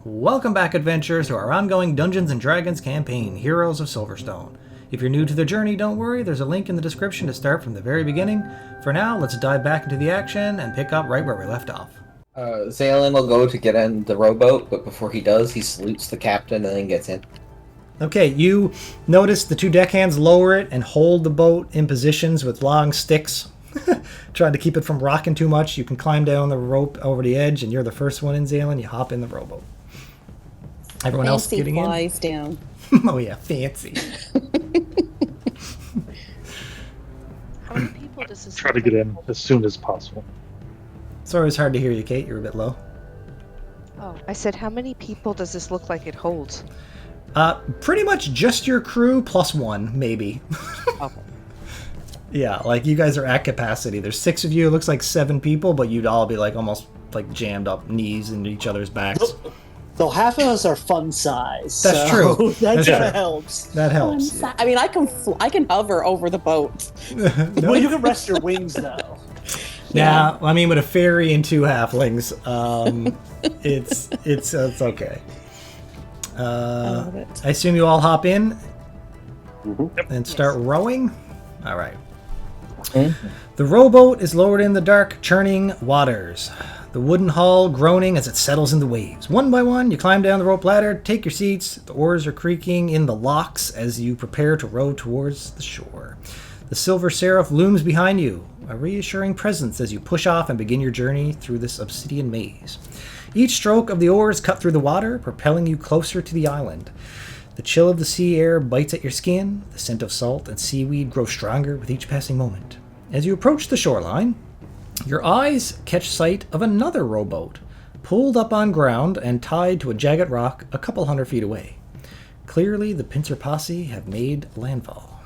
Welcome back, adventurers, to our ongoing Dungeons & Dragons campaign, Heroes of Silverstone. If you're new to the journey, don't worry, there's a link in the description to start from the very beginning. For now, let's dive back into the action and pick up right where we left off. Zaylin will go to get in the rowboat, but before he does, he salutes the captain and then gets in. Okay, you notice the two deckhands lower it and hold the boat in positions with long sticks, trying to keep it from rocking too much. You can climb down the rope over the edge, and you're the first one in, Zaylin. You hop in the rowboat. Everyone else getting in? Flies down. Oh yeah, fancy. How many people does this Try to get in as soon as possible. Sorry, it's hard to hear you, Kate. You're a bit low. Oh, I said, how many people does this look like it holds? Pretty much just your crew plus one, maybe. Okay. Yeah, like you guys are at capacity. There's 6 of you. It looks like 7 people, but you'd all be like almost like jammed up knees into each other's backs. So half of us are fun size. That's true. That That's helps. That helps. I mean, I can hover over the boat. Well, you can rest your wings though. Yeah, I mean, with a fairy and 2 halflings, it's okay. I love it. I assume you all hop in and start rowing. All right. The rowboat is lowered in the dark, churning waters. The wooden hull groaning as it settles in the waves. One by one, you climb down the rope ladder, take your seats. The oars are creaking in the locks as you prepare to row towards the shore. The silver seraph looms behind you, a reassuring presence as you push off and begin your journey through this obsidian maze. Each stroke of the oars cut through the water, propelling you closer to the island. The chill of the sea air bites at your skin. The scent of salt and seaweed grows stronger with each passing moment. As you approach the shoreline, your eyes catch sight of another rowboat, pulled up on ground and tied to a jagged rock a couple 100 feet away. Clearly, the pincer posse have made landfall.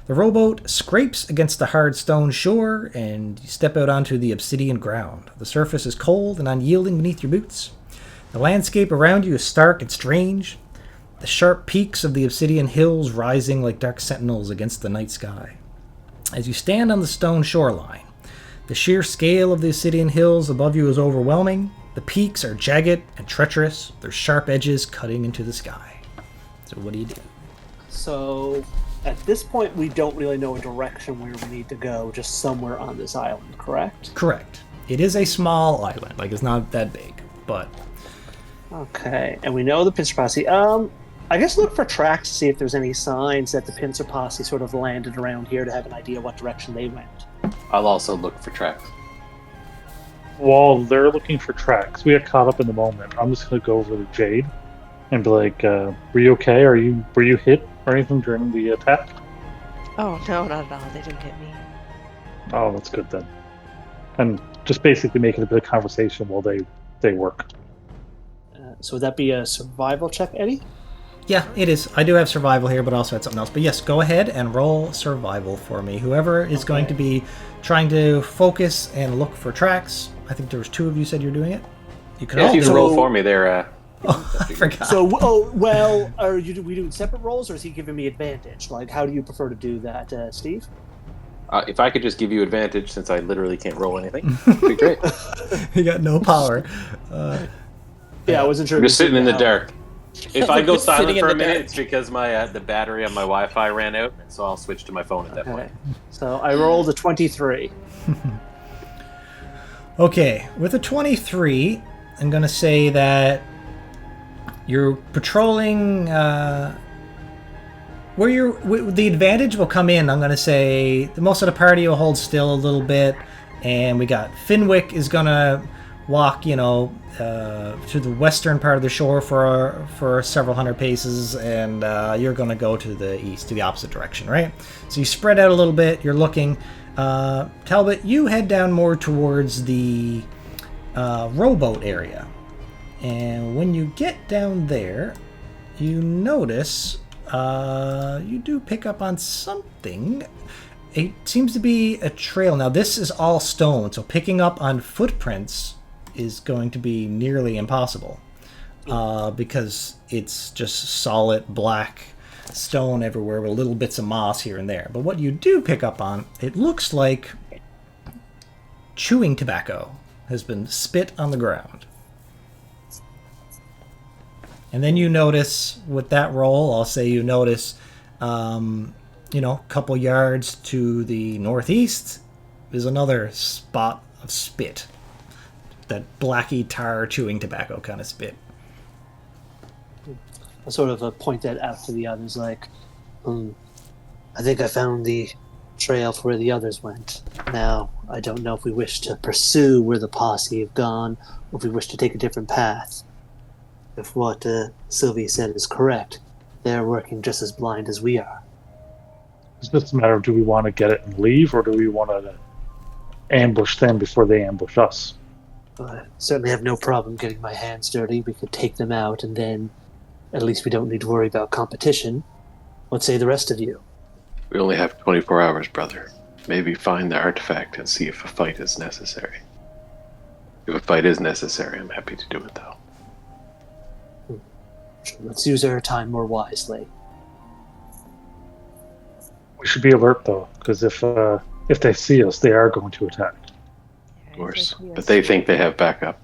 The rowboat scrapes against the hard stone shore, and you step out onto the obsidian ground. The surface is cold and unyielding beneath your boots. The landscape around you is stark and strange, the sharp peaks of the obsidian hills rising like dark sentinels against the night sky. As you stand on the stone shoreline, the sheer scale of the obsidian hills above you is overwhelming. The peaks are jagged and treacherous, their sharp edges cutting into the sky. So what do you do? So at this point, we don't really know a direction where we need to go. Just somewhere on this island, correct? Correct. It is a small island, like it's not that big, but Okay, and we know the pincer posse. I guess look for tracks to see if there's any signs that the pincer posse sort of landed around here to have an idea what direction they went. I'll also look for tracks. While they're looking for tracks, we get caught up in the moment. I'm just gonna go over to Jade and be like, "Were you okay? Were you hit or anything during the attack?" Oh, no, not at all. They didn't hit me. Oh, that's good then. And just basically make it a bit of conversation while they work. So would that be a survival check, Eddie? yeah, it is. I do have survival here, but also had something else. But yes, go ahead and roll survival for me. Whoever is going to be trying to focus and look for tracks. I think there was 2 of you said you're doing it. You could Yeah, if all you can so- roll for me there. Oh, I forgot. So, are we doing separate rolls, or is he giving me advantage? Like, how do you prefer to do that, Steve? If I could just give you advantage, since I literally can't roll anything, it'd be great. You got no power. Yeah, I wasn't sure. I'm just sitting in the dark. If I go Just sitting silent in for the a minute, dark. it's because my the battery on my Wi-Fi ran out, so I'll switch to my phone at that Okay. point. So I rolled a 23. Okay, with a 23, I'm going to say that you're patrolling. The advantage will come in. I'm going to say the most of the party will hold still a little bit, and we got Finwick is going to walk, to the western part of the shore for several hundred paces, and you're going to go to the east, to the opposite direction, right? So you spread out a little bit. You're looking. Talbot, you head down more towards the rowboat area, and when you get down there, you notice you do pick up on something. It seems to be a trail. Now this is all stone, so picking up on footprints is going to be nearly impossible because it's just solid black stone everywhere with little bits of moss here and there. But what you do pick up on, it looks like chewing tobacco has been spit on the ground. And then you notice with that roll, I'll say you notice, a couple yards to the northeast is another spot of spit. That blacky tar chewing tobacco kind of spit. I sort of point that out to the others, like, I think I found the trail for where the others went. Now, I don't know if we wish to pursue where the posse have gone, or if we wish to take a different path. If what Sylvie said is correct, they're working just as blind as we are. It's just a matter of, do we want to get it and leave, or do we want to ambush them before they ambush us? I certainly have no problem getting my hands dirty. We could take them out, and then at least we don't need to worry about competition. What say the rest of you? We only have 24 hours, brother. Maybe find the artifact and see if a fight is necessary. If a fight is necessary, I'm happy to do it, though. Let's use our time more wisely. We should be alert, though, because if they see us, they are going to attack. Of course. But they think they have backup.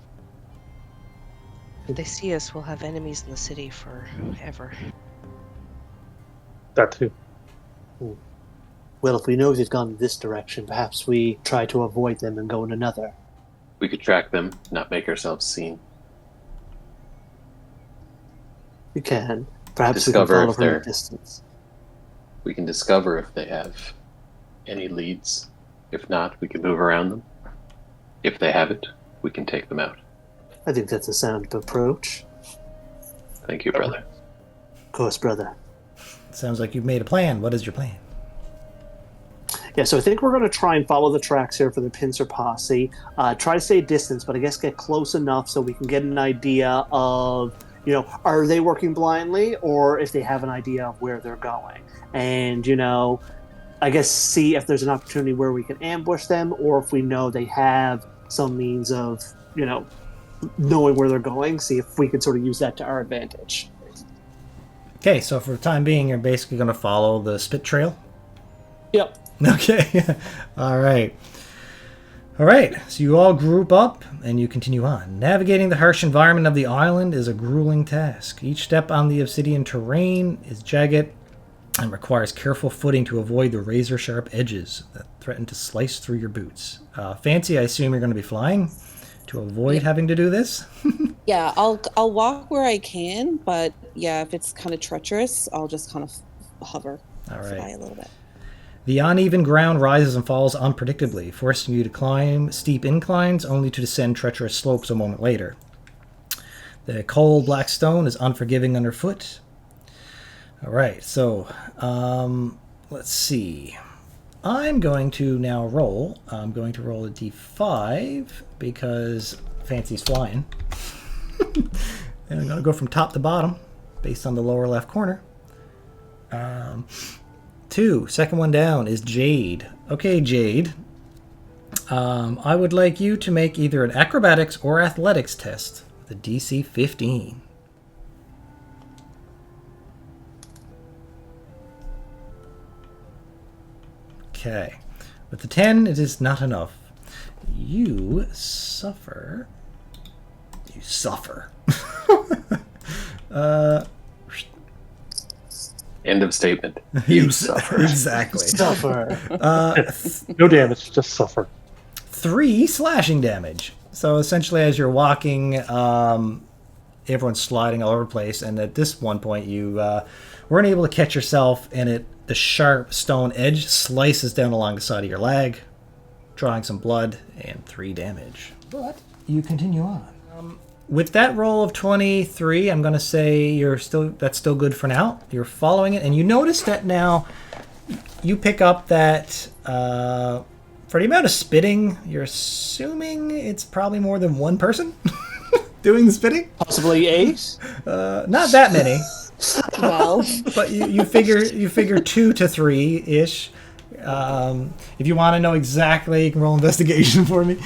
If they see us, we'll have enemies in the city forever. That too. Well, if we know they've gone this direction, perhaps we try to avoid them and go in another. We could track them, not make ourselves seen. We can. Perhaps Discover we can if follow from they're- a distance. We can discover if they have any leads. If not, we can move around them. If they have it, we can take them out. I think that's a sound approach. Thank you, brother. Of course, brother. Sounds like you've made a plan. What is your plan? Yeah, so I think we're going to try and follow the tracks here for the pincer posse. Try to stay distance, but I guess get close enough so we can get an idea of, are they working blindly, or if they have an idea of where they're going. And, I guess see if there's an opportunity where we can ambush them, or if we know they have some means of, knowing where they're going, see if we can sort of use that to our advantage. Okay, so for the time being, you're basically going to follow the spit trail? Yep. Okay. All right. So you all group up and you continue on. Navigating the harsh environment of the island is a grueling task. Each step on the obsidian terrain is jagged and requires careful footing to avoid the razor-sharp edges that threaten to slice through your boots. Fancy, I assume you're going to be flying to avoid having to do this? Yeah, I'll walk where I can, but yeah, if it's kind of treacherous, I'll just kind of hover, All right. fly a little bit. The uneven ground rises and falls unpredictably, forcing you to climb steep inclines only to descend treacherous slopes a moment later. The cold black stone is unforgiving underfoot. All right, so let's see. I'm going to now roll. I'm going to roll a d5 because Fancy's flying. And I'm going to go from top to bottom based on the lower left corner. 2. Second one down is Jade. Okay, Jade. I would like you to make either an acrobatics or athletics test with a DC 15. Okay. With the 10, it is not enough. You suffer. End of statement. You suffer. Exactly. Suffer. No damage, just suffer. 3 slashing damage. So essentially, as you're walking, everyone's sliding all over the place, and at this one point, you weren't able to catch yourself, and the sharp stone edge slices down along the side of your leg, drawing some blood and 3 damage. But you continue on. With that roll of 23, I'm going to say that's still good for now. You're following it, and you notice that now you pick up that for the amount of spitting, you're assuming it's probably more than one person doing the spitting. Possibly 8? Not that many. Well, But you figure 2 to 3 ish. If you want to know exactly, you can roll investigation for me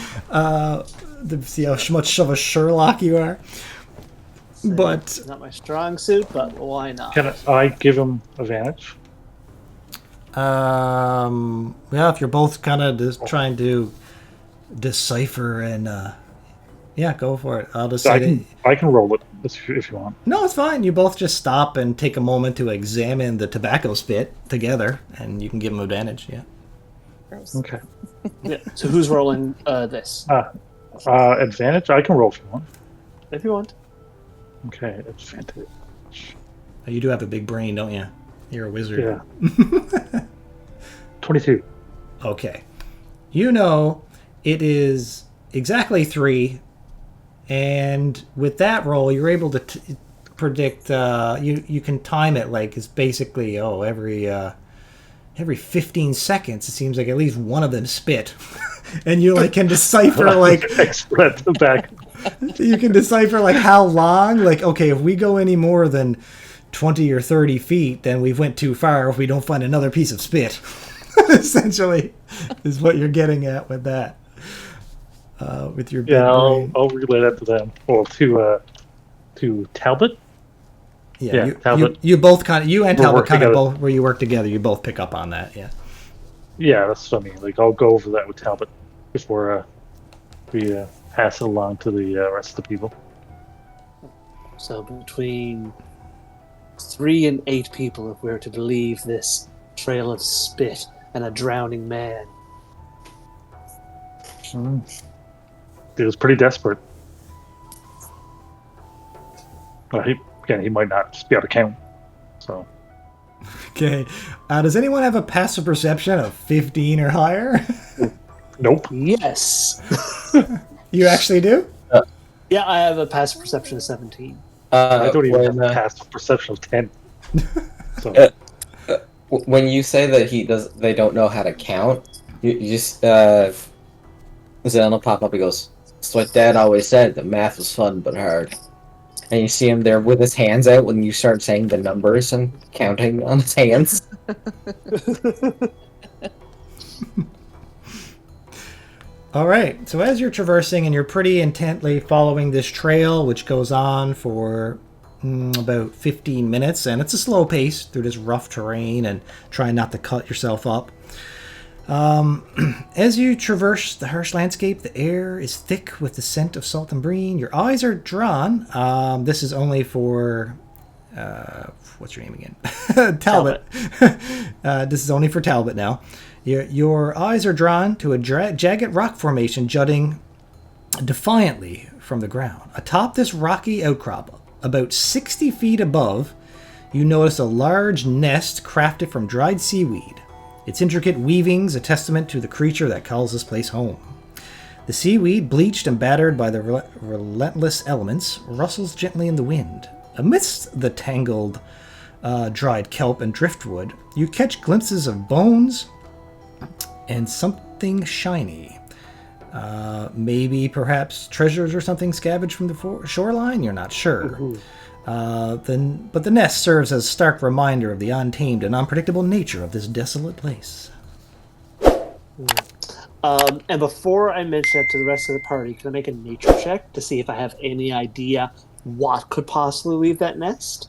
to see how much of a Sherlock you are. But Not my strong suit, but why not? Can I give him advantage? yeah, if you're both kind of just trying to decipher and Yeah, go for it. I'll just So say I can roll it if you want. no, it's fine. You both just stop and take a moment to examine the tobacco spit together, and you can give them advantage. Yeah. Gross. Okay. Yeah. So who's rolling this? Advantage? I can roll if you want. If you want. Okay, advantage. You do have a big brain, don't you? You're a wizard. Yeah. 22. Okay. You know it is exactly 3, and with that roll, you're able to predict. You can time it like it's basically every 15 seconds. It seems like at least one of them spit, and you like can decipher like Spread the back. you can decipher like how long. Like okay, if we go any more than 20 or 30 feet, then we've went too far. If we don't find another piece of spit. Essentially, is what you're getting at with that. With your big brain. I'll relay that to them. Well, to Talbot. Yeah, Talbot. you both kind of you and We'll Talbot work kind of together. both where you work together. You both pick up on that. Yeah. Yeah, that's what I mean. Like, I'll go over that with Talbot before we pass it along to the rest of the people. So between 3 and 8 people, if we're to believe this trail of spit and a drowning man. He was pretty desperate. Well, he might not just be able to count. So Okay. Does anyone have a passive perception of 15 or higher? nope. Yes. You actually do? Yeah, I have a passive perception of 17. I don't even have when, a past perception of 10. So when you say that they don't know how to count, you just Zen will pop up. He goes, "That's what Dad always said. The math was fun but hard." And you see him there with his hands out when you start saying the numbers and counting on his hands. All right. So as you're traversing and you're pretty intently following this trail, which goes on for about 15 minutes, and it's a slow pace through this rough terrain and trying not to cut yourself up. As you traverse the harsh landscape, the air is thick with the scent of salt and brine. Your eyes are drawn. This is only for what's your name again? Talbot. This is only for Talbot now. Your eyes are drawn to a jagged rock formation jutting defiantly from the ground. Atop this rocky outcrop, about 60 feet above, you notice a large nest crafted from dried seaweed. Its intricate weavings a testament to the creature that calls this place home. The seaweed, bleached and battered by the relentless elements, rustles gently in the wind. Amidst the tangled, dried kelp and driftwood, you catch glimpses of bones and something shiny. Maybe, perhaps, treasures or something scavenged from the shoreline? You're not sure. But the nest serves as a stark reminder of the untamed and unpredictable nature of this desolate place. And before I mention that to the rest of the party, can I make a nature check to see if I have any idea what could possibly leave that nest?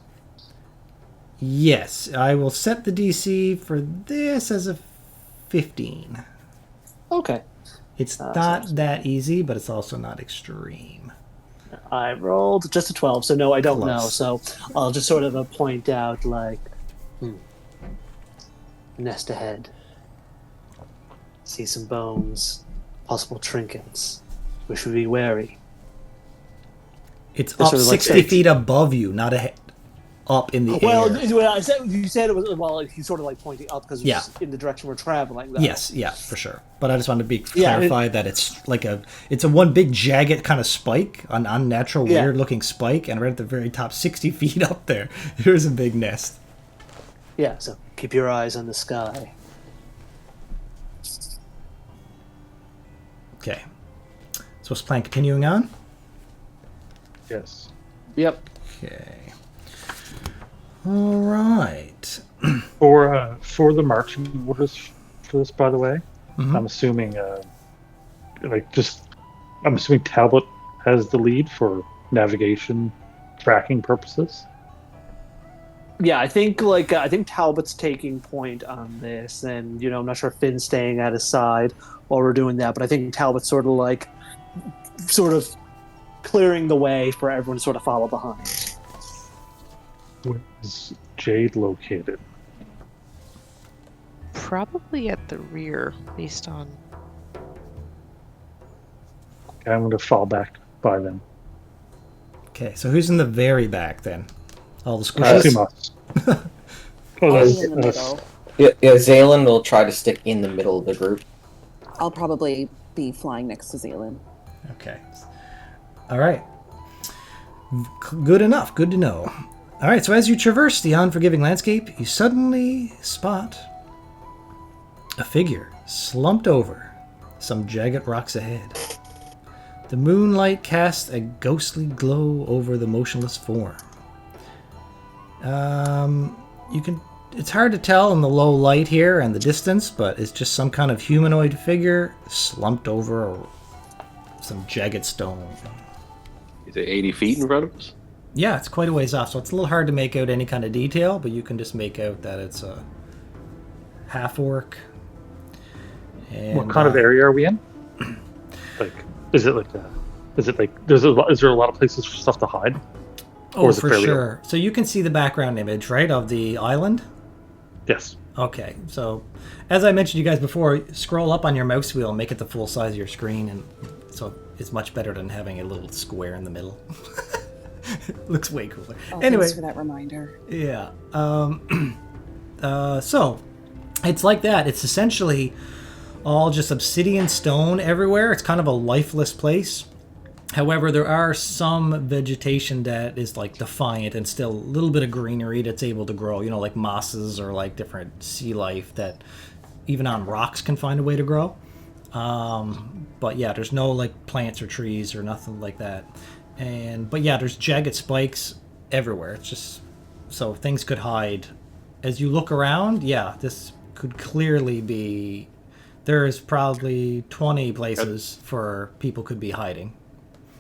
Yes, I will set the DC for this as a 15. Okay. It's not that easy, but it's also not extreme. I rolled just a 12, so no, I don't know. Close. So I'll just sort of point out, like, nest ahead. See some bones, possible trinkets. We should be wary. It's It's up sort of like 60 six. feet above you, not up in the Well, air. you said it was, well, he's sort of like pointing up because Yeah. it's in the direction we're traveling. Though. Yes, yeah, for sure. But I just wanted to be Yeah, clarified that it's like it's a one big jagged kind of spike, an unnatural, Yeah. weird looking spike, and right at the very top, 60 feet up there, there's a big nest. Yeah, so keep your eyes on the sky. Okay. So what's the plan? Continuing on? Yes. Yep. Okay. All right. For the marching orders for this, by the way, Mhm. I'm assuming I'm assuming Talbot has the lead for navigation tracking purposes. Yeah, I think Talbot's taking point on this, and I'm not sure if Finn's staying at his side while we're doing that, but I think Talbot's sort of clearing the way for everyone to sort of follow behind. Where is Jade located? Probably at the rear, based on. Okay, I'm going to fall back by them. Okay, so who's in the very back then? All the That's squishes? too much. I'll be in the middle. Yeah, Zalen will try to stick in the middle of the group. I'll probably be flying next to Zealand. Okay. All right. Good enough. Good to know. All right, so as you traverse the unforgiving landscape, you suddenly spot a figure slumped over some jagged rocks ahead. The moonlight casts a ghostly glow over the motionless form. It's hard to tell in the low light here and the distance, but it's just some kind of humanoid figure slumped over some jagged stone. Is it 80 feet in front of us? Yeah, it's quite a ways off, so it's a little hard to make out any kind of detail, but you can just make out that it's a half-orc. And, What kind of area are we in? Is there a lot of places for stuff to hide? Oh, for sure. So you can see the background image, right, of the island? Yes. Okay, so as I mentioned to you guys before, scroll up on your mouse wheel and make it the full size of your screen, and so it's much better than having a little square in the middle. Looks way cooler. Anyway, Thanks for that reminder. Yeah. So it's like that. It's essentially all just obsidian stone everywhere. It's kind of a lifeless place. However, there are some vegetation that is like defiant and still a little bit of greenery that's able to grow, like mosses or like different sea life that even on rocks can find a way to grow. But yeah, there's no like plants or trees or nothing like that. But yeah, there's jagged spikes everywhere. It's just so things could hide. As you look around, yeah, this could clearly be. There's probably 20 places for people could be hiding.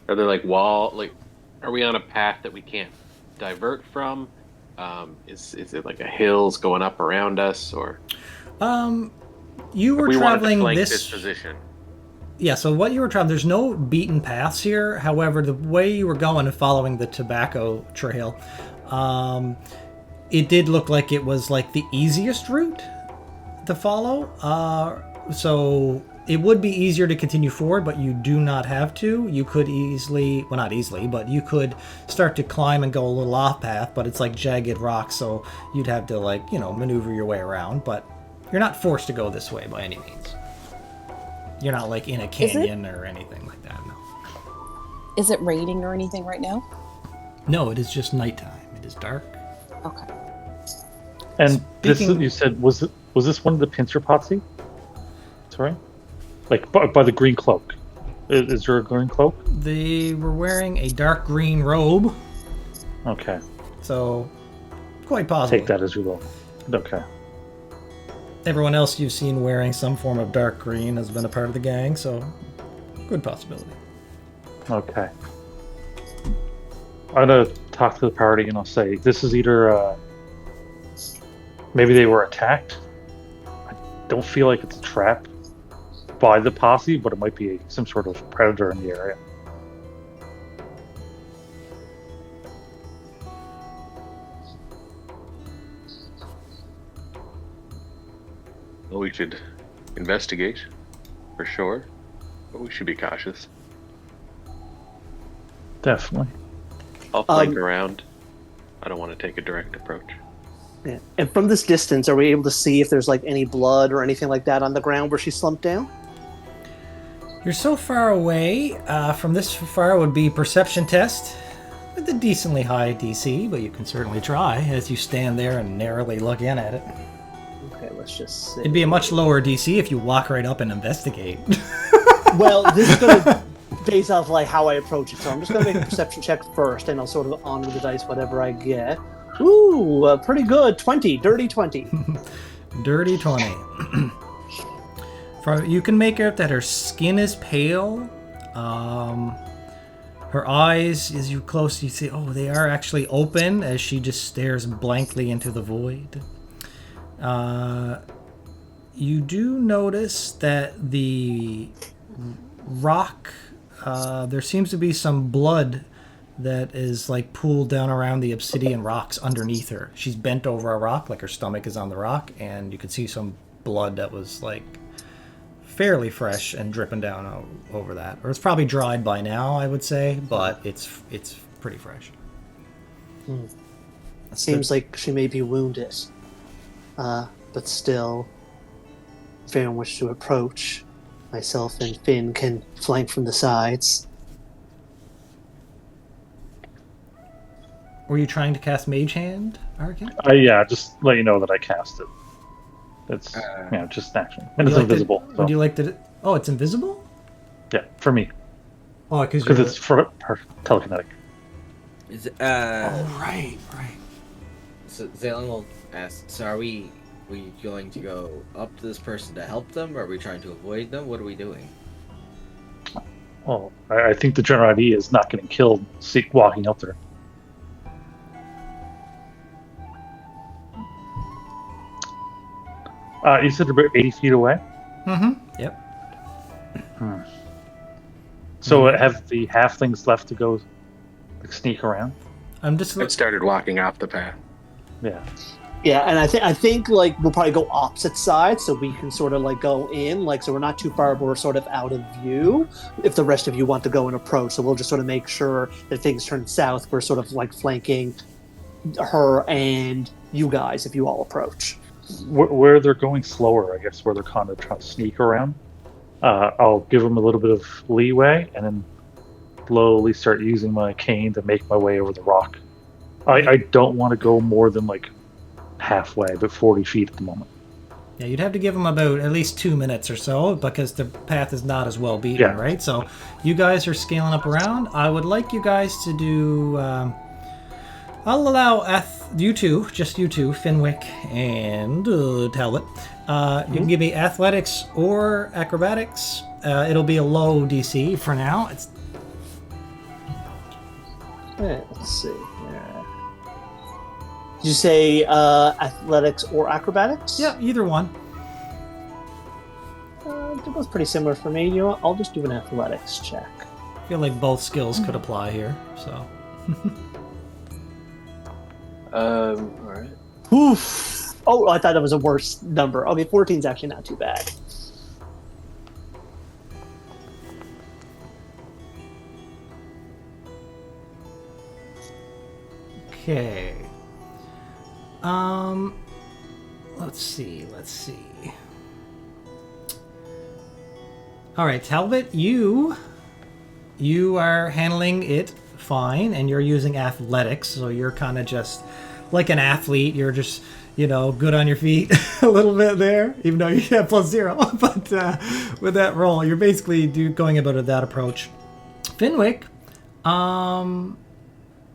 Are there are we on a path that we can't divert from? Is it like a hills going up around us, or? You were we traveling wanted to flank this position. Yeah, so what you were traveling, there's no beaten paths here. However, the way you were going and following the tobacco trail, it did look like it was like the easiest route to follow. So it would be easier to continue forward, but you do not have to. You could easily, well, not easily, but you could start to climb and go a little off path, but it's like jagged rocks, so you'd have to maneuver your way around, but you're not forced to go this way by any means. You're not like in a canyon or anything like that, no. Is it raining or anything right now? No, it is just nighttime. It is dark. Okay. And you said, was this one of the pincer potsy? Sorry? Like by the green cloak. Is there a green cloak? They were wearing a dark green robe. Okay. So, quite possibly. Take that as you will. Okay. Everyone else you've seen wearing some form of dark green has been a part of the gang, so good possibility. Okay. I'm going to talk to the party and I'll say, this is either... maybe they were attacked. I don't feel like it's a trap by the posse, but it might be some sort of predator in the area. Well, we should investigate, for sure, but we should be cautious. Definitely. I'll flank around. I don't want to take a direct approach. Yeah. And from this distance, are we able to see if there's like any blood or anything like that on the ground where she slumped down? You're so far away. From this far would be perception test with a decently high DC, but you can certainly try as you stand there and narrowly look in at it. Okay, let's just see. It'd be a much lower DC if you walk right up and investigate. Well, this is going to base off like how I approach it, so I'm just going to make a perception check first, and I'll sort of on with the dice whatever I get. Ooh, pretty good. 20. Dirty 20. Dirty 20. You can make out that her skin is pale. Her eyes, as you close, you see, they are actually open as she just stares blankly into the void. You do notice that the rock there seems to be some blood that is like pooled down around the obsidian rocks underneath her. She's bent over a rock, like her stomach is on the rock, and you could see some blood that was like fairly fresh and dripping down over that. Or it's probably dried by now, I would say, but it's pretty fresh. Seems like she may be wounded, but still, if anyone wishes to approach, myself and Finn can flank from the sides. Were you trying to cast Mage Hand, Arkin? Yeah, just let you know that I cast it. It's just action, and it's invisible. Would you like to? Oh, it's invisible. Yeah, for me. Oh, because it's for telekinetic. Is it, Oh, right. So Zalen will ask, so are we going to go up to this person to help them, or are we trying to avoid them? What are we doing? Well, I think the general idea is not getting killed walking up there. You said they're about 80 feet away? Mm-hmm. Yep. So have the halflings left to go sneak around? I'm just. It started walking off the path. Yeah. Yeah, and I think like we'll probably go opposite sides so we can sort of like go in, like so we're not too far, but we're sort of out of view. If the rest of you want to go and approach, so we'll just sort of make sure that things turn south. We're sort of like flanking her and you guys if you all approach. Where they're going slower, I guess, where they're kind of trying to sneak around, I'll give them a little bit of leeway and then slowly start using my cane to make my way over the rock. I don't want to go more than like halfway, but 40 feet at the moment. Yeah, you'd have to give them about at least 2 minutes or so because the path is not as well beaten, right? So you guys are scaling up around. I would like you guys to do... I'll allow you two, Fenwick and Talbot. You can give me athletics or acrobatics. It'll be a low DC for now. Let's see. Did you say athletics or acrobatics? Yeah, either one. They're both pretty similar for me. You know what? I'll just do an athletics check. I feel like both skills could apply here, so... Alright. Oof. Oh, I thought that was a worse number. Okay, 14's actually not too bad. Okay. Let's see. All right, Talbot, you are handling it fine, and you're using athletics, so you're kind of just like an athlete. You're just, good on your feet a little bit there, even though you have +0. But with that roll, you're basically going about it that approach. Fenwick,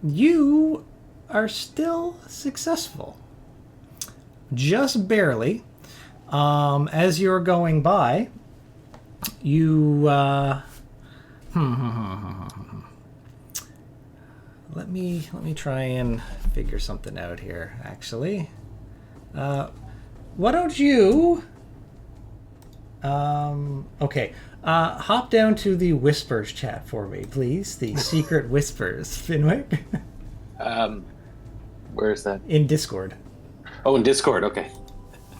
you are still successful. Just barely. As you're going by, you... Let me try and figure something out here, actually. Why don't you... okay. Hop down to the Whispers chat for me, please. The Secret Whispers. Fenwick? Where is that? In Discord. Oh, in Discord, okay.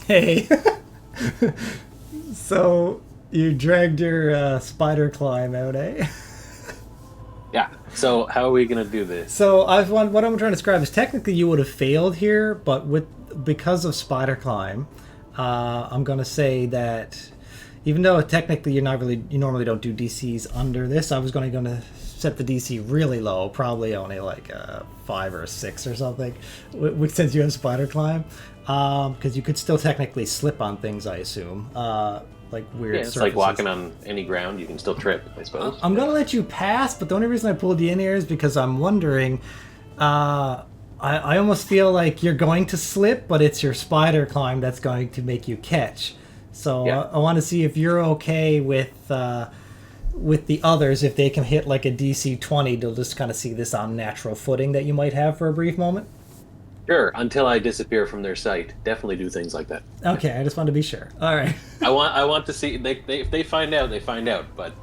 Hey. So, you dragged your spider climb out, eh? Yeah, so how are we going to do this? So, what I'm trying to describe is technically you would have failed here, but because of spider climb, I'm going to say that even though technically you normally don't do DCs under this, I was going to set the DC really low, probably only like a 5 or a 6 or something, since you have spider climb, because you could still technically slip on things, I assume, like weird it's surfaces. like walking on any ground, you can still trip, I suppose. I'm going to let you pass, but the only reason I pulled you in here is because I'm wondering, I almost feel like you're going to slip, but it's your spider climb that's going to make you catch. So yeah. I want to see if you're okay with the others, if they can hit like a DC 20, they'll just kind of see this on natural footing that you might have for a brief moment. Sure, until I disappear from their sight. Definitely do things like that. Okay, I just want to be sure. All right. I want to see if they find out, they find out. But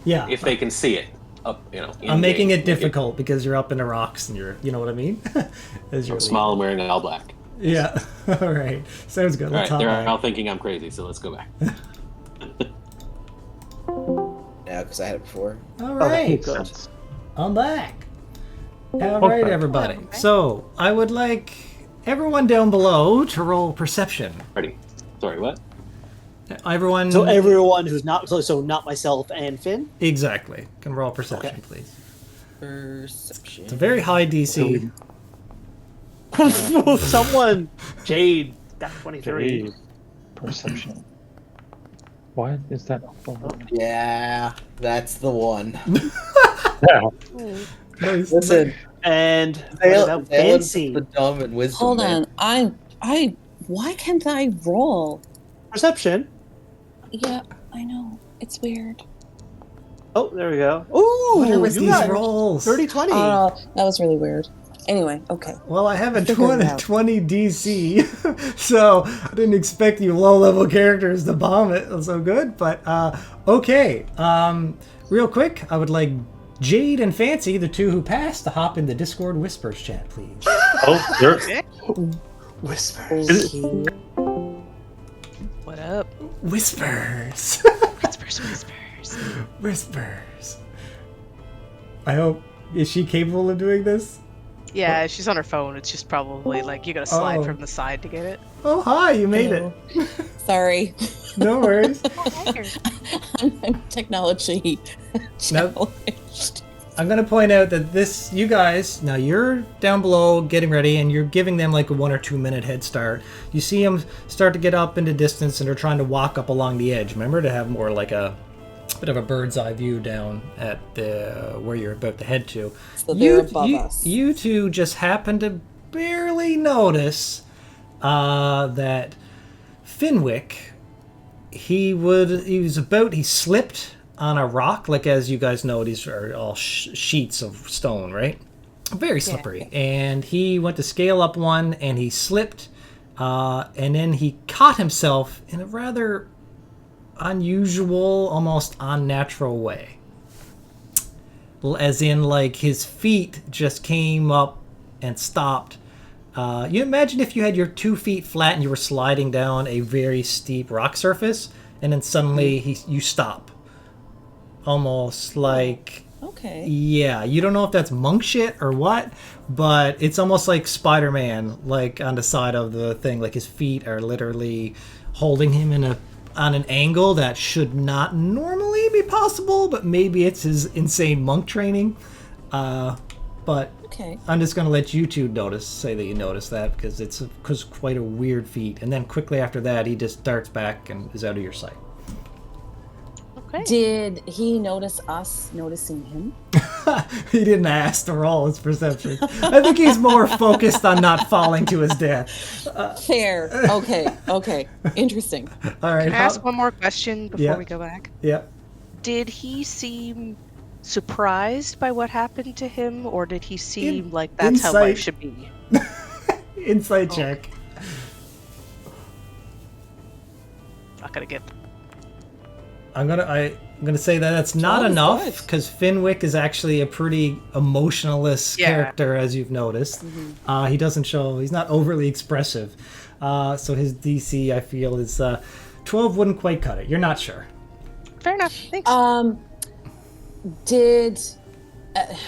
Yeah. if they can see it up, I'm making in-game. it difficult because you're up in the rocks and you know what I mean? As you're I'm small and wearing all black. Yeah. All right. Sounds good. All Let's right, they're hop all back. thinking I'm crazy, so let's go back. Yeah, because I had it before. All Oh, right. good. Sense. I'm back. All right, Okay. everybody. So I would like everyone down below to roll perception. Ready? Sorry, what? Everyone. So everyone who's not so not myself and Finn. Exactly. Can roll perception, Okay. please. Perception. It's a very high DC. Someone, Jade, got 23. Jade. Perception. Why is that? Yeah, that's the one. Yeah. Nice. Listen, And Valen- what about Valen's Fancy? the dumb and wisdom. Hold man. on. Why can't I roll? Perception. Yeah, I know. It's weird. Oh, there we go. Ooh, What are with you these got rolls? 30-20. That was really weird. Anyway, okay. Well, I have a Figure it 20 out. DC, so I didn't expect you low-level characters to bomb it so good. But okay, real quick, I would like Jade and Fancy, the two who passed, to hop in the Discord Whispers chat, please. Oh, there. Whispers. What up? Whispers. Whispers. Whispers. I hope. Is she capable of doing this? Yeah, she's on her phone. It's just probably like you gotta slide Oh. from the side to get it. Oh, hi, you made it. Sorry. No worries. I'm technology challenged. I'm going to point out that you guys, now you're down below getting ready and you're giving them like a 1 or 2 minute head start. You see them start to get up into distance and they're trying to walk up along the edge. Remember to have more like a bit of a bird's eye view down at where you're about to head to. So they're above us. You two just happen to barely notice that Finwick, he slipped on a rock, like as you guys know, these are all sheets of stone, right? Very slippery. Yeah. And he went to scale up one and he slipped, and then he caught himself in a rather unusual, almost unnatural way. As in, like, his feet just came up and stopped. You imagine if you had your 2 feet flat and you were sliding down a very steep rock surface, and then suddenly you stop. Almost like... Okay. Yeah, you don't know if that's monk shit or what, but it's almost like Spider-Man, like on the side of the thing, like his feet are literally holding him on an angle that should not normally be possible, but maybe it's his insane monk training. But Okay. I'm just gonna let you two say that you noticed that because it's quite a weird feat, and then quickly after that he just darts back and is out of your sight. Okay. Did he notice us noticing him? He didn't ask to roll his perception. I think he's more focused on not falling to his death. Fair. Okay. Interesting. All right. Can I ask one more question before Yeah. we go back? Yeah. Did he seem surprised by what happened to him, or did he seem like that's how life should be? Insight check. Not gonna get. I'm gonna say that that's not Job is enough good. because Finwick is actually a pretty emotionless Yeah. character, as you've noticed. He doesn't show. He's not overly expressive. So his DC, I feel, is 12 wouldn't quite cut it. You're not sure. Fair enough. Thanks. Did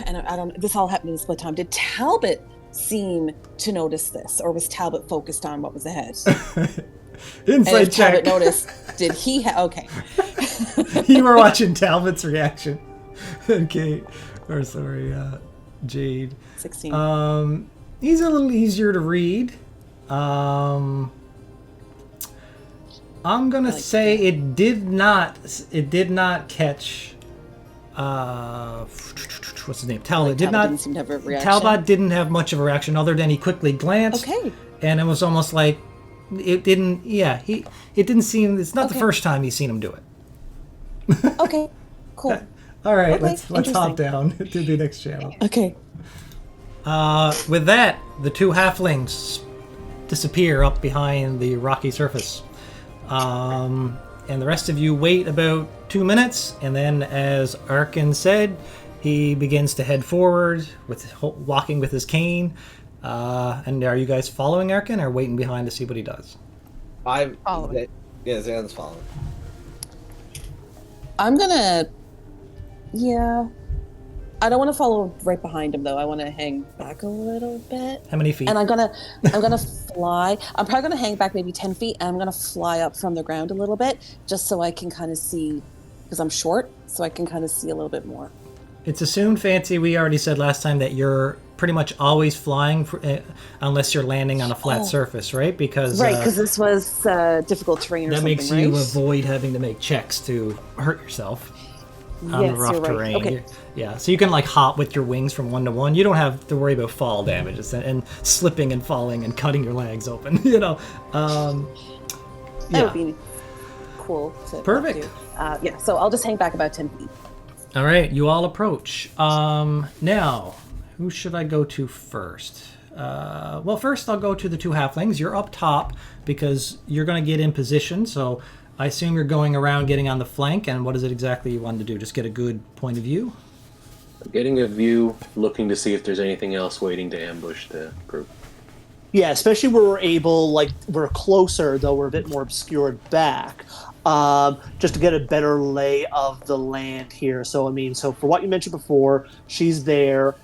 and I don't. This all happened in a split time. Did Talbot seem to notice this, or was Talbot focused on what was ahead? And Insight if Talbot check. noticed, did he? Okay. You were watching Talbot's reaction. Okay. Or sorry, Jade. 16. He's a little easier to read. I'm gonna say it did not catch. What's his name? Talbot did not. Didn't seem to have a reaction. Talbot didn't have much of a reaction other than he quickly glanced. Okay. And it was almost like it didn't. Yeah, it didn't seem. It's not the Okay. first time he's seen him do it. Okay. Cool. All right, Okay, let's hop interesting. down to the next channel. Okay. With that, the two halflings disappear up behind the rocky surface. and the rest of you wait about 2 minutes, and then, as Arkin said, he begins to head forward, walking with his cane. And are you guys following Arkin, or waiting behind to see what he does? I'm Following. Yeah, Zan's following. I'm gonna. Yeah. I don't want to follow right behind him though. I want to hang back a little bit. How many feet? And I'm gonna fly. I'm probably gonna hang back maybe 10 feet, and I'm gonna fly up from the ground a little bit, just so I can kind of see, because I'm short, so I can kind of see a little bit more. It's assumed, Fancy, we already said last time that you're pretty much always flying unless you're landing on a flat surface, right? Because this was difficult terrain or that something, makes right? you avoid having to make checks to hurt yourself on the rough you're right. terrain. Okay. Yeah, so you can like hop with your wings from one to one. You don't have to worry about fall damage and slipping and falling and cutting your legs open. That would be cool to Perfect. do. So I'll just hang back about 10 feet. All right, you all approach. Now, who should I go to first? Well, first I'll go to the two halflings. You're up top because you're going to get in position. So I assume you're going around getting on the flank. And what is it exactly you wanted to do? Just get a good point of view? Getting a view, looking to see if there's anything else waiting to ambush the group. Yeah, especially where we're able, like, we're closer, though we're a bit more obscured back, just to get a better lay of the land here. So, so for what you mentioned before, she's there,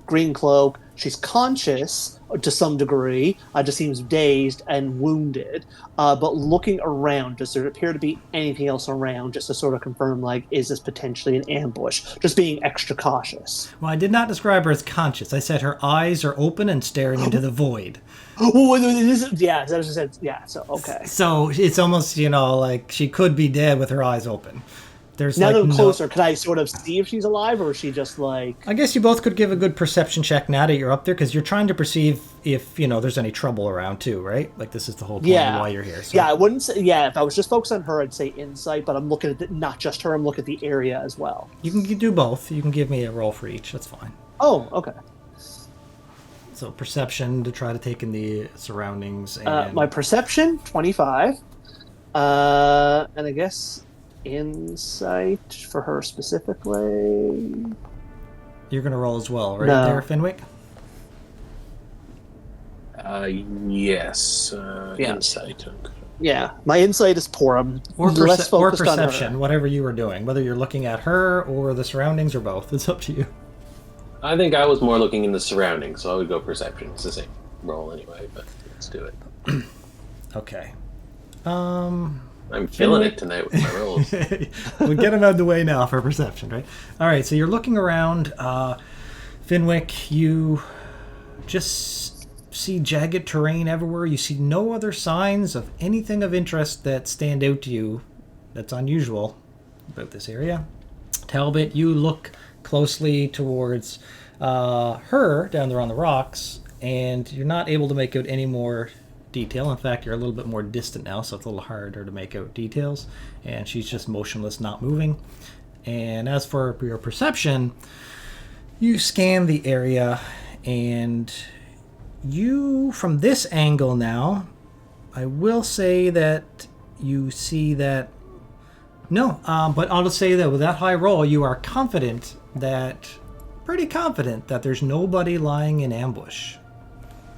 green cloak, she's conscious to some degree, just seems dazed and wounded, but looking around, does there appear to be anything else around, just to sort of confirm, like, is this potentially an ambush? Just being extra cautious. Well, I did not describe her as conscious. I said her eyes are open and staring into the void. Yeah, so, okay. So it's almost, like she could be dead with her eyes open. There's now that I'm closer, can I sort of see if she's alive, or is she just like... I guess you both could give a good perception check now that you're up there, because you're trying to perceive if, there's any trouble around too, right? Like, this is the whole point of why you're here. So. Yeah, I wouldn't say... Yeah, if I was just focused on her, I'd say insight, but I'm looking at not just her, I'm looking at the area as well. You can do both. You can give me a roll for each. That's fine. Oh, okay. So perception to try to take in the surroundings. And... my perception, 25. And I guess... insight for her specifically. You're going to roll as well, right there, Fenwick? Yes. Insight. Okay. Yeah, my insight is poor. I'm or less focused perception, on her. whatever you were doing. Whether you're looking at her or the surroundings or both. It's up to you. I think I was more looking in the surroundings, so I would go perception. It's the same roll anyway, but let's do it. Okay. I'm feeling it tonight with my rolls. We'll get them out of the way now for perception, right? All right, so you're looking around. Fenwick, you just see jagged terrain everywhere. You see no other signs of anything of interest that stand out to you that's unusual about this area. Talbot, you look closely towards her down there on the rocks, and you're not able to make out any more detail. In fact, you're a little bit more distant now, so it's a little harder to make out details. And she's just motionless, not moving. And as for your perception, you scan the area, and you, from this angle now, I will say that you see that... No, but I'll just say that with that high roll, you are pretty confident that there's nobody lying in ambush.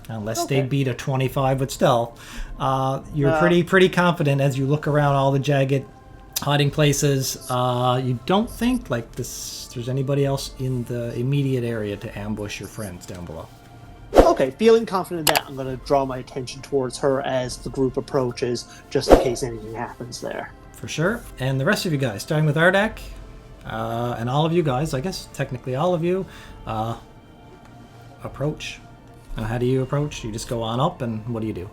Unless they beat a 25 with stealth. You're pretty confident as you look around all the jagged hiding places. You don't think there's anybody else in the immediate area to ambush your friends down below. Okay, feeling confident in that, I'm going to draw my attention towards her as the group approaches, just in case anything happens there. For sure. And the rest of you guys, starting with Ardak, and all of you guys, I guess technically all of you, approach. How do you approach? You just go on up, and what do you do?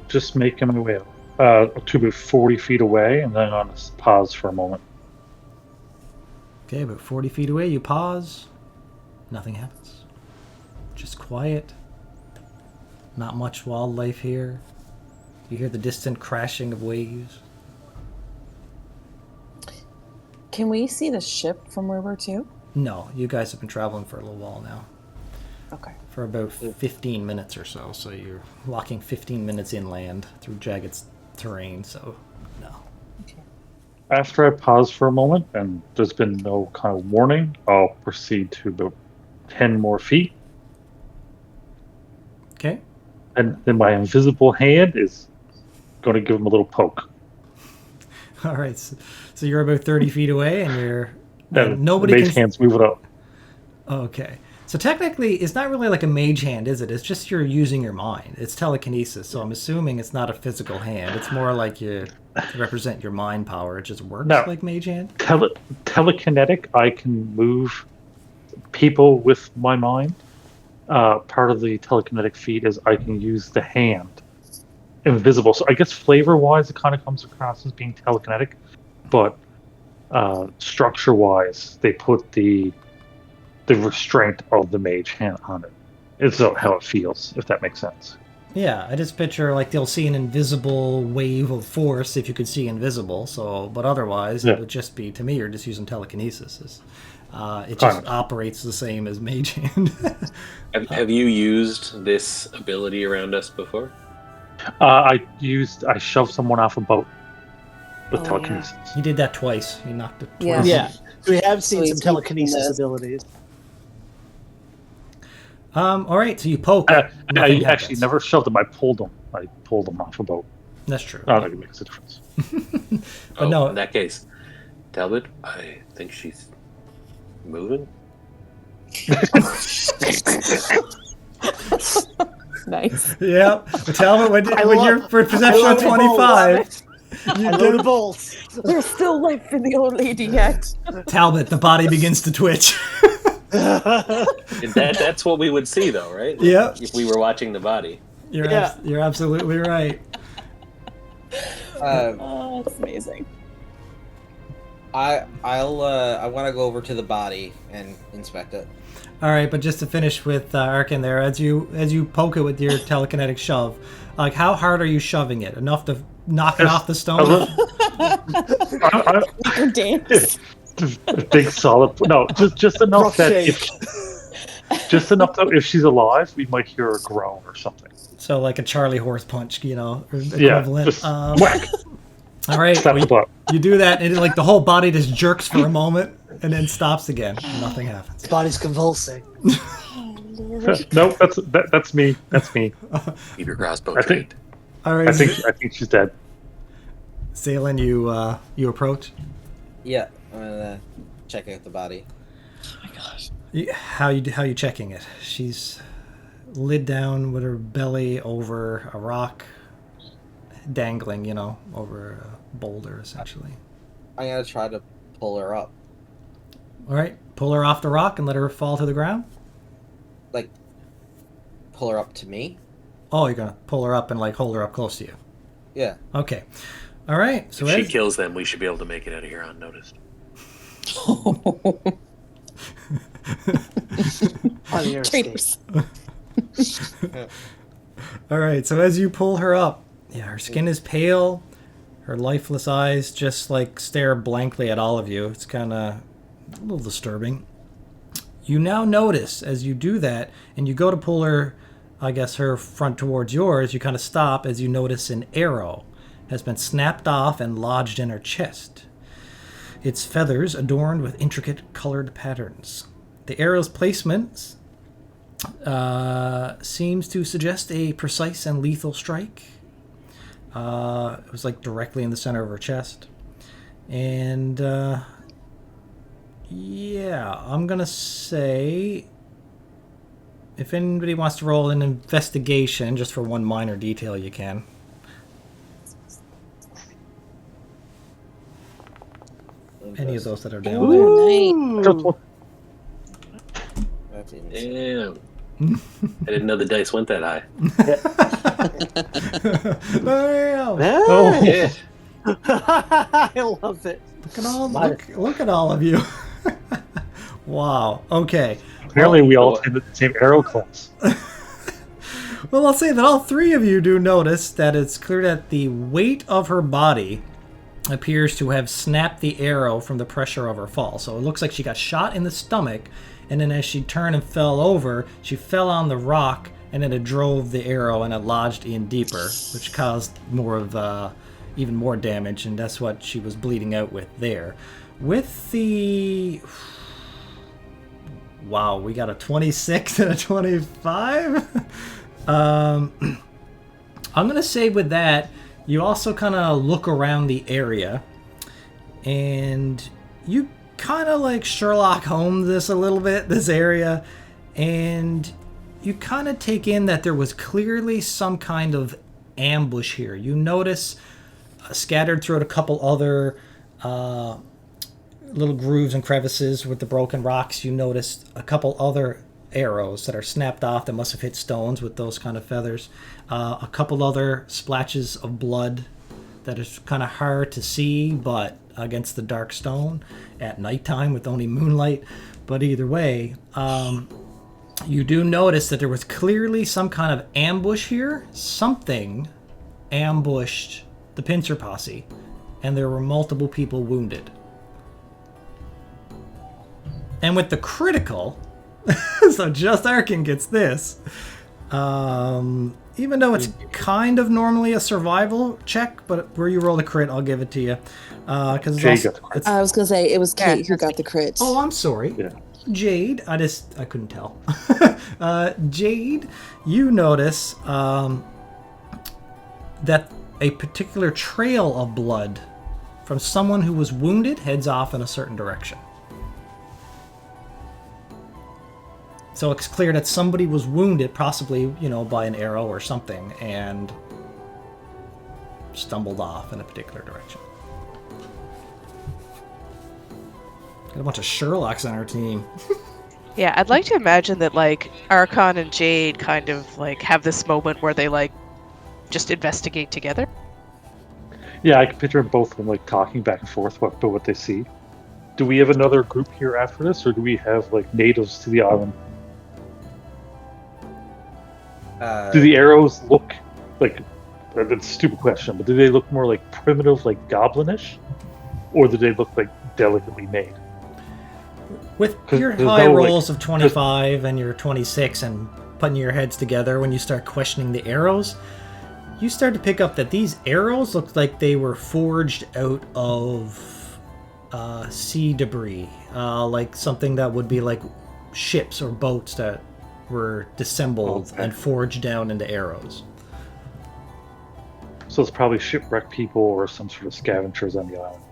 Just making my way up to about 40 feet away, and then on pause for a moment. Okay, about 40 feet away, you pause. Nothing happens. Just quiet. Not much wildlife here. You hear the distant crashing of waves. Can we see the ship from where we're to? No, you guys have been traveling for a little while now. Okay. For about 15 minutes or so. So you're walking 15 minutes inland through jagged terrain, so no. After I pause for a moment and there's been no kind of warning, I'll proceed to about 10 more feet. Okay. And then my invisible hand is going to give him a little poke. All right. So you're about 30 feet away, and Nobody mage hand's moving up. Okay. So technically, it's not really like a mage hand, is it? It's just you're using your mind. It's telekinesis, so I'm assuming it's not a physical hand. It's more like you represent your mind power. It just works like mage hand. Telekinetic, I can move people with my mind. Part of the telekinetic feat is I can use the hand. Invisible. So I guess flavor-wise, it kind of comes across as being telekinetic, but structure-wise, they put the restraint of the mage hand on it. It's how it feels, if that makes sense. Yeah, I just picture like they'll see an invisible wave of force if you could see invisible. So, but otherwise, it would just be, to me, you're just using telekinesis. It just operates the same as mage hand. Have you used this ability around us before? I shoved someone off a boat with telekinesis. Yeah. He did that twice. He knocked it twice. Yeah. Yeah. We have seen some telekinesis abilities. All right, so you poke. I actually never shoved him. I pulled him. Off a boat. That's true. I don't think it makes a difference. But no. In that case, Talbot, I think she's moving. Nice. Yeah. Talbot, when you're for perception of 25. I love the bolts. There's still life for the old lady yet. Talbot, the body begins to twitch. That's what we would see, though, right? Yeah. If we were watching the body. You're absolutely right. That's amazing. I want to go over to the body and inspect it. All right, but just to finish with Arkin there, as you poke it with your telekinetic shove, like how hard are you shoving it? Enough to knock it off the stone? Dance. Big solid. No, just enough that if she's alive, we might hear her groan or something. So like a Charlie horse punch, equivalent. Just whack. All right, you do that, and like the whole body just jerks for a moment, and then stops again. Nothing happens. The body's convulsing. No, that's me. That's me. Keep your crossbow I think. All right. I think she's dead. Salen, you approach. Yeah, I'm gonna check out the body. Oh my gosh. How you checking it? She's lid down with her belly over a rock, dangling, over a boulder, essentially. I'm gonna try to pull her up. All right, pull her off the rock and let her fall to the ground. Like, pull her up to me? Oh, you're gonna pull her up and like hold her up close to you. Yeah. Okay. All right. So if she kills them, we should be able to make it out of here unnoticed. Traitors. All right. So as you pull her up, her skin is pale. Her lifeless eyes just like stare blankly at all of you. It's kind of a little disturbing. You now notice as you do that, and you go to pull her, her front towards yours, you kind of stop as you notice an arrow has been snapped off and lodged in her chest. Its feathers adorned with intricate colored patterns. The arrow's placement seems to suggest a precise and lethal strike. It was like directly in the center of her chest. And I'm gonna say if anybody wants to roll an investigation just for one minor detail, you can. Any of those that are down there. Damn. I didn't know the dice went that high. Oh, yeah. I love it. Look at all of you. Wow. Okay. Apparently, we all attend the same arrow class. Well, I'll say that all three of you do notice that it's clear that the weight of her body appears to have snapped the arrow from the pressure of her fall. So it looks like she got shot in the stomach, and then as she turned and fell over, she fell on the rock and then it drove the arrow and it lodged in deeper, which caused more of even more damage, and that's what she was bleeding out with there. With the... Wow, we got a 26 and a 25? I'm going to say with that, you also kind of look around the area, and you kind of like Sherlock Holmes this a little bit, this area, and you kind of take in that there was clearly some kind of ambush here. You notice scattered throughout a couple other little grooves and crevices with the broken rocks, you notice a couple other arrows that are snapped off that must have hit stones with those kind of feathers. A couple other splashes of blood that is kind of hard to see, but against the dark stone at nighttime with only moonlight. But either way, you do notice that there was clearly some kind of ambush here. Something ambushed the pincer posse, and there were multiple people wounded. And with the critical, so just Arkin gets this. Even though it's kind of normally a survival check, but where you roll a crit, I'll give it to you. Because Jade got the crit. I was gonna say it was Kate who got the crit. Oh, I'm sorry. Yeah. Jade, I couldn't tell. Jade, you notice that a particular trail of blood from someone who was wounded heads off in a certain direction. So it's clear that somebody was wounded, possibly, by an arrow or something, and stumbled off in a particular direction. Got a bunch of Sherlocks on our team. Yeah, I'd like to imagine that, Archon and Jade kind of, have this moment where they, just investigate together. Yeah, I can picture both of them, talking back and forth about what they see. Do we have another group here after this, or do we have, natives to the island? Do the arrows look that's a stupid question, but do they look more primitive, goblinish? Or do they look delicately made? With your high rolls of 25 and your 26 and putting your heads together, when you start questioning the arrows, you start to pick up that these arrows look like they were forged out of sea debris. Like something that would be like ships or boats that were disassembled and forged down into arrows. So it's probably shipwrecked people or some sort of scavengers on the island.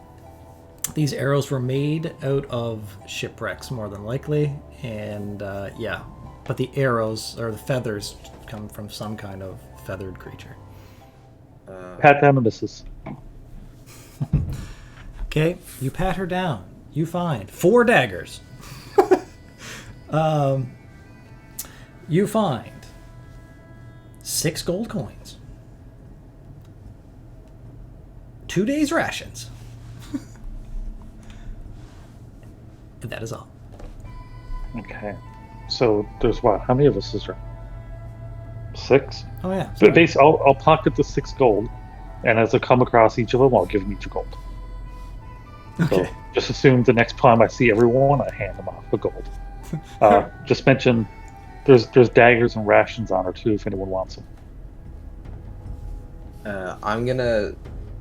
These arrows were made out of shipwrecks, more than likely, and but the arrows or the feathers come from some kind of feathered creature. Pat down the missus. Okay, you pat her down. You find 4 daggers. You find 6 gold coins, 2 days' rations. And that is all. Okay. So there's what? How many of us is there? 6? Oh, yeah. But basically, I'll pocket the 6 gold, and as I come across each of them, I'll give them each a gold. Okay. So just assume the next time I see everyone, I hand them off a gold. Just mention there's daggers and rations on her too, if anyone wants them. I'm gonna,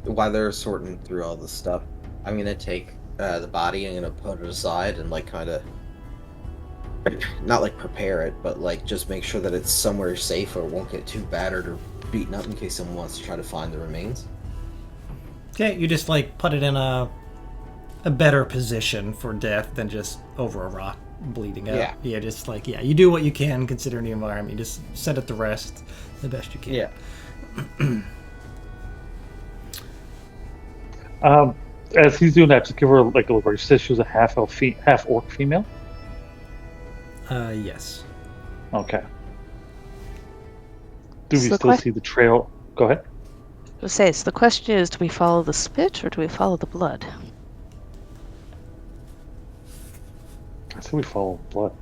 while they're sorting through all this stuff, I'm gonna take the body and gonna put it aside and kind of not prepare it, but just make sure that it's somewhere safe or it won't get too battered or beaten up in case someone wants to try to find the remains. Okay, you just put it in a better position for death than just over a rock bleeding out. Yeah, just you do what you can considering the environment. You just set it to rest the best you can. Yeah. As he's doing that, just give her a look. She says she was a half orc female. Yes. Okay. Do we still see the trail? Go ahead. So the question is, do we follow the spit or do we follow the blood? I say we follow blood.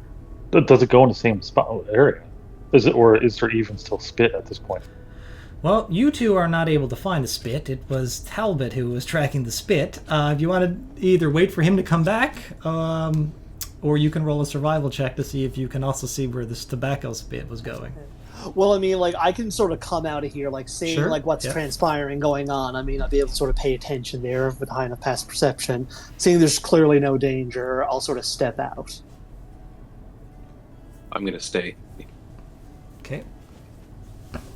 Does it go in the same spot area? Is there even still spit at this point? Well, you two are not able to find the spit. It was Talbot who was tracking the spit. If you want to either wait for him to come back, or you can roll a survival check to see if you can also see where this tobacco spit was going. Well, I mean, like, I can sort of come out of here, like, seeing, Sure, like, what's yeah. transpiring going on. I mean, I'll be able to sort of pay attention there with high enough past perception. Seeing there's clearly no danger, I'll sort of step out. I'm gonna stay. Okay.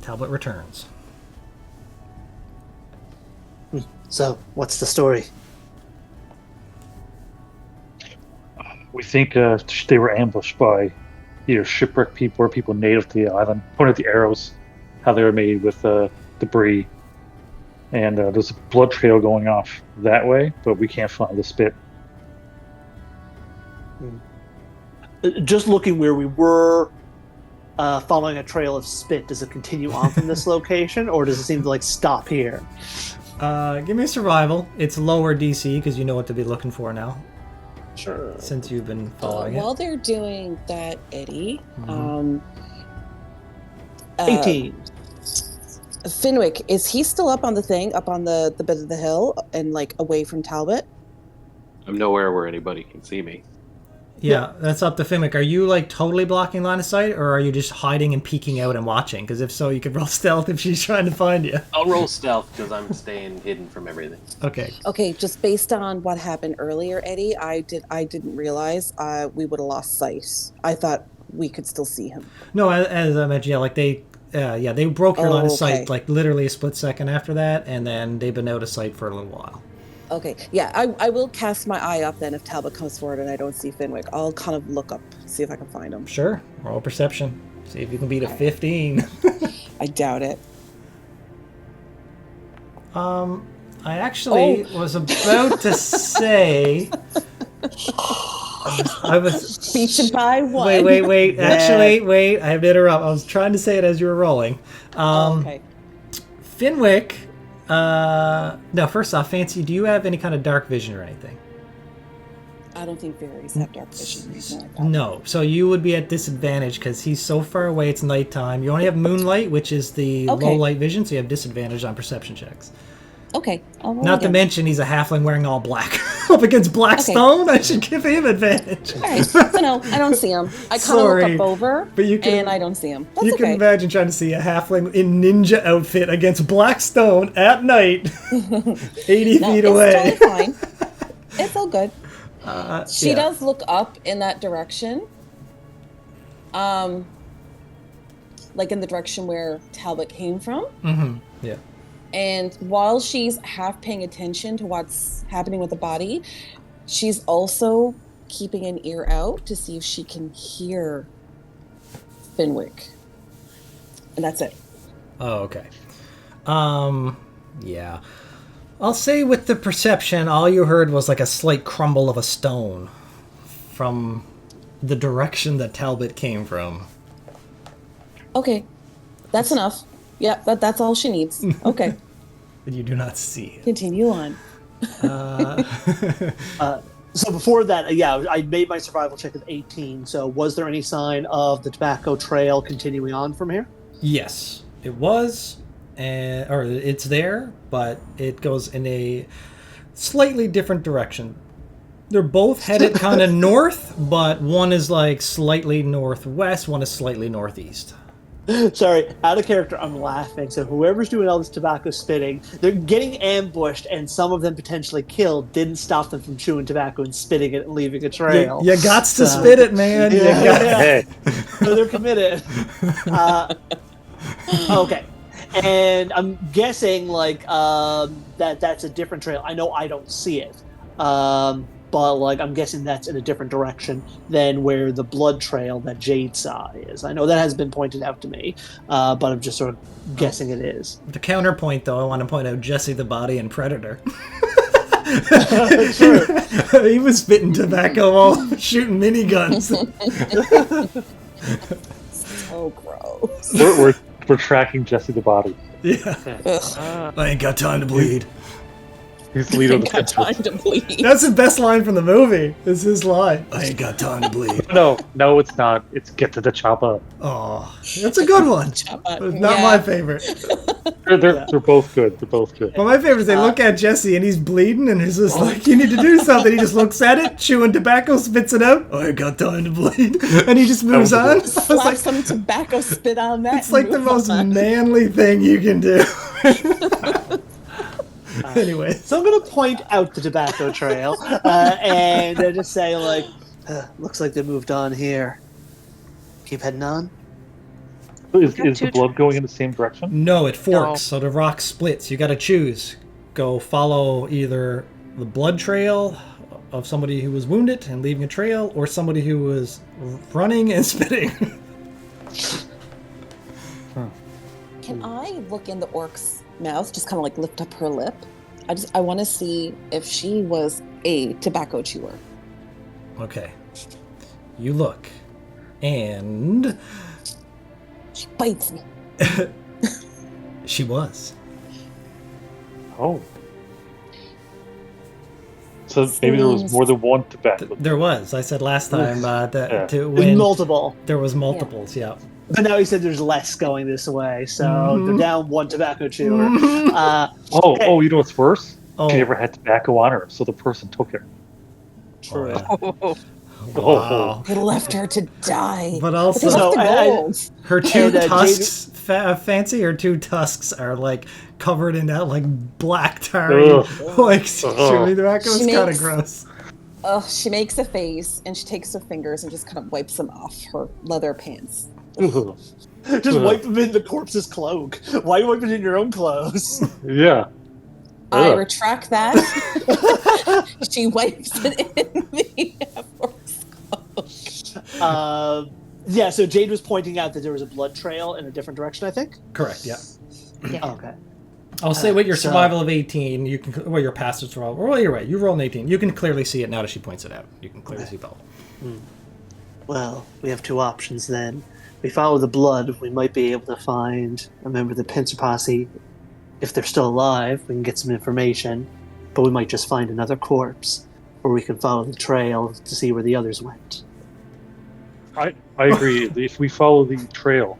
Talbot returns. So, what's the story? We think they were ambushed by either shipwrecked people or people native to the island. Pointed at the arrows, how they were made with debris. And there's a blood trail going off that way, but we can't find the spit. Just looking where we were, following a trail of spit, does it continue on from this location, or does it seem to, like, stop here? Give me a survival. It's lower DC because you know what to be looking for now. Sure. Since you've been following While they're doing that, Eddie, 18. Finwick, is he still up on the thing, up on the bit of the hill, and like away from Talbot? I'm nowhere where anybody can see me. Yeah, that's up to Finwick. Are you like totally blocking line of sight, or are you just hiding and peeking out and watching? Because if so, you could roll stealth if she's trying to find you. I'll roll stealth because I'm staying hidden from everything. Okay. Okay, just based on what happened earlier, Eddie, I didn't realize we would have lost sight. I thought we could still see him. No, as I mentioned, yeah, like they broke your line of sight okay. like literally a split second after that, and then they've been out of sight for a little while. Okay, yeah, I will cast my eye up then if Talbot comes forward and I don't see Finwick. I'll kind of look up, see if I can find him. Sure, roll perception. See if you can beat a 15. I doubt it. I actually was about to say. I was beat you by one. Wait. Actually, wait. I have to interrupt. I was trying to say it as you were rolling. Okay. Finwick. No, first off, Fancy, do you have any kind of dark vision or anything? I don't think fairies have dark vision or anything like that. No, so you would be at disadvantage because he's so far away it's nighttime. You only have moonlight, which is the low light vision, so you have disadvantage on perception checks. Okay. Not to mention he's a halfling wearing all black. Up against black stone, I should give him advantage. All right. So no, I don't see him. I kind of look up over, but you can, and I don't see him. That's you can imagine trying to see a halfling in ninja outfit against black stone at night, 80 feet away. It's totally fine. It's all good. She does look up in that direction. Like in the direction where Talbot came from. Mm-hmm. Yeah. And while she's half paying attention to what's happening with the body, she's also keeping an ear out to see if she can hear Finwick. And that's it. Oh, okay. Yeah. I'll say with the perception, all you heard was like a slight crumble of a stone from the direction that Talbot came from. Okay. That's enough. Yeah, that's all she needs. Okay. But you do not see it. Continue on. So before that, I made my survival check at 18. So was there any sign of the tobacco trail continuing on from here? Yes, it was. Or it's there, but it goes in a slightly different direction. They're both headed kind of north, but one is like slightly northwest, one is slightly northeast. Sorry, out of character, I'm laughing. So whoever's doing all this tobacco spitting, they're getting ambushed, and some of them potentially killed. Didn't stop them from chewing tobacco and spitting it and leaving a trail. You gots to spit it, man. Yeah. So they're committed. Okay, and I'm guessing like that's a different trail. I know I don't see it, but like I'm guessing that's in a different direction than where the blood trail that Jade saw is. I know that has been pointed out to me, but I'm just sort of guessing it is. The counterpoint, though, I want to point out Jesse the Body and Predator. True. He was spitting tobacco while shooting miniguns. So gross. We're tracking Jesse the Body. Yeah. I ain't got time to bleed. He's the leader I of the got time pincers. to bleed. That's the best line from the movie. Is his line. I ain't got time to bleed. No, it's not. It's get to the chopper. Oh, that's a good one. But it's not my favorite. They're both good. They're both good. Well, my favorite is they look at Jesse and he's bleeding and he's just like, you need to do something. He just looks at it, chewing tobacco, spits it out. I ain't got time to bleed. And he just moves on. I was Slap like, some tobacco spit on that. it's like the most manly thing you can do. Anyway. So I'm going to point out the tobacco trail and just say, like, looks like they moved on here. Keep heading on. Is the blood going in the same direction? No, it forks, so the rock splits. You got to choose. Go follow either the blood trail of somebody who was wounded and leaving a trail, or somebody who was running and spitting. Can I look in the orc's mouth, just kind of like lift up her lip? I want to see if she was a tobacco chewer. Okay. You look, and She bites me. she was. Oh. So maybe there was more than one tobacco. There was. I said last time that There's when multiple. there was multiples. Yeah. But now he said there's less going this way, so they're down one tobacco chewer. Oh, you know what's worse? Oh. She never had tobacco on her, so the person took it. True. Wow. They left her to die. But They also, left the gold. her two And, tusks, fancy. Her two tusks are like covered in that like black tar, like chewing tobacco. It's kind of gross. Oh, she makes a face and she takes her fingers and just kind of wipes them off her leather pants. Just wipe them in the corpse's cloak. Why you wiping it in your own clothes? Yeah. I retract that. She wipes it in the corpse cloak. Yeah, so Jade was pointing out that there was a blood trail in a different direction, I think? Correct. Yeah. Okay. I'll say with your so- survival of 18, you can. Well, your passive survival. Well, you're right. You roll an 18. You can clearly see it now that she points it out. You can clearly see both. Well, we have two options then. We follow the blood, we might be able to find a member of the pincer posse. If they're still alive, we can get some information, but we might just find another corpse, or we can follow the trail to see where the others went. I agree. If we follow the trail,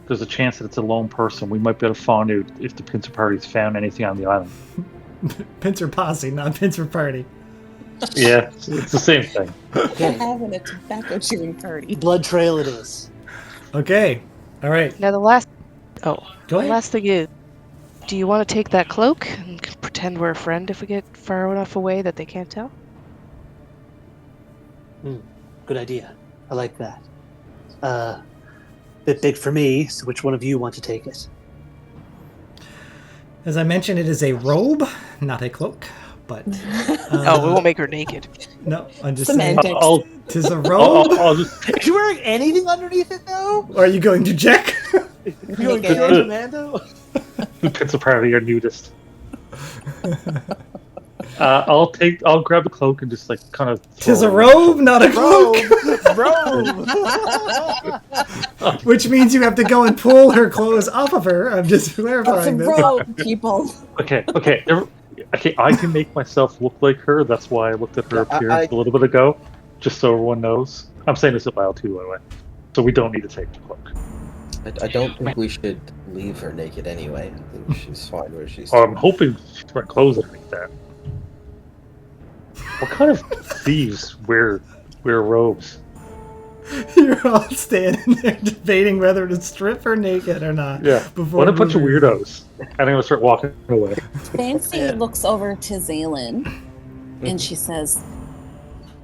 there's a chance that it's a lone person. We might be able to find out if the pincer party's found anything on the island. Pincer posse, not pincer party. Yeah, it's the same thing. They're having a tobacco chewing party. Blood trail it is. Okay. All right. Now the last Go the ahead. last thing is, do you want to take that cloak and pretend we're a friend if we get far enough away that they can't tell? Good idea. I like that. Bit big for me, so which one of you want to take it? As I mentioned, it is a robe, not a cloak. But Oh, we won't make her naked. no, I'm just Semantics. saying. Tis a robe. I'll just. Is she wearing anything underneath it, though? Are you going to check? You going Naked. pure commando? The pincer party are nudist. I'll grab the cloak and just like kind of. Tis a robe, not a cloak. Bro! Which means you have to go and pull her clothes off of her. I'm just It's a clarifying this. robe, people. Okay. I can make myself look like her. That's why I looked at her appearance I- a little bit ago, just so everyone knows. I'm saying this out loud too, by the way. So we don't need to take the cloak. I don't think we should leave her naked anyway. I think she's fine where she's. I'm hoping she's wearing clothes underneath that. What kind of thieves wear robes? You're all standing there debating whether to strip her naked or not. Yeah. Before What a bunch of moving. weirdos. And I'm gonna start walking away. Fancy looks over to Zaylin and she says,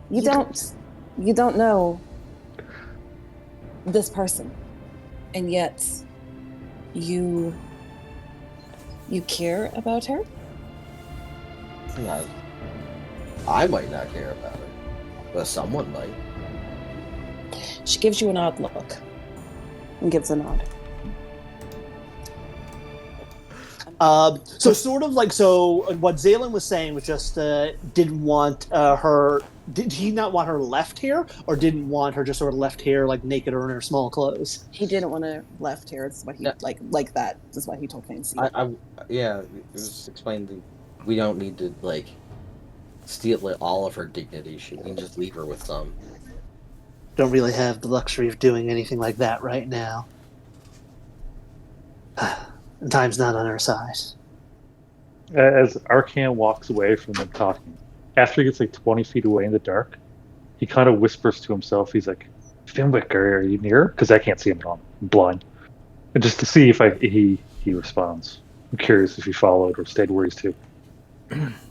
You don't know this person. And yet you care about her? I might not care about her, but someone might. She gives you an odd look and gives a nod. So sort of like, so what Zaylin was saying was just didn't want her. Did he not want her left here, or didn't want her just sort of left here, like naked or in her small clothes? He didn't want to left here. It's what he like that. Is what he told Fancy. Yeah, it was explained we don't need to like steal all of her dignity. She can just leave her with some. Don't really have the luxury of doing anything like that right now. And time's not on our side. As Arcan walks away from them talking, after he gets like 20 feet away in the dark, he kind of whispers to himself. He's like, "Finwick, are you near?" Because I can't see him at all. I'm blind. And just to see if he responds. I'm curious if he followed or stayed where he's to.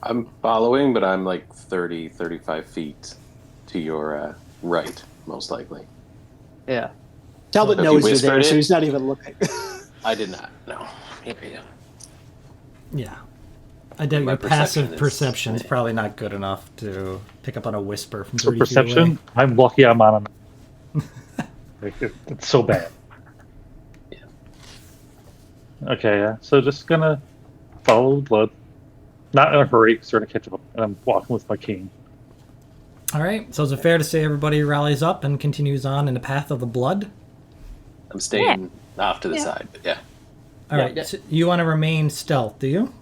I'm following, but I'm like 30, 35 feet to your right, most likely. Yeah. Talbot So if knows you you're there, whispered so it- he's not even looking. I did not. No. Yeah. Yeah. I doubt My your passive perception is- perception is probably not good enough to pick up on a whisper from So 30 feet away. perception, I'm lucky I'm on a... it's so bad. Yeah. Okay, yeah. So just gonna follow the blood. Not in a hurry, because we're gonna catch up. And I'm walking with my cane. All right. So is it fair to say everybody rallies up and continues on in the path of the blood? I'm staying off to the side, but yeah. All right. yeah. So you want to remain stealth, do you?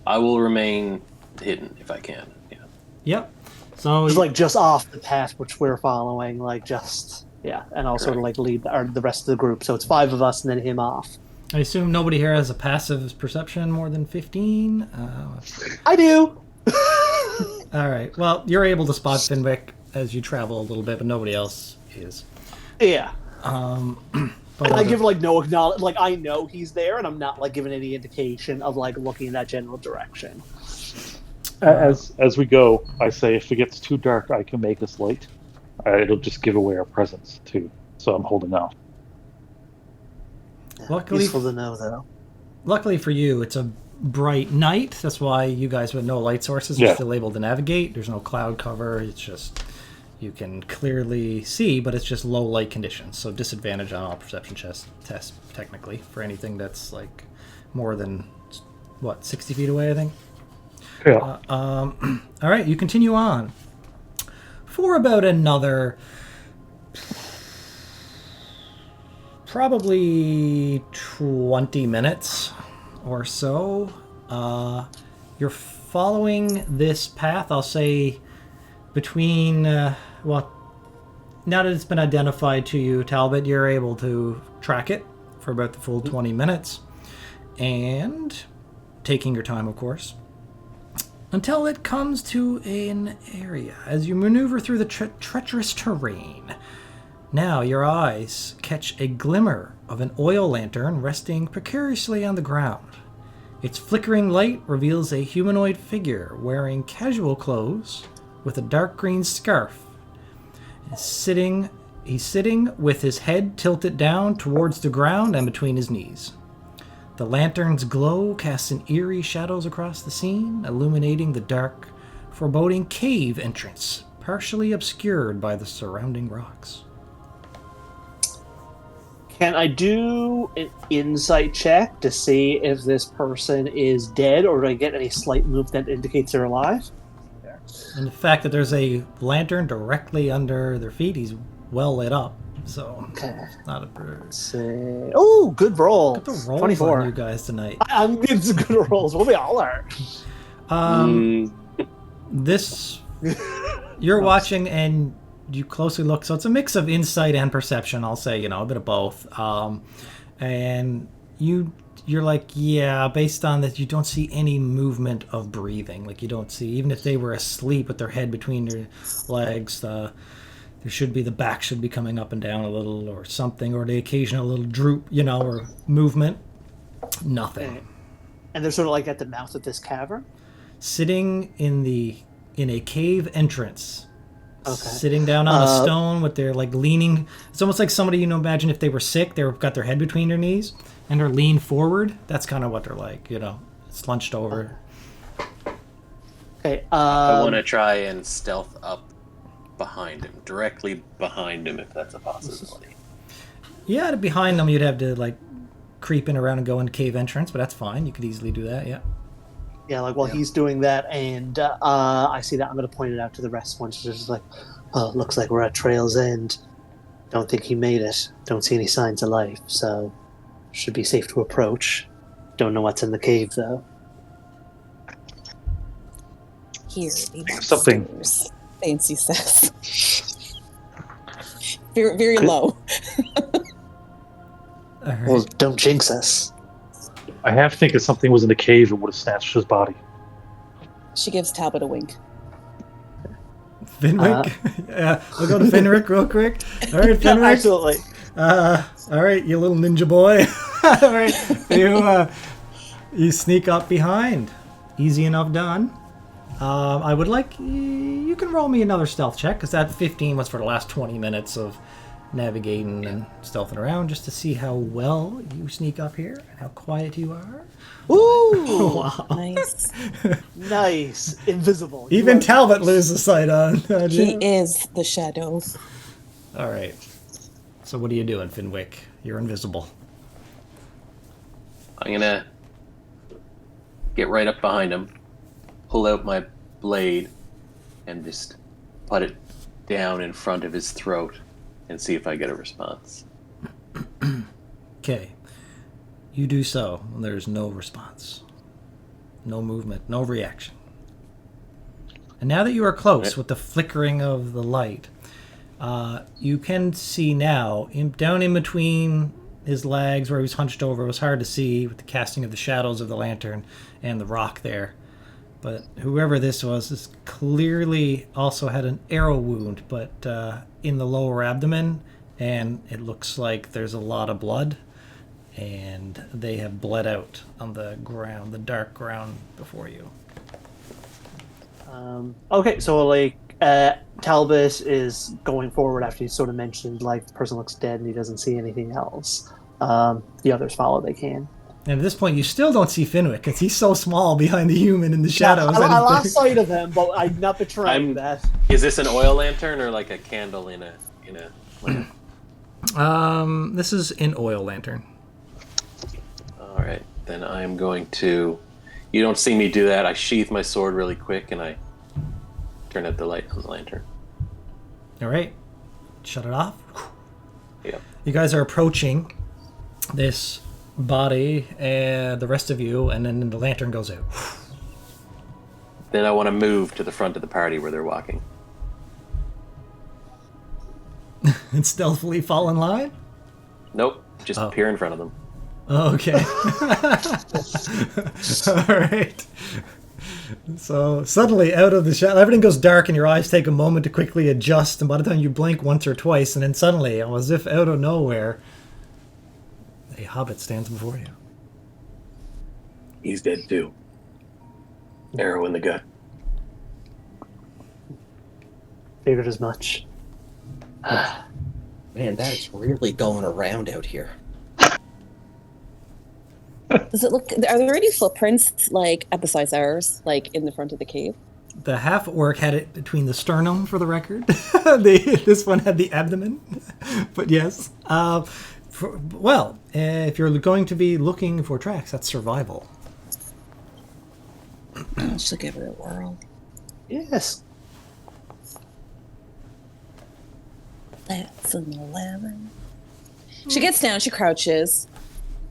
I will remain hidden if I can. Yeah. Yep. So It's like just off the path which we're following, like just and I'll sort of like lead the rest of the group. So it's 5 of us and then him off. I assume nobody here has a passive perception more than 15. I do. All right. Well, you're able to spot Finwick as you travel a little bit, but nobody else is. Yeah. But And I give like no acknowledge. Like I know he's there, and I'm not like giving any indication of like looking in that general direction. As we go, I say if it gets too dark, I can make us light. It'll just give away our presence too. So I'm holding off. Luckily, Useful to know, though. luckily for you, it's a bright night. That's why you guys with no light sources are Yeah. still able to navigate. There's no cloud cover. It's just you can clearly see, but it's just low light conditions. So disadvantage on all perception tests technically for anything that's like more than 60 feet away, I think. Yeah. All right, you continue on for about another probably 20 minutes or so. You're following this path, I'll say, between, now that it's been identified to you, Talbot, you're able to track it for about the full 20 minutes. And taking your time, of course, until it comes to an area as you maneuver through the treacherous terrain. Now your eyes catch a glimmer of an oil lantern resting precariously on the ground. Its flickering light reveals a humanoid figure wearing casual clothes with a dark green scarf. He's sitting with his head tilted down towards the ground and between his knees. The lantern's glow casts an eerie shadows across the scene, illuminating the dark, foreboding cave entrance, partially obscured by the surrounding rocks. Can I do an insight check to see if this person is dead, or do I get any slight move that indicates they're alive? And the fact that there's a lantern directly under their feet, he's well lit up, so Okay. not a Let's see. Oh, good roll. Good rolls 24. on you guys tonight. I'm getting some good rolls. We'll be all are. This you're watching and you closely look, so it's a mix of insight and perception, I'll say, a bit of both. And you're like, yeah, based on that, you don't see any movement of breathing. Like, you don't see, even if they were asleep with their head between their legs, there should be, the back should be coming up and down a little or something, or the occasional little droop, or movement. Nothing. And they're sort of like at the mouth of this cavern? Sitting in a cave entrance. Okay. Sitting down on a stone with their leaning. It's almost like somebody, imagine if they were sick, they've got their head between their knees and they're leaned forward. That's kind of what they're like, slunched over. Okay. I want to try and stealth up behind him, directly behind him, if that's a possibility. Yeah, behind them, you'd have to creep in around and go into cave entrance, but that's fine. You could easily do that. Yeah. Yeah, while he's doing that, and I see that, I'm going to point it out to the rest once. Just like, oh, looks like we're at trail's end. Don't think he made it. Don't see any signs of life, so should be safe to approach. Don't know what's in the cave, though. Here, the Something. monsters, Fancy says. Very, very low. All right. Well, don't jinx us. I have to think if something was in the cave, it would have snatched his body. She gives Talbot a wink. Finwick? Yeah, we'll go to Finwick real quick. All right, Finwick. Absolutely. All right, you little ninja boy. All right, you sneak up behind. Easy enough done. I would like you can roll me another stealth check because that 15 was for the last 20 minutes of navigating and stealthing around just to see how well you sneak up here and how quiet you are. Ooh, Wow. Nice. nice. Invisible. Even Talbot loses sight on. He is the shadow. All right. So what are you doing, Finwick? You're invisible. I'm gonna get right up behind him, pull out my blade, and just put it down in front of his throat and see if I get a response. Okay. You do so, and there's no response. No movement, no reaction. And now that you are close with the flickering of the light, you can see now, down in between his legs where he was hunched over, it was hard to see with the casting of the shadows of the lantern and the rock there. But whoever this was, this clearly also had an arrow wound, but in the lower abdomen, and it looks like there's a lot of blood, and they have bled out on the ground, the dark ground before you. Okay, so like Talbot is going forward after you sort of mentioned like the person looks dead and he doesn't see anything else. The others follow, they can. And at this point, you still don't see Finwick because he's so small behind the human in the shadows. I lost sight of him, but I'm not betraying that. Is this an oil lantern or like a candle in a lamp? This is an oil lantern. All right, then I am going to. You don't see me do that. I sheath my sword really quick and I turn out the light on the lantern. All right, shut it off. Yeah. You guys are approaching this body, and the rest of you, and then the lantern goes out. Then I want to move to the front of the party where they're walking. And stealthily fall in line? Nope, just appear in front of them. Okay. All right. So suddenly out of the shadow, everything goes dark and your eyes take a moment to quickly adjust, and by the time you blink once or twice, and then suddenly, as if out of nowhere, a hobbit stands before you. He's dead too. Arrow in the gut. Figured as much. Man, that is really going around out here. Does it look? Are there any footprints like besides ours, like in the front of the cave? The half-orc had it between the sternum, for the record. This one had the abdomen. But yes. If you're going to be looking for tracks, that's survival. Let's give it a whirl. Yes. That's an 11. She gets down. She crouches.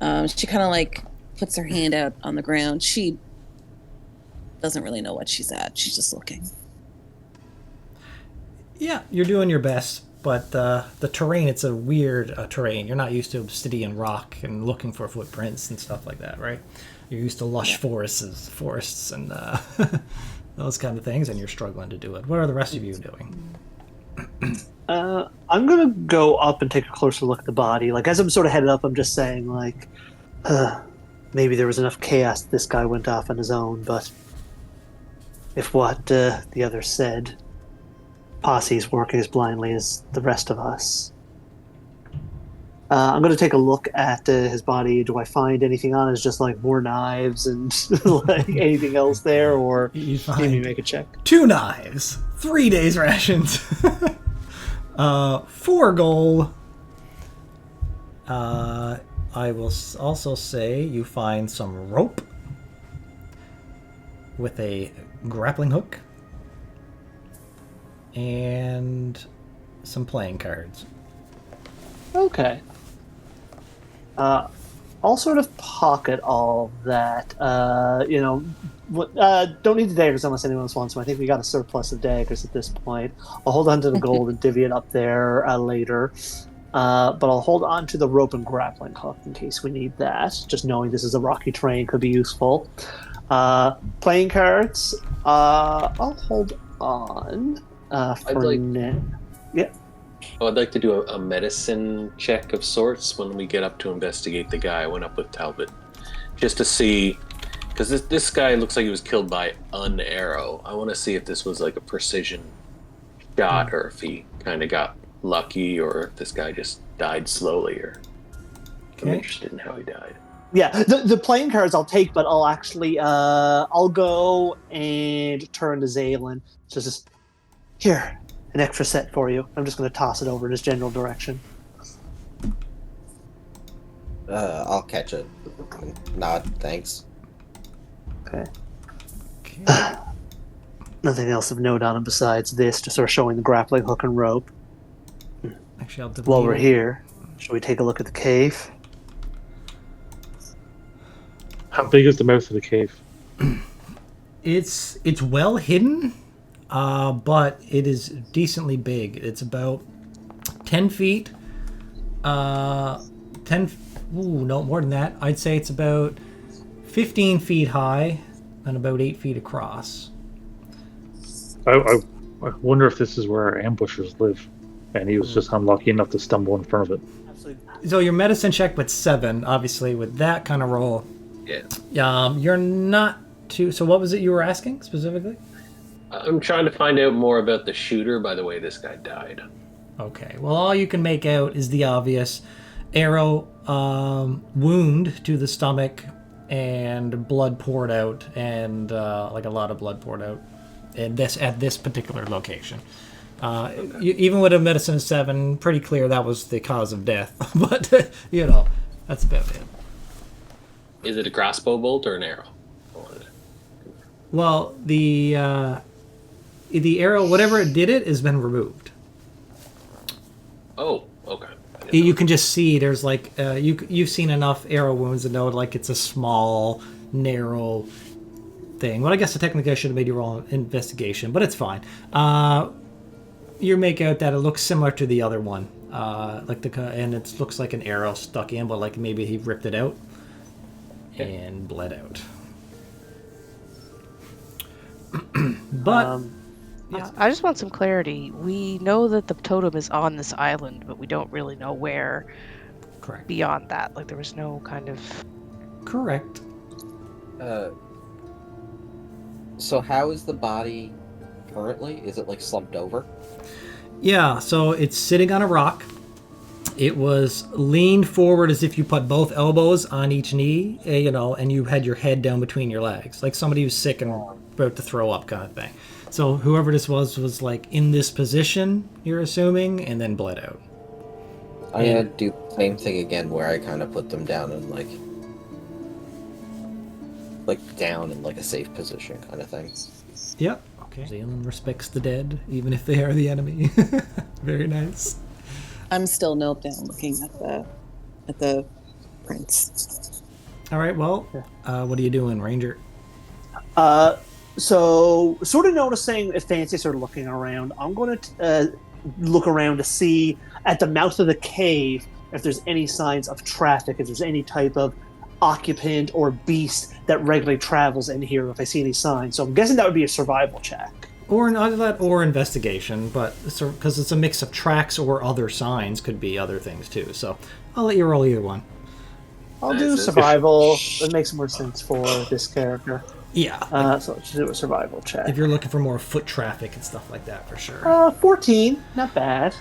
She kind of like puts her hand out on the ground. She doesn't really know what she's at. She's just looking. Yeah, you're doing your best, but the terrain, it's a weird terrain. You're not used to obsidian rock and looking for footprints and stuff like that, right? You're used to lush forests and those kind of things, and you're struggling to do it. What are the rest of you doing? I'm gonna go up and take a closer look at the body. Like as I'm sort of headed up, I'm just saying like, maybe there was enough chaos this guy went off on his own, but if what the others said, Posse's working as blindly as the rest of us. I'm going to take a look at his body. Do I find anything on it? Is just like more knives and like anything else there, or You can find you make a check? 2 knives, 3 days rations, 4 gold. I will also say you find some rope with a grappling hook and some playing cards. Okay. I'll sort of pocket all that. Don't need the daggers unless anyone else wants them. I think we got a surplus of daggers at this point. I'll hold on to the gold and divvy it up there later. But I'll hold on to the rope and grappling hook in case we need that. Just knowing this is a rocky terrain could be useful. Playing cards, I'll hold on for now. Yeah. Oh, I'd like to do a medicine check of sorts when we get up to investigate the guy. I went up with Talbot just to see, because this guy looks like he was killed by an arrow. I want to see if this was like a precision shot or if he kind of got lucky or if this guy just died slowly. Or I'm interested in how he died. Yeah, the playing cards I'll take, but I'll actually I'll go and turn to Zaylin. Just here, an extra set for you. I'm just going to toss it over in his general direction. I'll catch it. Nod, thanks. Okay. Nothing else of note on him besides this, just sort of showing the grappling hook and rope. Actually, While we're here, shall we take a look at the cave? How big is the mouth of the cave? It's well hidden, but it is decently big. It's about 10 feet. 10. Ooh, no more than that. I'd say it's about 15 feet high and about 8 feet across. I wonder if this is where our ambushers live, and he was just unlucky enough to stumble in front of it. Absolutely. So your medicine check with 7, obviously, with that kind of roll. Yeah. You're not too. So what was it you were asking specifically? I'm trying to find out more about the shooter by the way this guy died. Okay. Well, all you can make out is the obvious arrow wound to the stomach and blood poured out, and like a lot of blood poured out, and at this particular location. Even with a medicine of 7, pretty clear that was the cause of death. But that's about it. Is it a crossbow bolt or an arrow? Well, the arrow, whatever it did, has been removed. Oh, okay. You can just see there's like you've seen enough arrow wounds to know like it's a small, narrow thing. Well, I guess technically I should have made you roll an investigation, but it's fine. You make out that it looks similar to the other one, and it looks like an arrow stuck in, but like maybe he ripped it out and bled out. But I just want some clarity. We know that the totem is on this island, but we don't really know where. Correct. Beyond that, like there was no kind of. Correct. So how is the body currently? Is it like slumped over? Yeah, so it's sitting on a rock. It was leaned forward as if you put both elbows on each knee, and you had your head down between your legs, like somebody who's sick and about to throw up kind of thing. So whoever this was like in this position, you're assuming, and then bled out. I'm gonna do the same thing again, where I kind of put them down in like down in like a safe position kind of thing. Yep. Okay. Zaylin respects the dead, even if they are the enemy. Very nice. I'm still knelt down looking at the prints. All right, well, what are you doing, Ranger? So sort of noticing if Fancy sort of looking around, I'm going to look around to see at the mouth of the cave if there's any signs of traffic, if there's any type of occupant or beast that regularly travels in here, if I see any signs. So I'm guessing that would be a survival check. Or investigation, but because it's a mix of tracks or other signs, could be other things too. So I'll let you roll either one. I'll do survival. It makes more sense for this character. Yeah. So let's do a survival check. If you're looking for more foot traffic and stuff like that, for sure. 14, not bad.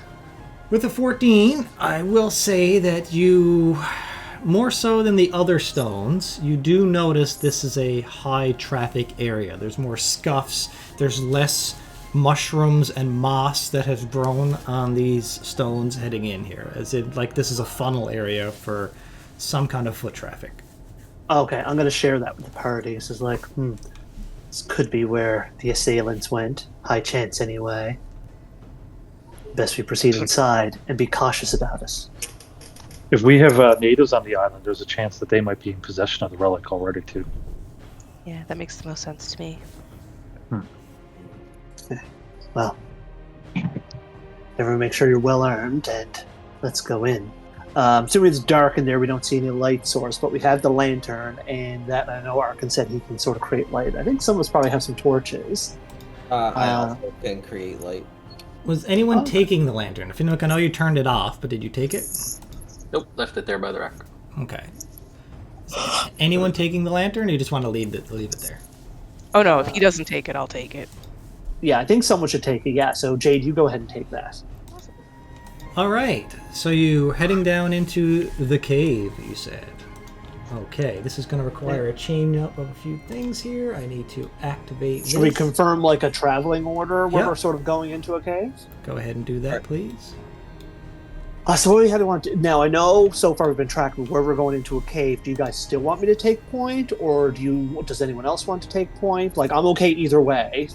With a 14, I will say that you, more so than the other stones, you do notice this is a high traffic area. There's more scuffs. There's less mushrooms and moss that has grown on these stones heading in here. As in, like, this is a funnel area for some kind of foot traffic. Okay, I'm going to share that with the party. This is like, this could be where the assailants went. High chance, anyway. Best we proceed inside and be cautious about us. If we have natives on the island, there's a chance that they might be in possession of the relic already too. Yeah, that makes the most sense to me. Well, everyone make sure you're well armed, and let's go in. Assuming it's dark in there, we don't see any light source, but we have the lantern, and that I know Arkin said he can sort of create light. I think some of us probably have some torches. I also can create light. Was anyone taking the lantern? I know you turned it off, but did you take it? Nope, left it there by the rock. Okay. Anyone taking the lantern, or you just want to leave it there? Oh no, if he doesn't take it, I'll take it. Yeah, I think someone should take it. Yeah, so Jade, you go ahead and take that. All right. So you heading down into the cave, you said. Okay, this is going to require a change up of a few things here. I need to activate Should we confirm like a traveling order where Yep. we're sort of going into a cave? Go ahead and do that, please. So what do you want to do? Now, I know so far we've been tracking where we're going into a cave. Do you guys still want me to take point, or does anyone else want to take point? Like, I'm okay either way.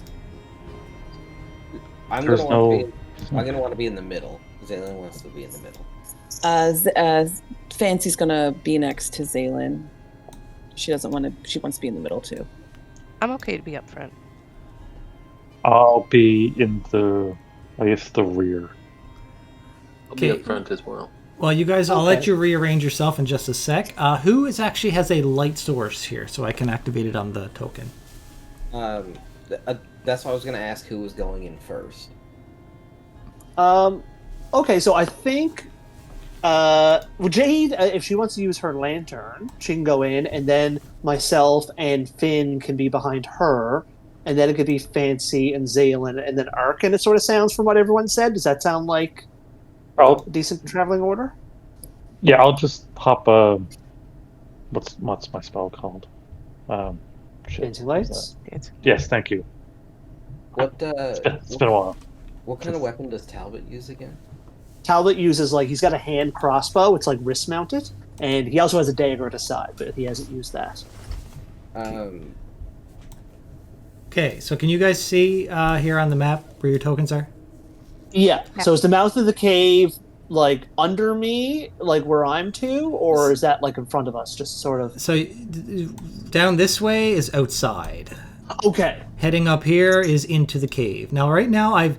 I'm gonna want to be in the middle. Zaylin wants to be in the middle. Fancy's gonna be next to Zaylin. She doesn't want to. She wants to be in the middle too. I'm okay to be up front. I'll be in the rear. I'll be up front as well. Well, you guys, I'll let you rearrange yourself in just a sec. Who actually has a light source here, so I can activate it on the token? That's why I was going to ask who was going in first. Okay, so I think Jade, if she wants to use her lantern, she can go in, and then myself and Finn can be behind her, and then it could be Fancy and Zaylin, and then Arkin. It sort of sounds from what everyone said. Does that sound like a decent traveling order? Yeah, I'll just pop what's my spell called? Dancing lights. Yes, thank you. What? It's been a while. What kind of weapon does Talbot use again? Talbot uses he's got a hand crossbow. It's like wrist mounted, and he also has a dagger at his side, but he hasn't used that. Okay, so can you guys see here on the map where your tokens are? Yeah. So is the mouth of the cave like under me, like where I'm to, or is that like in front of us, just sort of? So down this way is outside. Okay. Heading up here is into the cave. Now, right now, I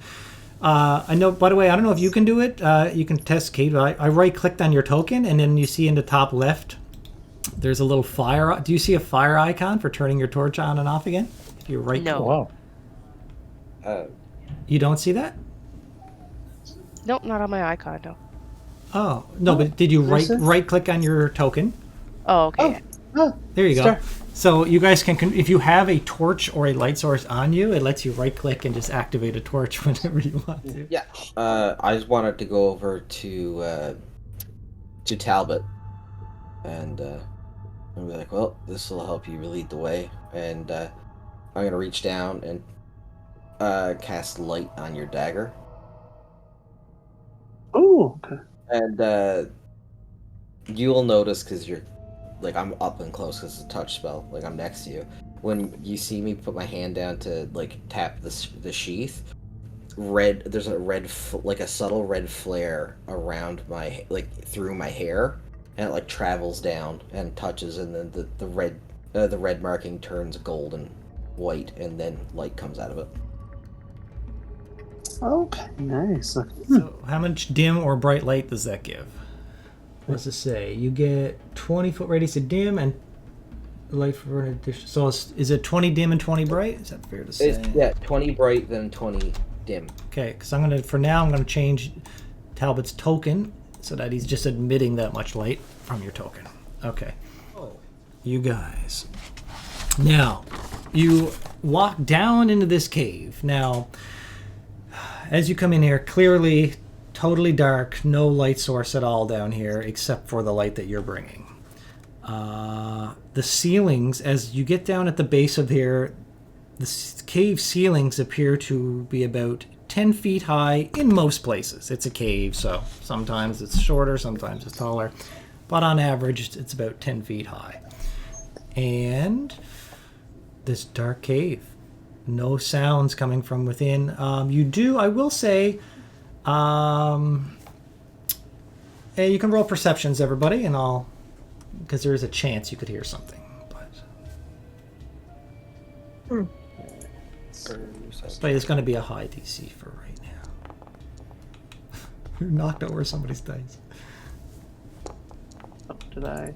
know, by the way, I don't know if you can do it. You can test cave. I right-clicked on your token, and then you see in the top left, there's a little fire. Do you see a fire icon for turning your torch on and off again? If you right. No. Wow. You don't see that? Nope, not on my icon, no. Oh, no, but did you right-click on your token? Oh, okay. There you go. So you guys can, if you have a torch or a light source on you, it lets you right-click and just activate a torch whenever you want to. Yeah. I just wanted to go over to Talbot, and I'll be like, well, this will help you lead the way, and I'm gonna reach down and cast light on your dagger. Oh, okay. And you'll notice, because you're like, I'm up and close because it's a touch spell, like I'm next to you. When you see me put my hand down to like tap the sheath, there's a subtle red flare around my, like through my hair, and it like travels down and touches, and then the red marking turns gold and white, and then light comes out of it. Okay, nice. So how much dim or bright light does that give? What does it say? You get 20-foot radius of dim and light for an addition. So is it 20 dim and 20 bright? Is that fair to say? Yeah, 20 bright, then 20 dim. Okay, because I'm gonna change Talbot's token so that he's just emitting that much light from your token. Okay. Oh. You guys. Now, you walk down into this cave. Now, as you come in here, clearly totally dark, no light source at all down here except for the light that you're bringing. The ceilings, as you get down at the base of here, the cave ceilings appear to be about 10 feet high in most places. It's a cave, so sometimes it's shorter, sometimes it's taller, but on average it's about 10 feet high. And this dark cave, no sounds coming from within. I will say, Hey, you can roll perceptions, everybody, and I'll... Because there is a chance you could hear something. But it's going to be a high DC for right now. You knocked over somebody's dice. Oh, did I?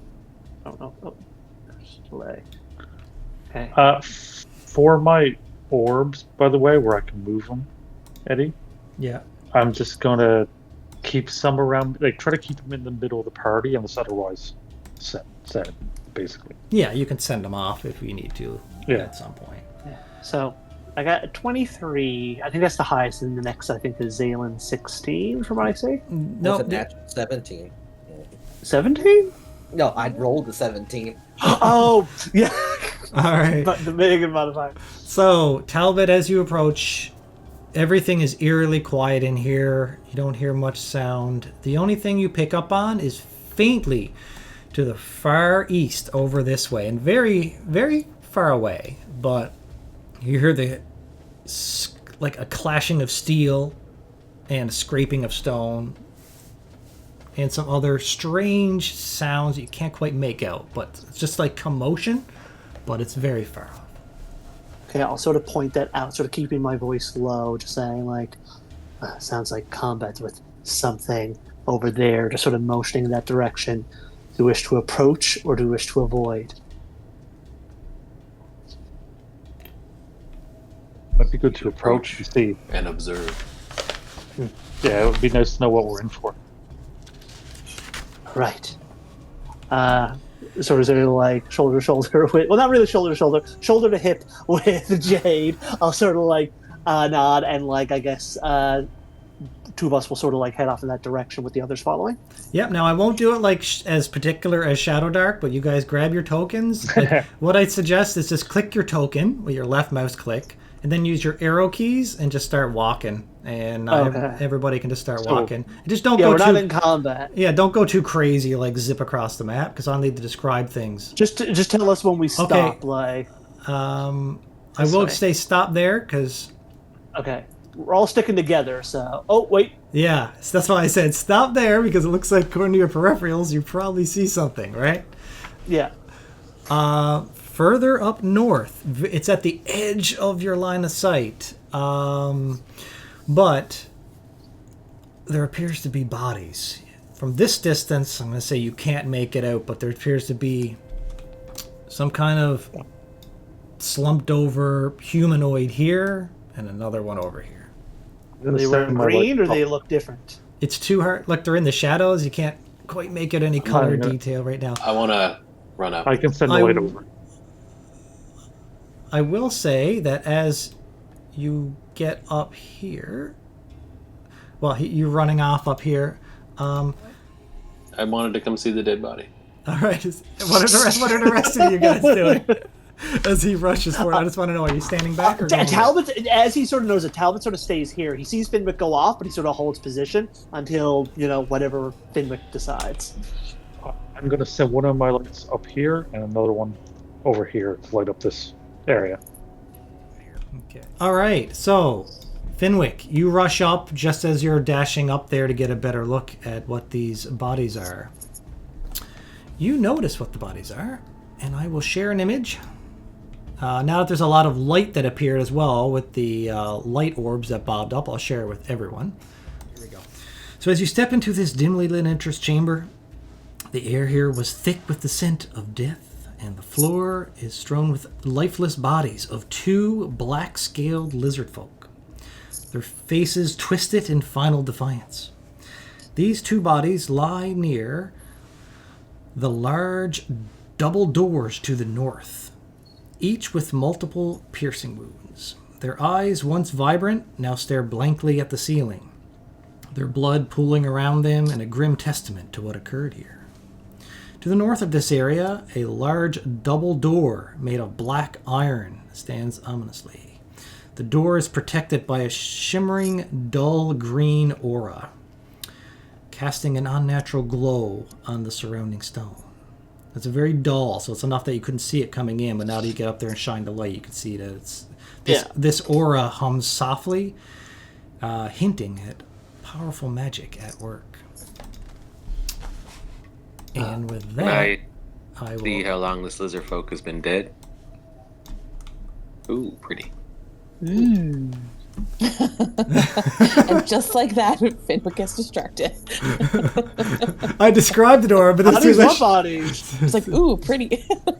Oh, no. Oh, there's delay. Okay. For my orbs, by the way, where I can move them, Eddie, Yeah. I'm just going to keep some around, like try to keep them in the middle of the party unless otherwise set basically. Yeah, you can send them off if we need to at some point. Yeah. So I got a 23. I think that's the highest, and the next I think is Zaylen 16 from what I see. No, That's a natural 17. 17? No, I rolled a 17. Oh, yeah. all right. But the big modifier. So, Talbot, as you approach, everything is eerily quiet in here. You don't hear much sound. The only thing you pick up on is faintly to the far east over this way, and very, very far away. But you hear like a clashing of steel and a scraping of stone and some other strange sounds you can't quite make out. But it's just like commotion, but it's very far off. Okay, I'll sort of point that out, sort of keeping my voice low, just saying like, sounds like combat with something over there, just sort of motioning in that direction. Do you wish to approach or do you wish to avoid? Might be good to approach and see. And observe. Yeah, it would be nice to know what we're in for. Right. Sort of like shoulder to shoulder with, well, not really shoulder to shoulder, shoulder to hip with Jade. I'll sort of like nod and like, I guess two of us will sort of like head off in that direction with the others following. Yep. Now I won't do it like as particular as Shadow Dark, but you guys grab your tokens. Like, what I'd suggest is just click your token with your left mouse click, and then use your arrow keys and just start walking. And everybody can just start walking. Just don't go we're too. not in combat. Yeah, don't go too crazy. Like zip across the map because I'll need to describe things. Just tell us when we stop. Okay. Like. I will say stop there because. Okay. We're all sticking together, so... Oh, wait. Yeah, so that's why I said stop there, because it looks like, according to your peripherals, you probably see something, right? Yeah. Further up north, it's at the edge of your line of sight, but there appears to be bodies. From this distance, I'm going to say you can't make it out, but there appears to be some kind of slumped over humanoid here, and another one over here. They were green, or they look different? It's too hard. Look, they're in the shadows. You can't quite make out any color detail right now. I want to run up. I can send the light over. I will say that as you get up here... Well, you're running off up here. I wanted to come see the dead body. All right. What are the rest of you guys doing? As he rushes forward, I just want to know: are you standing back or Talbot? As he sort of knows it, Talbot sort of stays here. He sees Finwick go off, but he sort of holds position until whatever Finwick decides. I'm going to send one of my lights up here and another one over here to light up this area. Okay. All right. So, Finwick, you rush up just as you're dashing up there to get a better look at what these bodies are. You notice what the bodies are, and I will share an image. Now that there's a lot of light that appeared as well with the light orbs that bobbed up, I'll share it with everyone. Here we go. So as you step into this dimly lit entrance chamber, the air here was thick with the scent of death, and the floor is strewn with lifeless bodies of two black-scaled lizard folk, their faces twisted in final defiance. These two bodies lie near the large double doors to the north, each with multiple piercing wounds. Their eyes, once vibrant, now stare blankly at the ceiling, their blood pooling around them in a grim testament to what occurred here. To the north of this area, a large double door made of black iron stands ominously. The door is protected by a shimmering, dull green aura, casting an unnatural glow on the surrounding stone. It's very dull, so it's enough that you couldn't see it coming in, but now that you get up there and shine the light, you can see that it's this aura hums softly, hinting at powerful magic at work. And with Can that, I I see will. how long this lizard folk has been dead? Ooh, pretty. And just like that, Fenwick gets distracted. I described the door, but it's too Bodies, what late. bodies? It's like, ooh, pretty.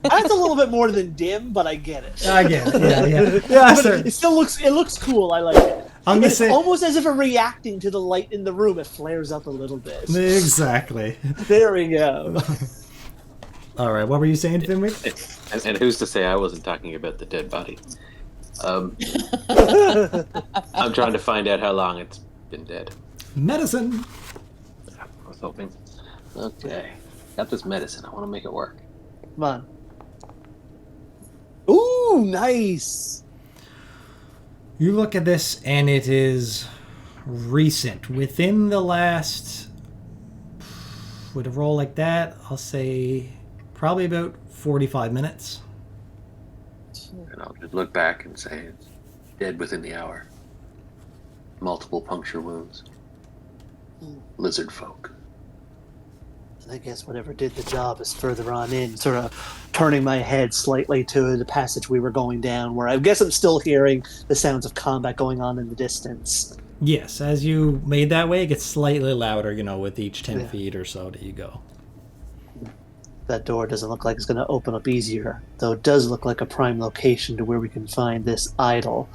That's a little bit more than dim, but I get it. I get it. Yeah. But Sir. it still looks cool. I like it. I'm gonna It's say almost as if it's reacting to the light in the room. It flares up a little bit. exactly. There we go. All right. What were you saying, Fenwick? And who's to say I wasn't talking about the dead body? I'm trying to find out how long it's been dead. Medicine. I was hoping. Okay. Got this medicine. I want to make it work. Come on. Ooh, nice. You look at this, and it is recent. Within the last, with a roll like that, I'll say probably about 45 minutes. And I'll just look back and say it's dead within the hour. Multiple puncture wounds. Lizard folk. I guess whatever did the job is further on in, sort of turning my head slightly to the passage we were going down, where I guess I'm still hearing the sounds of combat going on in the distance. Yes, as you made that way, it gets slightly louder, with each 10 feet or so that you go. That door doesn't look like it's going to open up easier, though it does look like a prime location to where we can find this idol.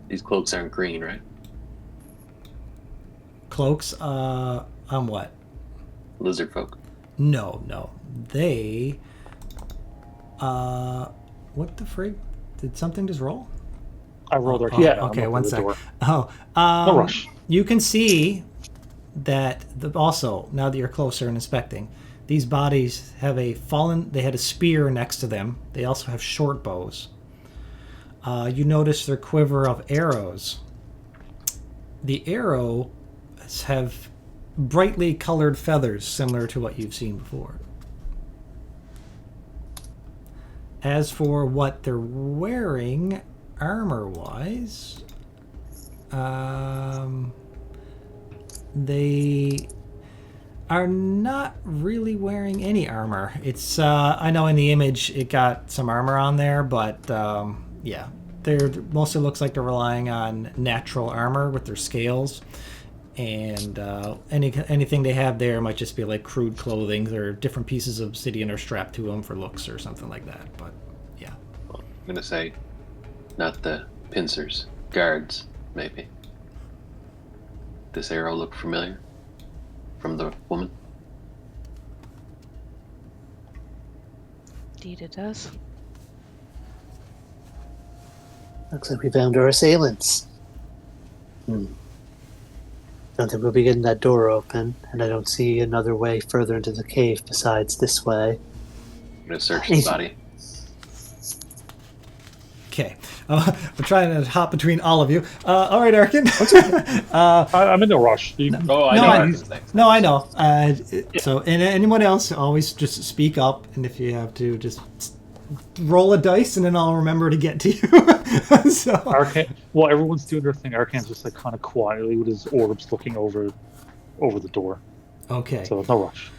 These cloaks aren't green, right? Cloaks, on what? Lizard folk. No. They, what the frig? Did something just roll? I rolled our Yeah, okay, one sec. door. Oh, No rush. you can see that also, now that you're closer and inspecting, these bodies have they had a spear next to them. They also have short bows. You notice their quiver of arrows. The arrows have brightly colored feathers similar to what you've seen before. As for what they're wearing, armor-wise, they are not really wearing any armor. It's I know in the image it got some armor on there, but yeah, they're mostly looks like they're relying on natural armor with their scales, and anything they have there might just be like crude clothing or different pieces of obsidian are strapped to them for looks or something like that. But yeah, Well, I'm gonna say, not the pincers, guards, maybe. This arrow look familiar from the woman. Indeed, it does. Looks like we found our assailants. Don't think we'll be getting that door open, and I don't see another way further into the cave besides this way. I'm gonna search the body. okay. I'm trying to hop between all of you. All right, Arkin. I'm in no rush. Oh, I No, know. I- Arthur's thing. No, I know. So, and anyone else, always just speak up, and if you have to, just roll a dice, and then I'll remember to get to you. So, Arcan, while everyone's doing their thing, Arcan's just like kind of quietly with his orbs looking over the door. okay. So no rush.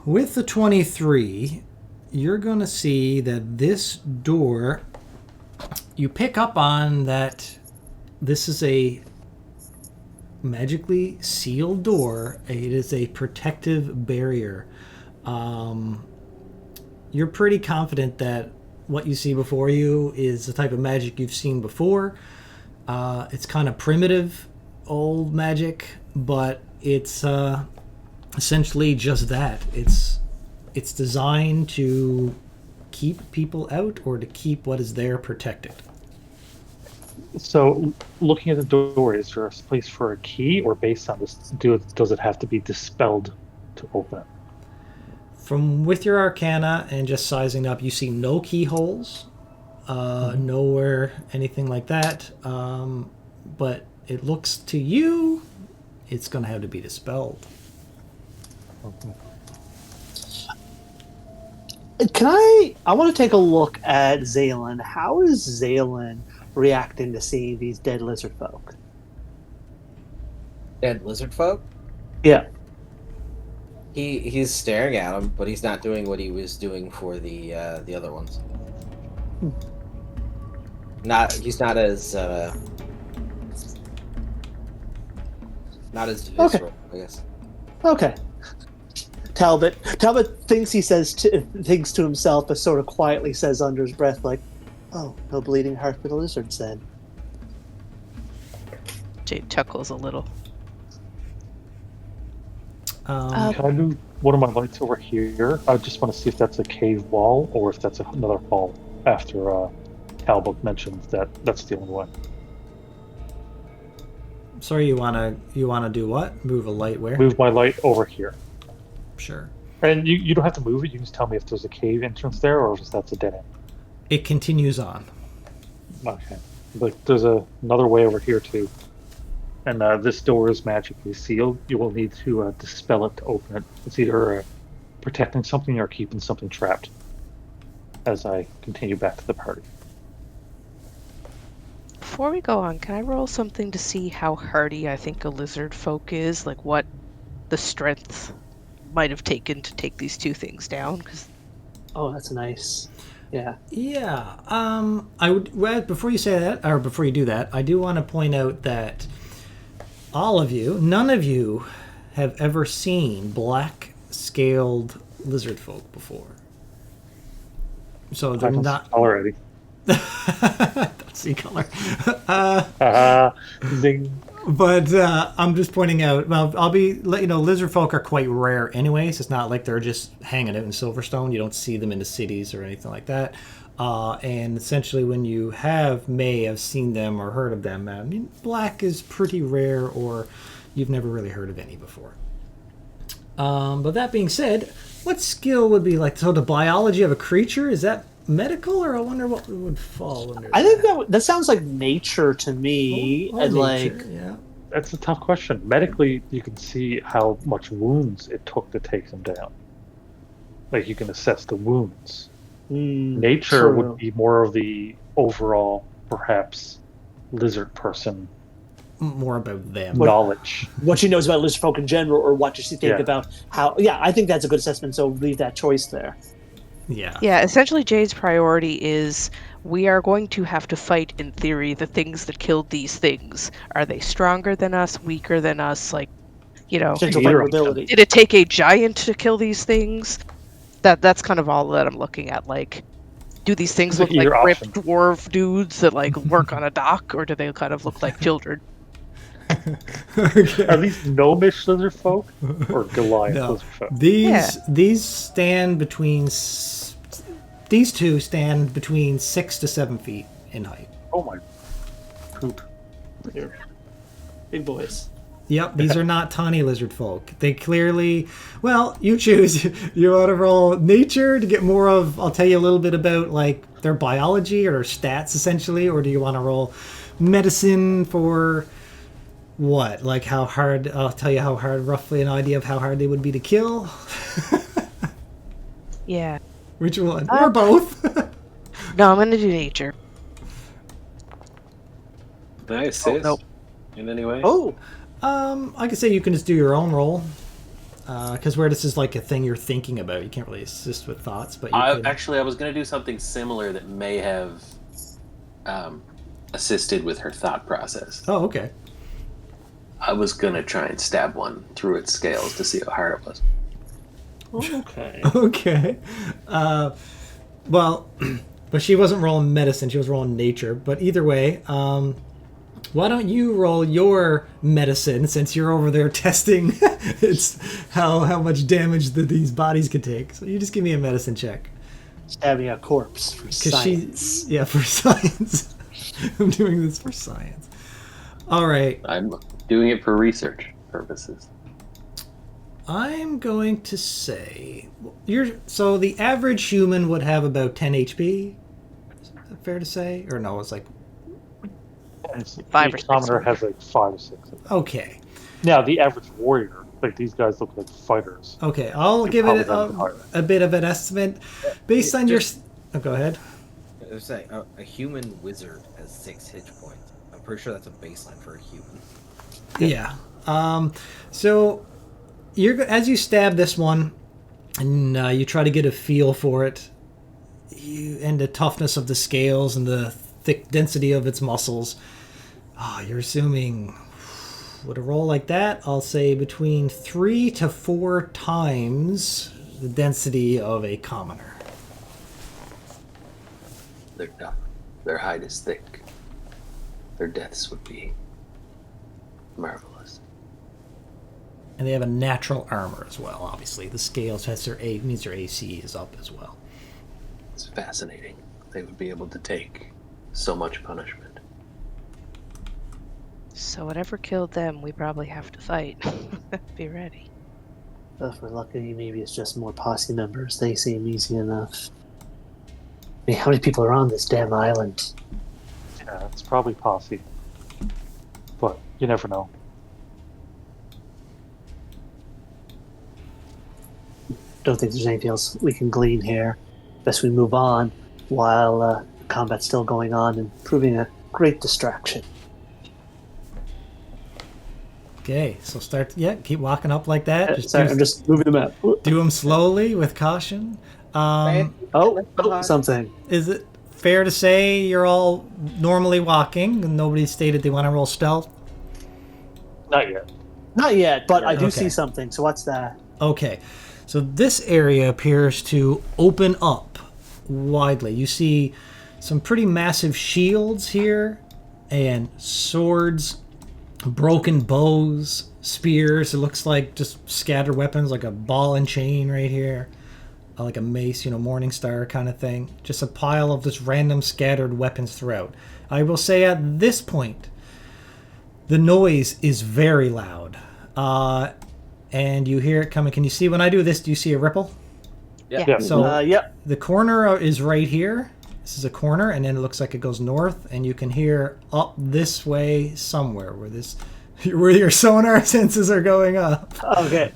With the 23, you're going to see that this door, you pick up on that this is a magically sealed door. It is a protective barrier. You're pretty confident that what you see before you is the type of magic you've seen before. It's kind of primitive, old magic, but it's essentially just that. It's designed to keep people out or to keep what is there protected. So, looking at the door, is there a place for a key, or based on this, does it have to be dispelled to open it? From with your arcana and just sizing up, you see no keyholes, nowhere, anything like that. But it looks to you, it's going to have to be dispelled. Okay. I want to take a look at Zaylin. How is Zaylin reacting to seeing these dead lizard folk? Dead lizard folk? Yeah. He's staring at him, but he's not doing what he was doing for the other ones. He's not as visceral, I guess. Okay. Talbot thinks thinks to himself, but sort of quietly says under his breath, like, "Oh, no bleeding heart for the lizards then." Jade chuckles a little. Can I do one of my lights over here? I just want to see if that's a cave wall or if that's another hall. After Talbot mentioned that that's the only way. Sorry, you wanna do what? Move a light where? Move my light over here. Sure. And you don't have to move it. You can just tell me if there's a cave entrance there or if that's a dead end. It continues on. Okay. But there's another way over here too. And this door is magically sealed. You will need to dispel it to open it. It's either protecting something or keeping something trapped. As I continue back to the party. Before we go on, can I roll something to see how hardy I think a lizard folk is? Like what the strength might have taken to take these two things down? Oh, that's nice. Yeah. Yeah. I would. Well, before you say that, or before you do that, I do want to point out that none of you, have ever seen black-scaled lizard folk before. So they're not already. Don't see color. Zing. But I'm just pointing out. Well, lizard folk are quite rare, anyways. It's not like they're just hanging out in Silverstone. You don't see them in the cities or anything like that. And essentially, when you may have seen them or heard of them, I mean, black is pretty rare, or you've never really heard of any before. But that being said, what skill would be like? So the biology of a creature, is that medical, or I wonder what would fall under? I think that sounds like nature to me, and nature, yeah. That's a tough question. Medically, you can see how much wounds it took to take them down. Like you can assess the wounds. Nature would be more of the overall, perhaps, lizard person. More about them. Knowledge. What she knows about lizard folk in general, or what does she think about how... Yeah, I think that's a good assessment, so leave that choice there. Yeah. Yeah, essentially Jade's priority is we are going to have to fight, in theory, the things that killed these things. Are they stronger than us, weaker than us? Like, Potential vulnerability. Did it take a giant to kill these things? That's kind of all that I'm looking at. Like, do these things look like ripped dwarf dudes that like work on a dock, or do they kind of look like children? Okay. Are these gnomish lizard folk or Goliath lizard folk? These stand between. These two stand between 6 to 7 feet in height. Oh my poop! They're big boys. Yep, these are not tawny lizard folk. They clearly, well, you choose. You want to roll nature to get more of, I'll tell you a little bit about like their biology or their stats essentially, or do you want to roll medicine for what? Like how hard, I'll tell you how hard, roughly an idea of how hard they would be to kill. Yeah. Which one? Or both? No, I'm going to do nature. Nice. Nope. In any way? Oh! I could say you can just do your own roll, because where this is like a thing you're thinking about, you can't really assist with thoughts. But Actually, I was going to do something similar that may have assisted with her thought process. Oh, okay. I was going to try and stab one through its scales to see how hard it was. Okay. Okay. Well, but she wasn't rolling medicine; she was rolling nature. But either way, why don't you roll your medicine, since you're over there testing it's how much damage these bodies could take. So you just give me a medicine check. Stabbing a corpse for science. For science. I'm doing this for science. All right. I'm doing it for research purposes. I'm going to say so the average human would have about 10 HP. Is that fair to say? Or no, it's like 5 or 6. Commoner has like 5 or 6. Okay. Now the average warrior, like these guys look like fighters. Okay, I'll give it a bit of an estimate based on your. Oh, go ahead. I was saying a human wizard has 6 hit points. I'm pretty sure that's a baseline for a human. Yeah. So as you stab this one, and you try to get a feel for it, and the toughness of the scales and the thick density of its muscles, you're assuming with a roll like that, I'll say between 3 to 4 times the density of a commoner. They're tough. Their hide is thick. Their deaths would be marvelous. And they have a natural armor as well, obviously. The scales means their AC is up as well. It's fascinating. They would be able to take so much punishment. So whatever killed them, we probably have to fight. Be ready. If we're lucky, maybe it's just more posse members. They seem easy enough. I mean, how many people are on this damn island? Yeah, it's probably posse. But you never know. Don't think there's anything else we can glean here. Best we move on while combat's still going on and proving a great distraction. Okay, so keep walking up like that. I'm just moving them up. Do them slowly with caution. Something. Is it fair to say you're all normally walking and nobody stated they want to roll stealth? Not yet. Not yet, but I do Okay. see something. So what's that? Okay, so this area appears to open up widely. You see some pretty massive shields here and swords, broken bows, spears. It looks like just scattered weapons, like a ball and chain right here, like a mace, Morning Star kind of thing. Just a pile of just random scattered weapons throughout. I will say at this point, the noise is very loud. And you hear it coming. Can you see when I do this? Do you see a ripple? Yeah. So Yep. the corner is right here. This is a corner, and then it looks like it goes north, and you can hear up this way somewhere where your sonar senses are going up. Okay.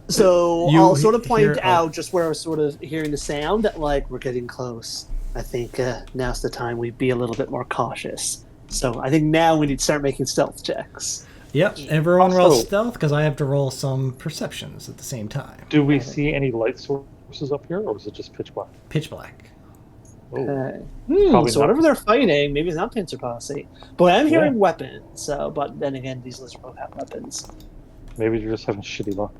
So I'll sort of point out just where I was sort of hearing the sound that, like, we're getting close. I think now's the time we be a little bit more cautious. So I think now we need to start making stealth checks. Yep, everyone rolls stealth because I have to roll some perceptions at the same time. Do we see any light sources up here, or is it just pitch black? Pitch black. So not. whatever they're fighting, maybe it's not Pincer Posse. But I'm hearing weapons. So, but then again, these lizard folk have weapons. Maybe you're just having shitty luck.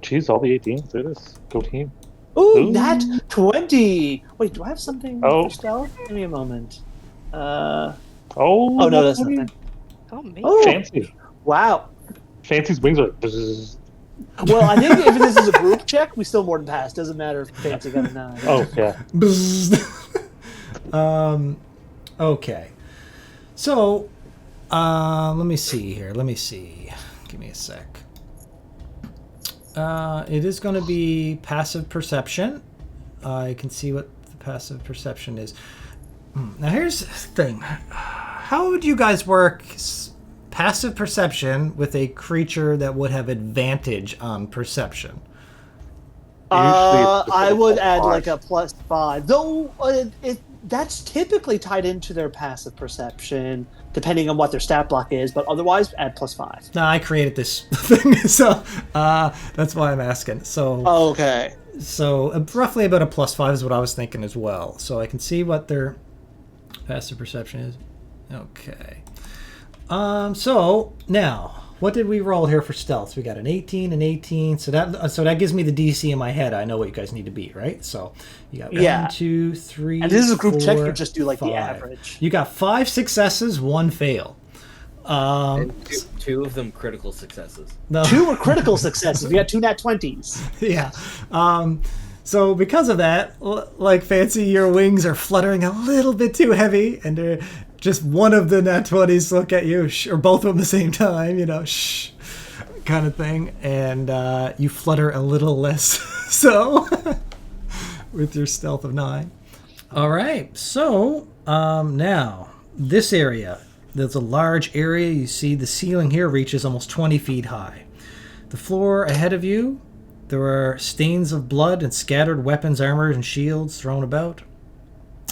Jeez, all the 18s. There it is. Go team. Ooh, nat 20! Wait, do I have something Oh. for stealth? Give me a moment. Oh no, that's nothing. Oh, man. Oh, Fancy. wow. Fancy's wings are like, bzzz. Well, I think if this is a group check, we still more than pass. Doesn't matter if Fancy got a 9. Oh, yeah. Okay. So, let me see here. Give me a sec. It is going to be passive perception. I can see what the passive perception is. Now, here's the thing. How would you guys work passive perception with a creature that would have advantage on perception? I would add like a +5, though that's typically tied into their passive perception, depending on what their stat block is. But otherwise, add +5. No, I created this thing, so that's why I'm asking. So okay. So roughly about a +5 is what I was thinking as well. So I can see what their passive perception is. Okay. So now, what did we roll here for stealth? We got an 18, an 18. So that gives me the DC in my head. I know what you guys need to beat, right? So you got 1, 2, 3. And this is a group 4, check. You just do like 5. the average. You got 5 successes, 1 fail. And two of them critical successes. No. 2 were critical successes. We got 2 nat 20s. Yeah. So because of that, like Fancy, your wings are fluttering a little bit too heavy, and they're just one of the nat 20s look at you, or both of them at the same time, shh, kind of thing, and you flutter a little less so with your stealth of 9. All right, so now this area, there's a large area. You see the ceiling here reaches almost 20 feet high. The floor ahead of you, there are stains of blood and scattered weapons, armor, and shields thrown about.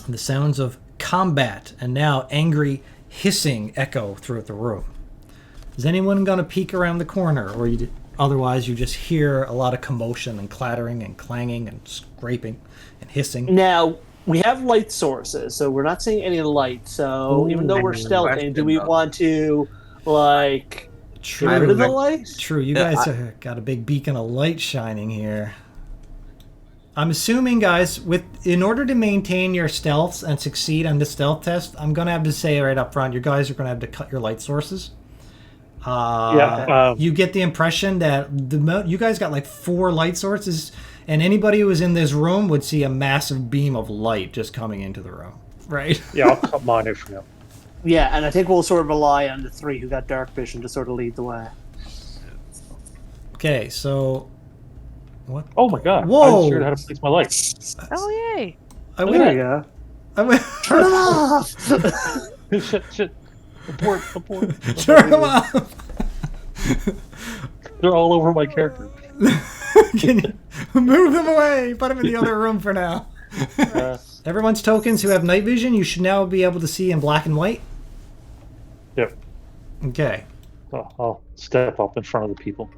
And the sounds of combat and now angry hissing echo throughout the room. Is anyone going to peek around the corner, or otherwise you just hear a lot of commotion and clattering and clanging and scraping and hissing? Now, we have light sources, so we're not seeing any light. So even though we're stealthing, do we want to, like, get rid of the light? True, you guys got a big beacon of light shining here. I'm assuming, guys, in order to maintain your stealths and succeed on the stealth test, I'm going to have to say right up front, you guys are going to have to cut your light sources. You get the impression that you guys got like 4 light sources, and anybody who was in this room would see a massive beam of light just coming into the room, right? Yeah, I'll cut mine for now. Yeah, and I think we'll sort of rely on the 3 who got dark vision to sort of lead the way. Okay, so... What? Oh my god. Whoa! I just figured out how to place my lights. Oh, yay. There you go. Turn it off! Shit. Abort. Turn them off! They're all over my character. Can you move them away? Put them in the other room for now. Everyone's tokens who have night vision, you should now be able to see in black and white. Yep. Okay. So I'll step up in front of the people.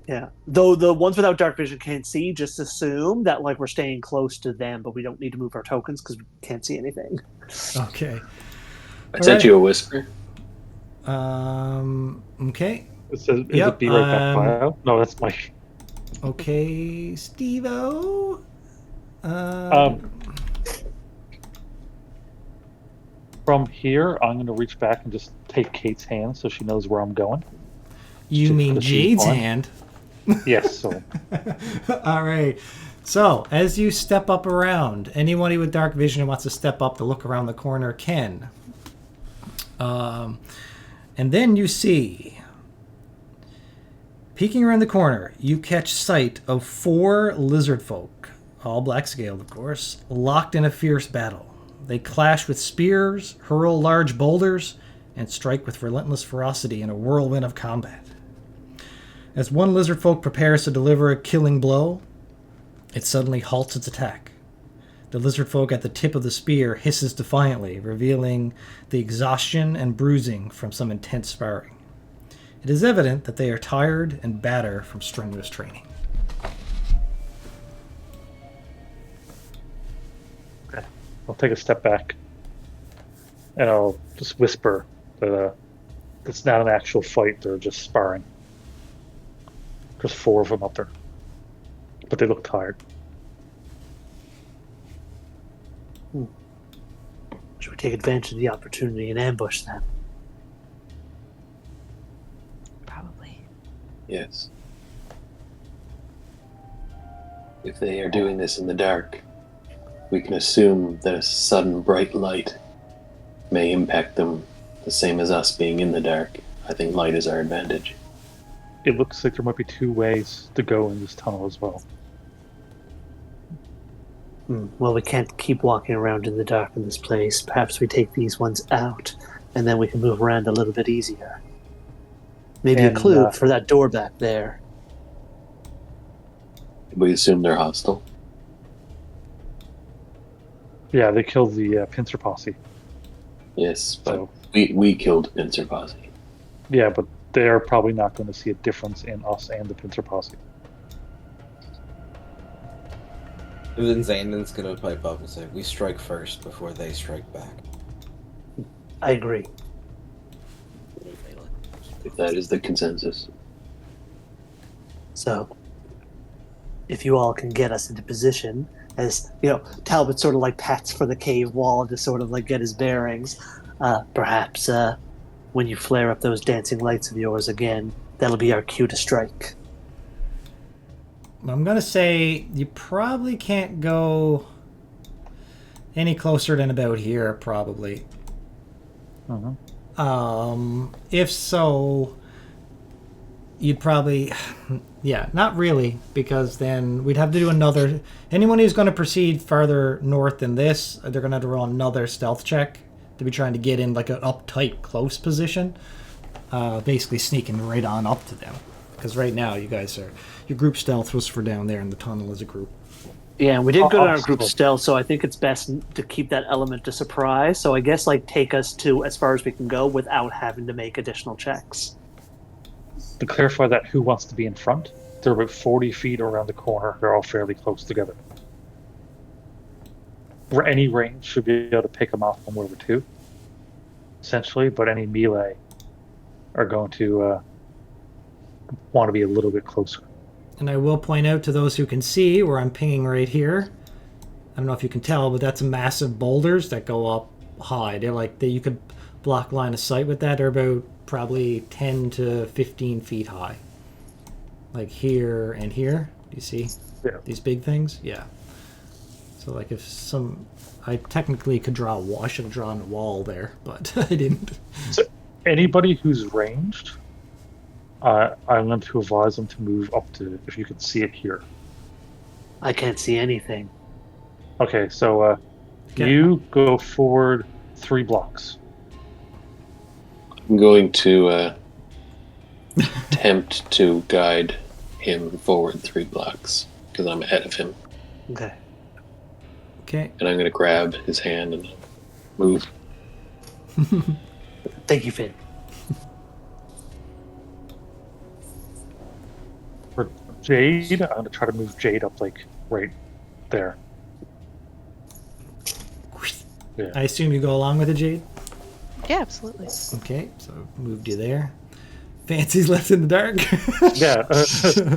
Yeah. Though the ones without dark vision can't see, just assume that like we're staying close to them, but we don't need to move our tokens because we can't see anything. Okay. I sent you a whisper. Okay. It says, is it be right back bio? No, that's Mike. Okay, Steve-O. From here, I'm going to reach back and just take Kate's hand so she knows where I'm going. You mean Jade's hand? Yes, so. All right. So, as you step up around, anybody with dark vision who wants to step up to look around the corner can. And then you see, peeking around the corner, you catch sight of 4 lizard folk, all black scaled, of course, locked in a fierce battle. They clash with spears, hurl large boulders, and strike with relentless ferocity in a whirlwind of combat. As one lizard folk prepares to deliver a killing blow, it suddenly halts its attack. The lizard folk at the tip of the spear hisses defiantly, revealing the exhaustion and bruising from some intense sparring. It is evident that they are tired and battered from strenuous training. Okay. I'll take a step back, and I'll just whisper that it's not an actual fight, they're just sparring. There's 4 of them up there. But they look tired. Should we take advantage of the opportunity and ambush them? Probably. Yes. If they are doing this in the dark, we can assume that a sudden bright light may impact them the same as us being in the dark. I think light is our advantage. It looks like there might be 2 ways to go in this tunnel as well. Well, we can't keep walking around in the dark in this place. Perhaps we take these ones out, and then we can move around a little bit easier. Maybe a clue for that door back there. We assume they're hostile. Yeah, they killed the pincer posse. Yes, but So, we killed Pincer Posse. yeah, but they're probably not going to see a difference in us and the pincer posse. And then Xanden's gonna pipe up and say, "We strike first before they strike back." I agree. If that is the consensus. So, if you all can get us into position, as you know, Talbot sort of like pats for the cave wall to sort of like get his bearings. Perhaps when you flare up those dancing lights of yours again, that'll be our cue to strike. I'm going to say you probably can't go any closer than about here, probably. If so, you'd probably... Yeah, not really, because then we'd have to do another... Anyone who's going to proceed farther north than this, they're going to have to roll another stealth check to be trying to get in like an uptight, close position. Basically sneaking right on up to them. Because right now, you guys are... Your group stealth was for down there in the tunnel as a group. Yeah, and we did good on our group stealth, so I think it's best to keep that element of surprise. So I guess take us to as far as we can go without having to make additional checks. To clarify that, who wants to be in front? They're about 40 feet around the corner. They're all fairly close together. For any range, should be able to pick them off from where we're two, essentially. But any melee are going to want to be a little bit closer. And I will point out to those who can see where I'm pinging right here. I don't know if you can tell, but that's massive boulders that go up high. They're you could block line of sight with that. They're about probably 10 to 15 feet high. Like here and here. Do you see these big things? Yeah. So if I technically could draw a wall. I should have drawn a wall there, but I didn't. So anybody who's ranged, I'm going to advise them to move up to, if you can see it here. I can't see anything. Okay, so you go forward 3 blocks. I'm going to attempt to guide him forward 3 blocks because I'm ahead of him. Okay. Okay. And I'm going to grab his hand and move. Thank you, Finn. For Jade, I'm going to try to move Jade up right there. Yeah. I assume you go along with it, Jade? Yeah, absolutely. Okay, so moved you there. Fancy's left in the dark. Yeah.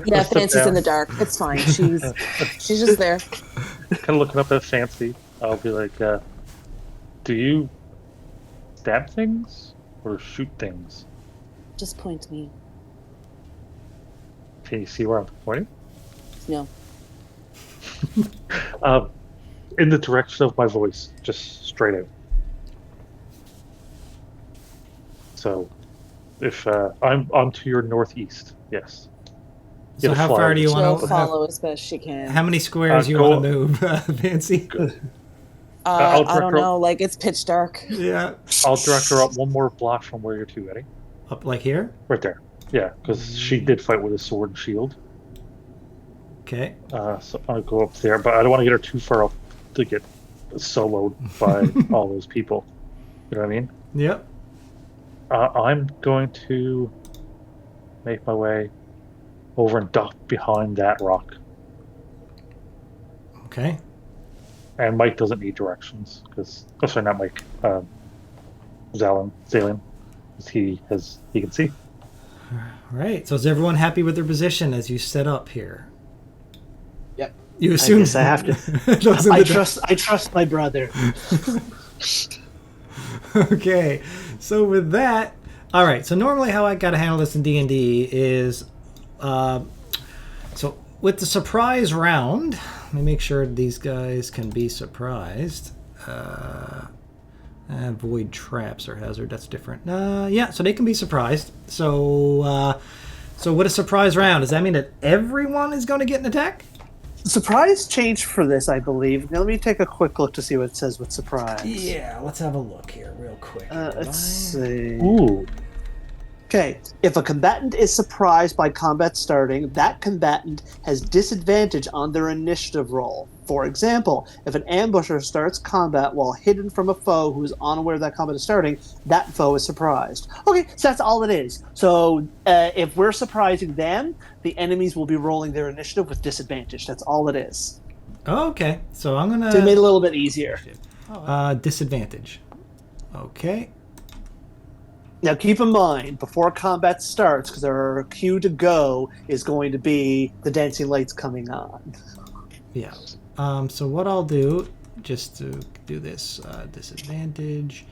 Yeah, Fancy's in the dark. It's fine. She's just there. Kind of looking up at Fancy. I'll be like, do you stab things or shoot things? Just point to me. Can you see where I'm pointing? No. In the direction of my voice, just straight out. So, if I'm to your northeast, yes. So how far do you want to follow as best she can? How many squares you want to move, Fancy? I don't know. It's pitch dark. Yeah. I'll direct her up one more block from where you're two. Ready? Up here? Right there. Yeah, because she did fight with a sword and shield. Okay. So I'll go up there, but I don't want to get her too far up to get soloed by all those people. You know what I mean? Yep. I'm going to make my way over and duck behind that rock. Okay. And Mike doesn't need directions because, sorry, not Mike. Zalian, he can see. All right. So is everyone happy with their position as you set up here? Yep. You assume I guess I have to. I trust my brother. Okay. So with that, all right. So normally how I gotta handle this in D&D is, so with the surprise round, let me make sure these guys can be surprised. Avoid traps or hazard. That's different. Yeah. So they can be surprised. So with a surprise round, does that mean that everyone is going to get an attack? Surprise changed for this, I believe. Now let me take a quick look to see what it says with surprise. Yeah, let's have a look here real quick. Let's see. Ooh. Okay, if a combatant is surprised by combat starting, that combatant has disadvantage on their initiative roll. For example, if an ambusher starts combat while hidden from a foe who is unaware that combat is starting, that foe is surprised. Okay, so that's all it is. So if we're surprising them, the enemies will be rolling their initiative with disadvantage. That's all it is. Oh, okay, so I'm gonna. So it made it a little bit easier. Disadvantage. Okay. Now keep in mind, before combat starts, because our cue to go is going to be the dancing lights coming on. Yeah. So what I'll do, just to do this, disadvantage,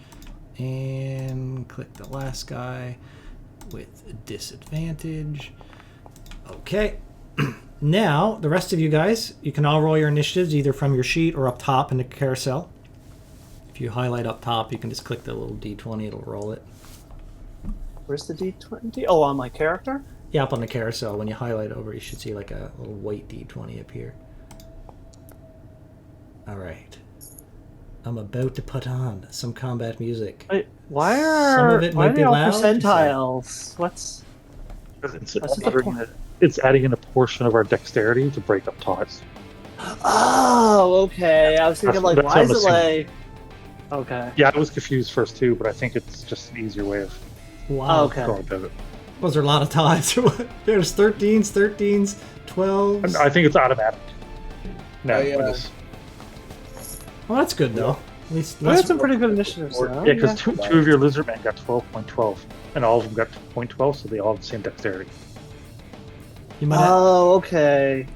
and click the last guy with disadvantage. Okay. Now, the rest of you guys, you can all roll your initiatives either from your sheet or up top in the carousel. If you highlight up top, you can just click the little D20, it'll roll it. Where's the D20? Oh, on my character? Yeah, up on the carousel. When you highlight over, you should see like a little white D20 up here. All right. I'm about to put on some combat music. Wait, why Some are of it might be all loud, percentiles? What's It's adding in a portion of our dexterity to break up ties. Oh, okay. I was thinking, like, That's why what is I'm it assuming. like... Okay. Yeah, I was confused first too, but I think it's just an easier way of Wow. Okay. going about it. Was there a lot of ties? There's 13s, 12s. I think it's automatic. No, Oh, yeah. it is. Well, that's good though. At least We had less. some pretty good initiatives, though. Yeah, because two of your lizard men got 12.12, and all of them got 0.12, so they all have the same dexterity. You might have, Oh, okay.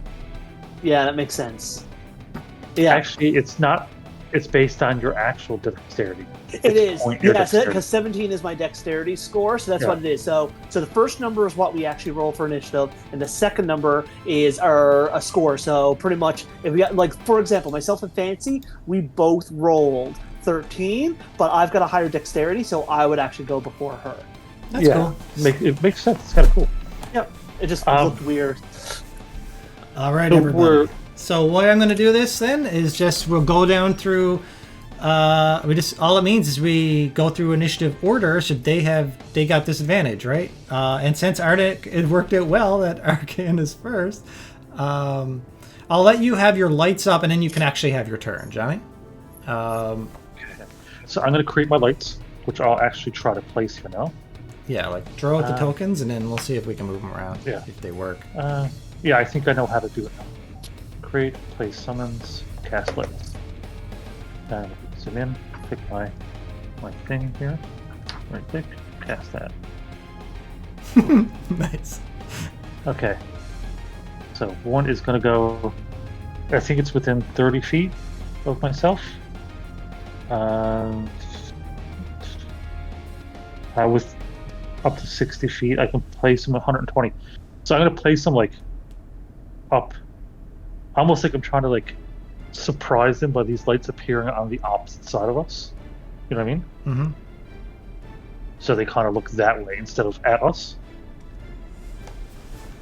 Yeah, that makes sense. Yeah, Actually, it's not. It's based on your actual dexterity. it is. Your Yeah, dexterity. because 17 is my dexterity score, so that's Yeah. what it is. So the first number is what we actually roll for initiative, and the second number is our a score. So pretty much, if we got, like, for example, myself and Fancy, we both rolled 13, but I've got a higher dexterity, so I would actually go before her. that's yeah, cool. it makes sense. It's kind of cool. Yep, it just Um, looked weird. All right, So everybody. So what I'm going to do this then is just we'll go down through. All it means is we go through initiative order. So they got disadvantage, right? And since Arctic, it worked out well that Arcan is first. I'll let you have your lights up, and then you can actually have your turn, Johnny. So I'm going to create my lights, which I'll actually try to place here now. Yeah, like draw out the tokens, and then we'll see if we can move them around. Yeah. If they work. Yeah, I think I know how to do it now. Create, place summons, cast lights. Zoom in, pick my thing here. Right click, cast that. Nice. Okay. So one is going to go. I think it's within 30 feet of myself. With up to 60 feet, I can place them at 120. So I'm going to place them like up, almost like I'm trying to like surprise them by these lights appearing on the opposite side of us. You know what I mean? Mm-hmm. So they kind of look that way instead of at us.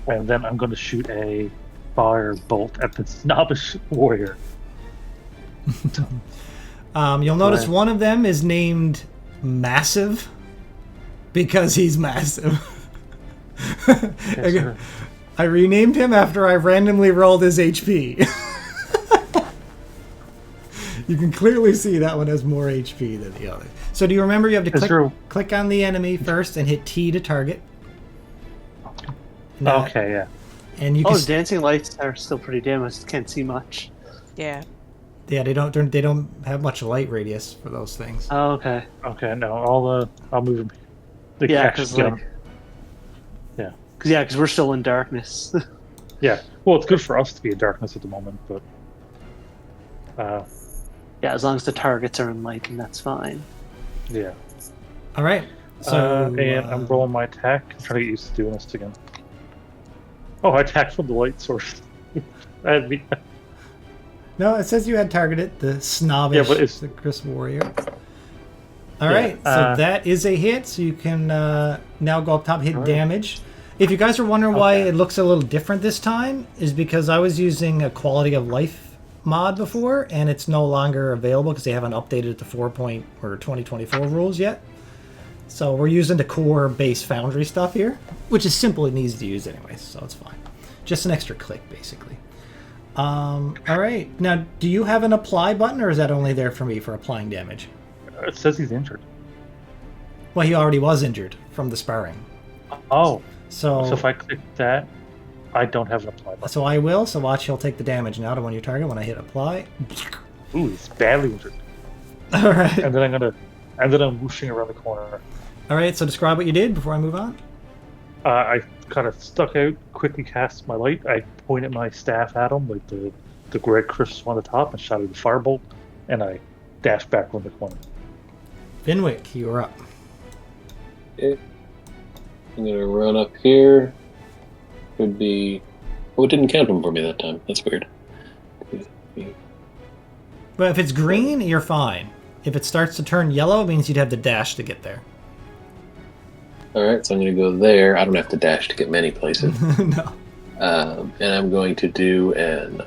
And then I'm going to shoot a fire bolt at the snobbish warrior. You'll notice Right. one of them is named Massive because he's massive. Yes, sir. I renamed him after I randomly rolled his HP. You can clearly see that one has more HP than the other. So do you remember you have to Is there- click on the enemy first and hit T to target? Now- Okay, yeah. And you Oh, can the dancing lights are still pretty dim. I just can't see much. Yeah. yeah, they don't have much light radius for those things. Oh, okay. Okay, no, I'll move him. They can Yeah, actually because get like, him. Yeah. because we're still in darkness. Yeah. Well, it's good for us to be in darkness at the moment, but Yeah, as long as the targets are in light, and that's fine. yeah. All right. So And I'm rolling my attack. I'm trying to get used to doing this again. Oh, I attacked from the light source. no, it says you had targeted the snobbish, Yeah, but it's- the Chris Warrior. All Yeah, right, so that is a hit. So you can now go up top, hit Alright. damage. If you guys are wondering why Okay. it looks a little different this time, is because I was using a quality of life mod before, and it's no longer available because they haven't updated the 2024 rules yet. So we're using the core base Foundry stuff here, which is simple and easy to use anyway, so it's fine. Just an extra click, basically. All right. Now, do you have an apply button, or is that only there for me for applying damage? It says he's injured. Well, he already was injured from the sparring. Oh, So so if I click that, I don't have an apply button. So I will. So watch, he'll take the damage now to when you target when I hit apply. Ooh, he's badly injured. All right. And then I'm whooshing around the corner. All right. So describe what you did before I move on. I kind of stuck out, quickly cast my light. I pointed my staff at him, like the red crisp on the top, and shot a firebolt, and I dashed back around the corner. Finwick, you're up. Okay. I'm gonna run up here. Could be. Oh, it didn't count them for me that time. That's weird. But if it's green, you're fine. If it starts to turn yellow, it means you'd have to dash to get there. Alright, so I'm gonna go there. I don't have to dash to get many places. No. And I'm going to do an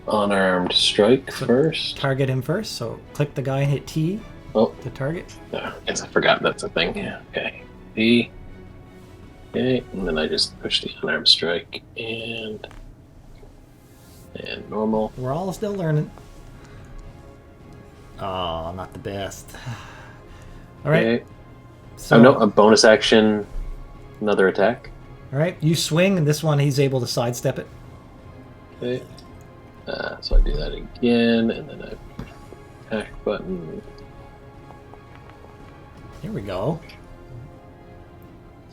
unarmed strike first. Target him first. So click the guy and hit T Oh, to target. I guess I forgot that's a thing. Yeah, okay. B. Okay, and then I just push the unarmed strike and And normal. We're all still learning. Oh, not the best. All right. Okay. So, Oh no, a bonus action, another attack. all right, you swing, and this one he's able to sidestep it. Okay. So I do that again, and then I attack button. Here we go.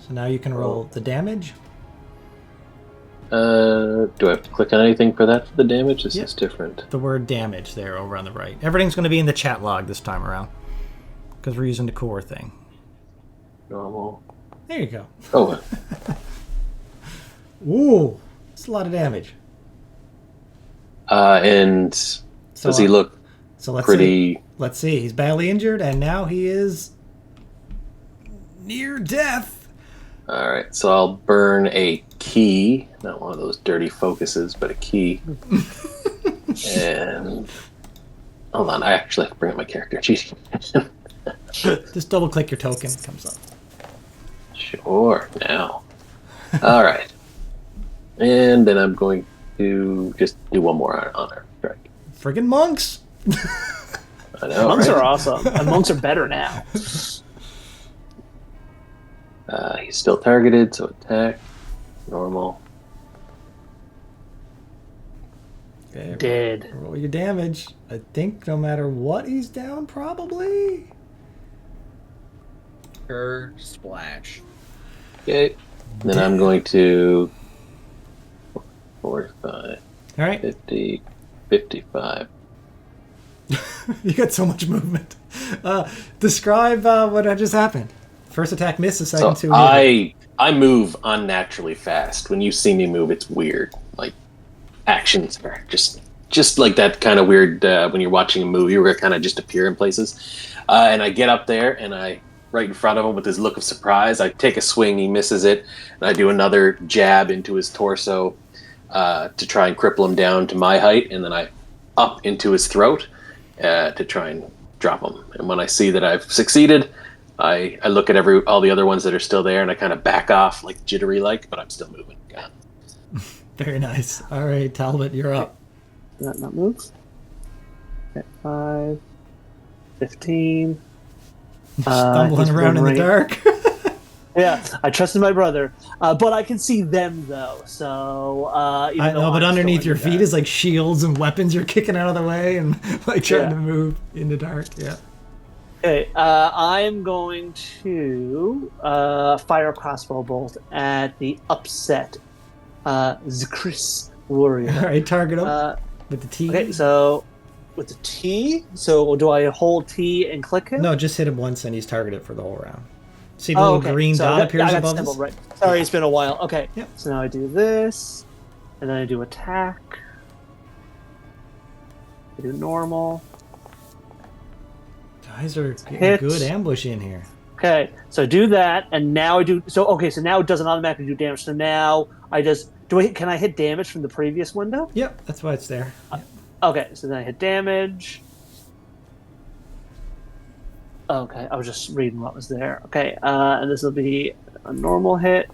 So now you can roll the damage. Do I have to click on anything for that for the damage? This Yep. is different. The word damage there over on the right. Everything's going to be in the chat log this time around because we're using the core thing. Normal. There you go. Oh, Ooh, that's a lot of damage. and So, does he look So let's pretty? see. Let's see. He's badly injured, and now he is near death. All right, so I'll burn a key, not one of those dirty focuses, but a key. And hold on, I actually have to bring up my character sheet. Just double click your token. It comes up. Sure, now. All right, and then I'm going to just do one more on honor strike. Friggin' monks. I know, Monks right? are awesome. And monks are better now. He's still targeted, so attack, normal. Okay, Dead. roll your damage. I think no matter what he's down, probably. Splash. Okay, then I'm going to 45, All right. 50, 55. You got so much movement. Describe what just happened. First attack misses, second So two. hit. I move unnaturally fast. When you see me move, it's weird. Like actions are just like that kind of weird when you're watching a movie where it kind of just appear in places. And I get up there and I right in front of him with his look of surprise. I take a swing, he misses it, and I do another jab into his torso to try and cripple him down to my height, and then I up into his throat to try and drop him. And when I see that I've succeeded, I look at all the other ones that are still there, and I kind of back off, like jittery, but I'm still moving. Yeah. Very nice. All right, Talbot, you're up. Did that not move? Okay, 5, 15. Stumbling he's around in the right- dark. Yeah, I trusted my brother, but I can see them though. So even I though know, but I'm underneath still your in the feet dark. is like shields and weapons you're kicking out of the way and like trying Yeah. to move in the dark. Yeah. Okay, I am going to fire a crossbow bolt at the upset Zikris warrior. All right, target him Uh, with the T. okay, so with the T, so do I hold T and click him? No, just hit him once and he's targeted for the whole round. See the Oh, little okay. green So dot that- appears I got above symbol, us? right. Sorry, it's been a while. Okay, Yep. so now I do this, and then I do attack. I do normal. Guys are getting Hit. good ambush in here. Okay, so I do that, and now I do. So okay, so now it doesn't automatically do damage. So now I just can I hit damage from the previous window? Yep, that's why it's there. Yep. Okay, so then I hit damage. Okay, I was just reading what was there. Okay, and this will be a normal hit.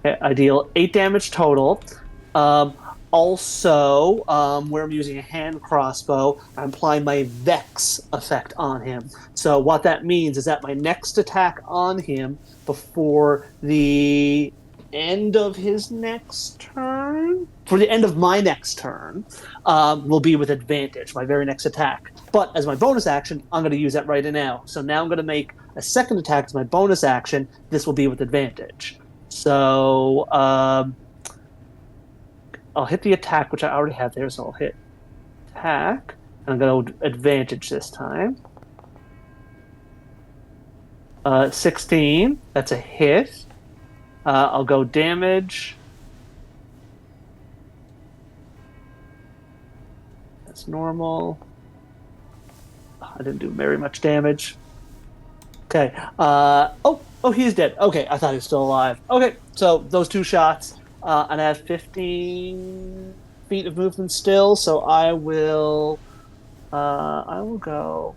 Okay, I deal 8 damage total. Also, where I'm using a hand crossbow, I'm applying my Vex effect on him. So what that means is that my next attack on him before the end of his next turn, for the end of my next turn, will be with advantage, my very next attack. But as my bonus action, I'm going to use that right now. So now I'm going to make a second attack as my bonus action. This will be with advantage. So I'll hit the attack, which I already have there, so I'll hit attack. And I'm going to advantage this time. 16, that's a hit. I'll go damage. That's normal. I didn't do very much damage. Okay. Oh, he's dead. Okay, I thought he was still alive. Okay, so those 2 shots. And I have 15 feet of movement still, so I will go.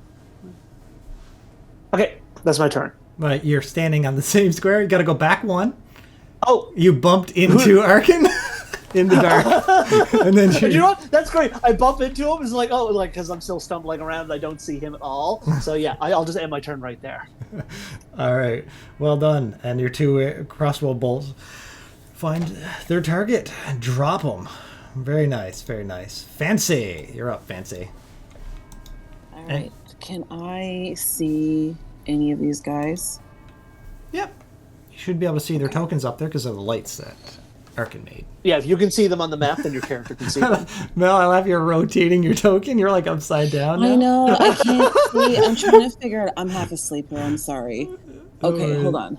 Okay, that's my turn. But you're standing on the same square. You got to go back one. Oh, You bumped into Arkin. in the dark. And then But you know what? That's great. I bump into him. It's like, oh, like, because I'm still stumbling around and I don't see him at all. So yeah, I'll just end my turn right there. All right, well done. And your 2 crossbow bolts find their target and drop them. Very nice, very nice. Fancy, you're up, Fancy. All right. Can I see any of these guys? Yep. You should be able to see their tokens up there because of the lights that Arkin made. Yeah, if you can see them on the map, then your character can see them. Mel, I love you're rotating your token. You're like upside down now. I know. I can't see. I'm trying to figure it. I'm half asleep here. I'm sorry. Okay, hold on.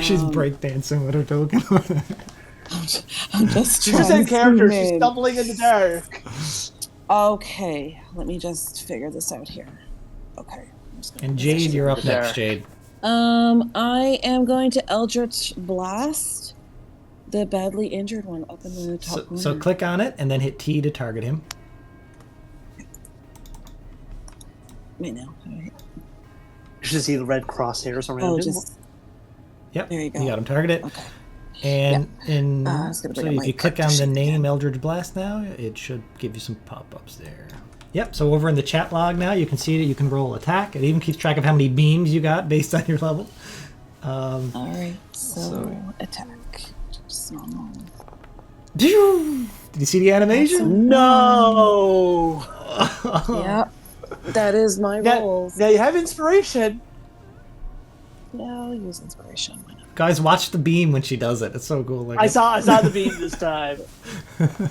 She's breakdancing with her token. I'm just She's trying just in to character. zoom She's in. stumbling in the dark. Okay, let me just figure this out here. Okay. I'm just gonna And position Jade, you're up There. next, Jade. I am going to Eldritch Blast the badly injured one up in the top corner. So click on it and then hit T to target him. Wait, now. Alright. You should see the red crosshairs around Oh, him. just Yep. there you go. You got him targeted. Okay. And in I was gonna so bring up if my you click on character the sheet name again. Eldritch Blast now, it should give you some pop-ups there. Yep, so over in the chat log now, you can see that you can roll attack. It even keeps track of how many beams you got based on your level. All right. So attack. Just normal. Did you see the animation? No! Yep. That is my Now, rolls. now you have inspiration. Yeah, I'll use inspiration. Why not? Guys, watch the beam when she does it. It's so cool. Like I saw the beam this time.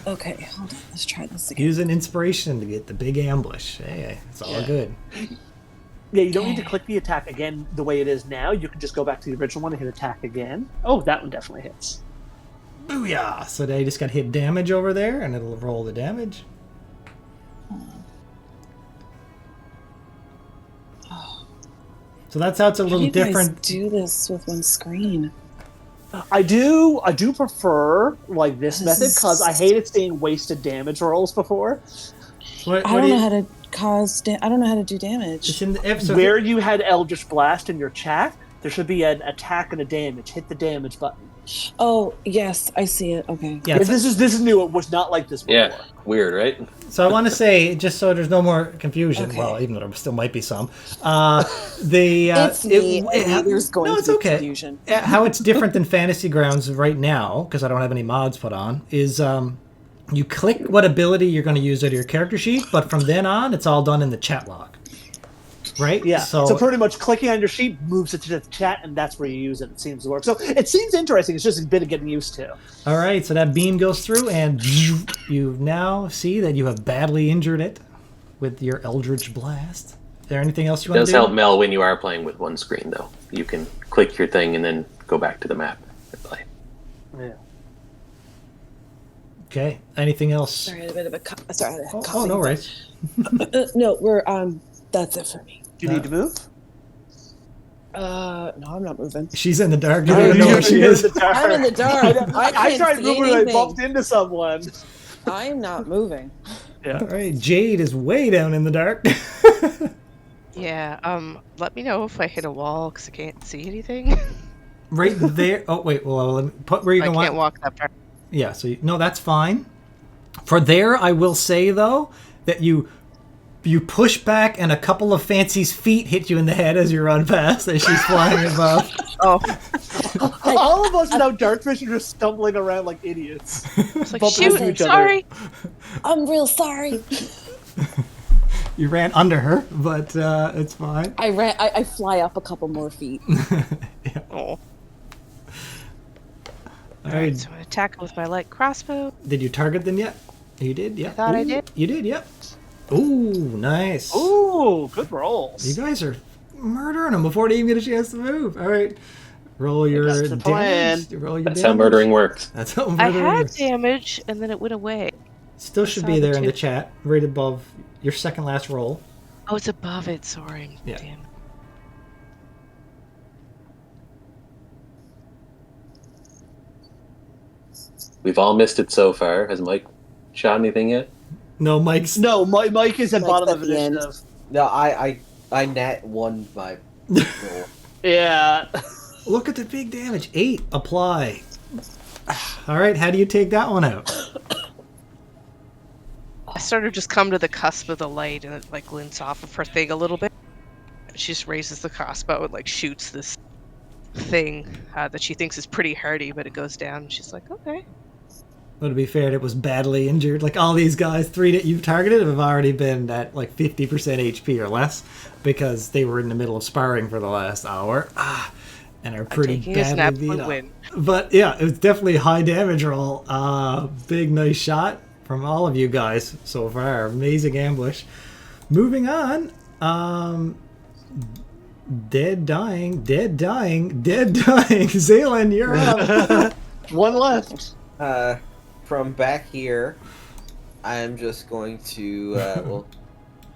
Okay, hold on. Let's try this again. Use an inspiration to get the big ambush. Hey, it's all good. Yeah, you don't need to click the attack again the way it is now. You can just go back to the original one and hit attack again. Oh, that one definitely hits. Booyah! So they just got hit damage over there, and it'll roll the damage. So that's how it's a How do little you guys different. do this with one screen? I do prefer like this This method is- because I hated seeing wasted damage rolls before. What I do don't you- know how to I don't know how to do It's damage. in the episode. Where you had Eldritch Blast in your chat, there should be an attack and a damage. Hit the damage button. Oh yes, I see it. Okay. Yeah, If this is new. It was not like this before. Yeah, weird, right? so I want to say, just so there's no more confusion, Okay. well, even though there still might be some, the It's me. There's going no, to it's be okay. confusion. How it's different than Fantasy Grounds right now, because I don't have any mods put on, is you click what ability you're going to use out of your character sheet, but from then on, it's all done in the chat log. Right? Yeah. So, So pretty much clicking on your sheet moves it to the chat, and that's where you use it. It seems to work. So it seems interesting. It's just a bit of getting used to. all right, so that beam goes through, and you now see that you have badly injured it with your Eldritch Blast. Is there anything else you It want does to do? help Mel when you are playing with one screen, though. You can click your thing and then go back to the map and play. Yeah. Okay. Anything else? Sorry, I had a bit of a sorry. I had a Oh, coughing no fit. worries. No, we're that's it for me. Do you need to move? No, I'm not moving. She's in the dark. You Oh, don't even know you're where she in is. the dark. I'm in the dark. I I can't tried see moving and I anything. bumped into someone. I'm not moving. Yeah. All right, Jade is way down in the dark. Yeah, let me know if I hit a wall because I can't see anything. Right there. Oh wait, well, let me put where you I can can't walk that far. Yeah. So no, that's fine. For there, I will say though that you push back and a couple of Fancy's feet hit you in the head as you run past as she's flying above. Oh, All of us without dark vision are stumbling around like idiots. it's like, Bumping into shoot, each other. sorry. I'm real sorry. You ran under her, but it's fine. I fly up a couple more feet. Oh. All right. So I attack with my light crossbow. Did you target them yet? You did. Yeah. I thought I Ooh, did. You did. Yep. Ooh, nice. Ooh, good rolls. You guys are murdering them before they even get a chance to move. All right. Roll your That's the plan. damage. Roll your That's damage. how murdering works. That's how I murdering had works. damage and then it went away. Still should saw be the there in the two. chat, right above your second last roll. Oh, it's above it. Sorry. Yeah. Damn. We've all missed it so far. Has Mike shot anything yet? No, Mike's. No, Mike is at Mike's bottom at of the end. initiative. No, I nat won my roll. Yeah. Look at the big damage. 8. Apply. All right, how do you take that one out? I sort of just come to the cusp of the light and it like glints off of her thing a little bit. She just raises the crossbow and like shoots this thing that she thinks is pretty hardy, but it goes down. And she's like, okay. Well, to be fair, it was badly injured. Like all these guys, 3 that you've targeted have already been at like 50% HP or less because they were in the middle of sparring for the last hour. And are pretty badly beat up. Win. But yeah, it was definitely a high damage roll. Big nice shot from all of you guys so far. Amazing ambush. Moving on. Dead dying. Zaylen, you're up. One left. From back here, I'm just going to, well,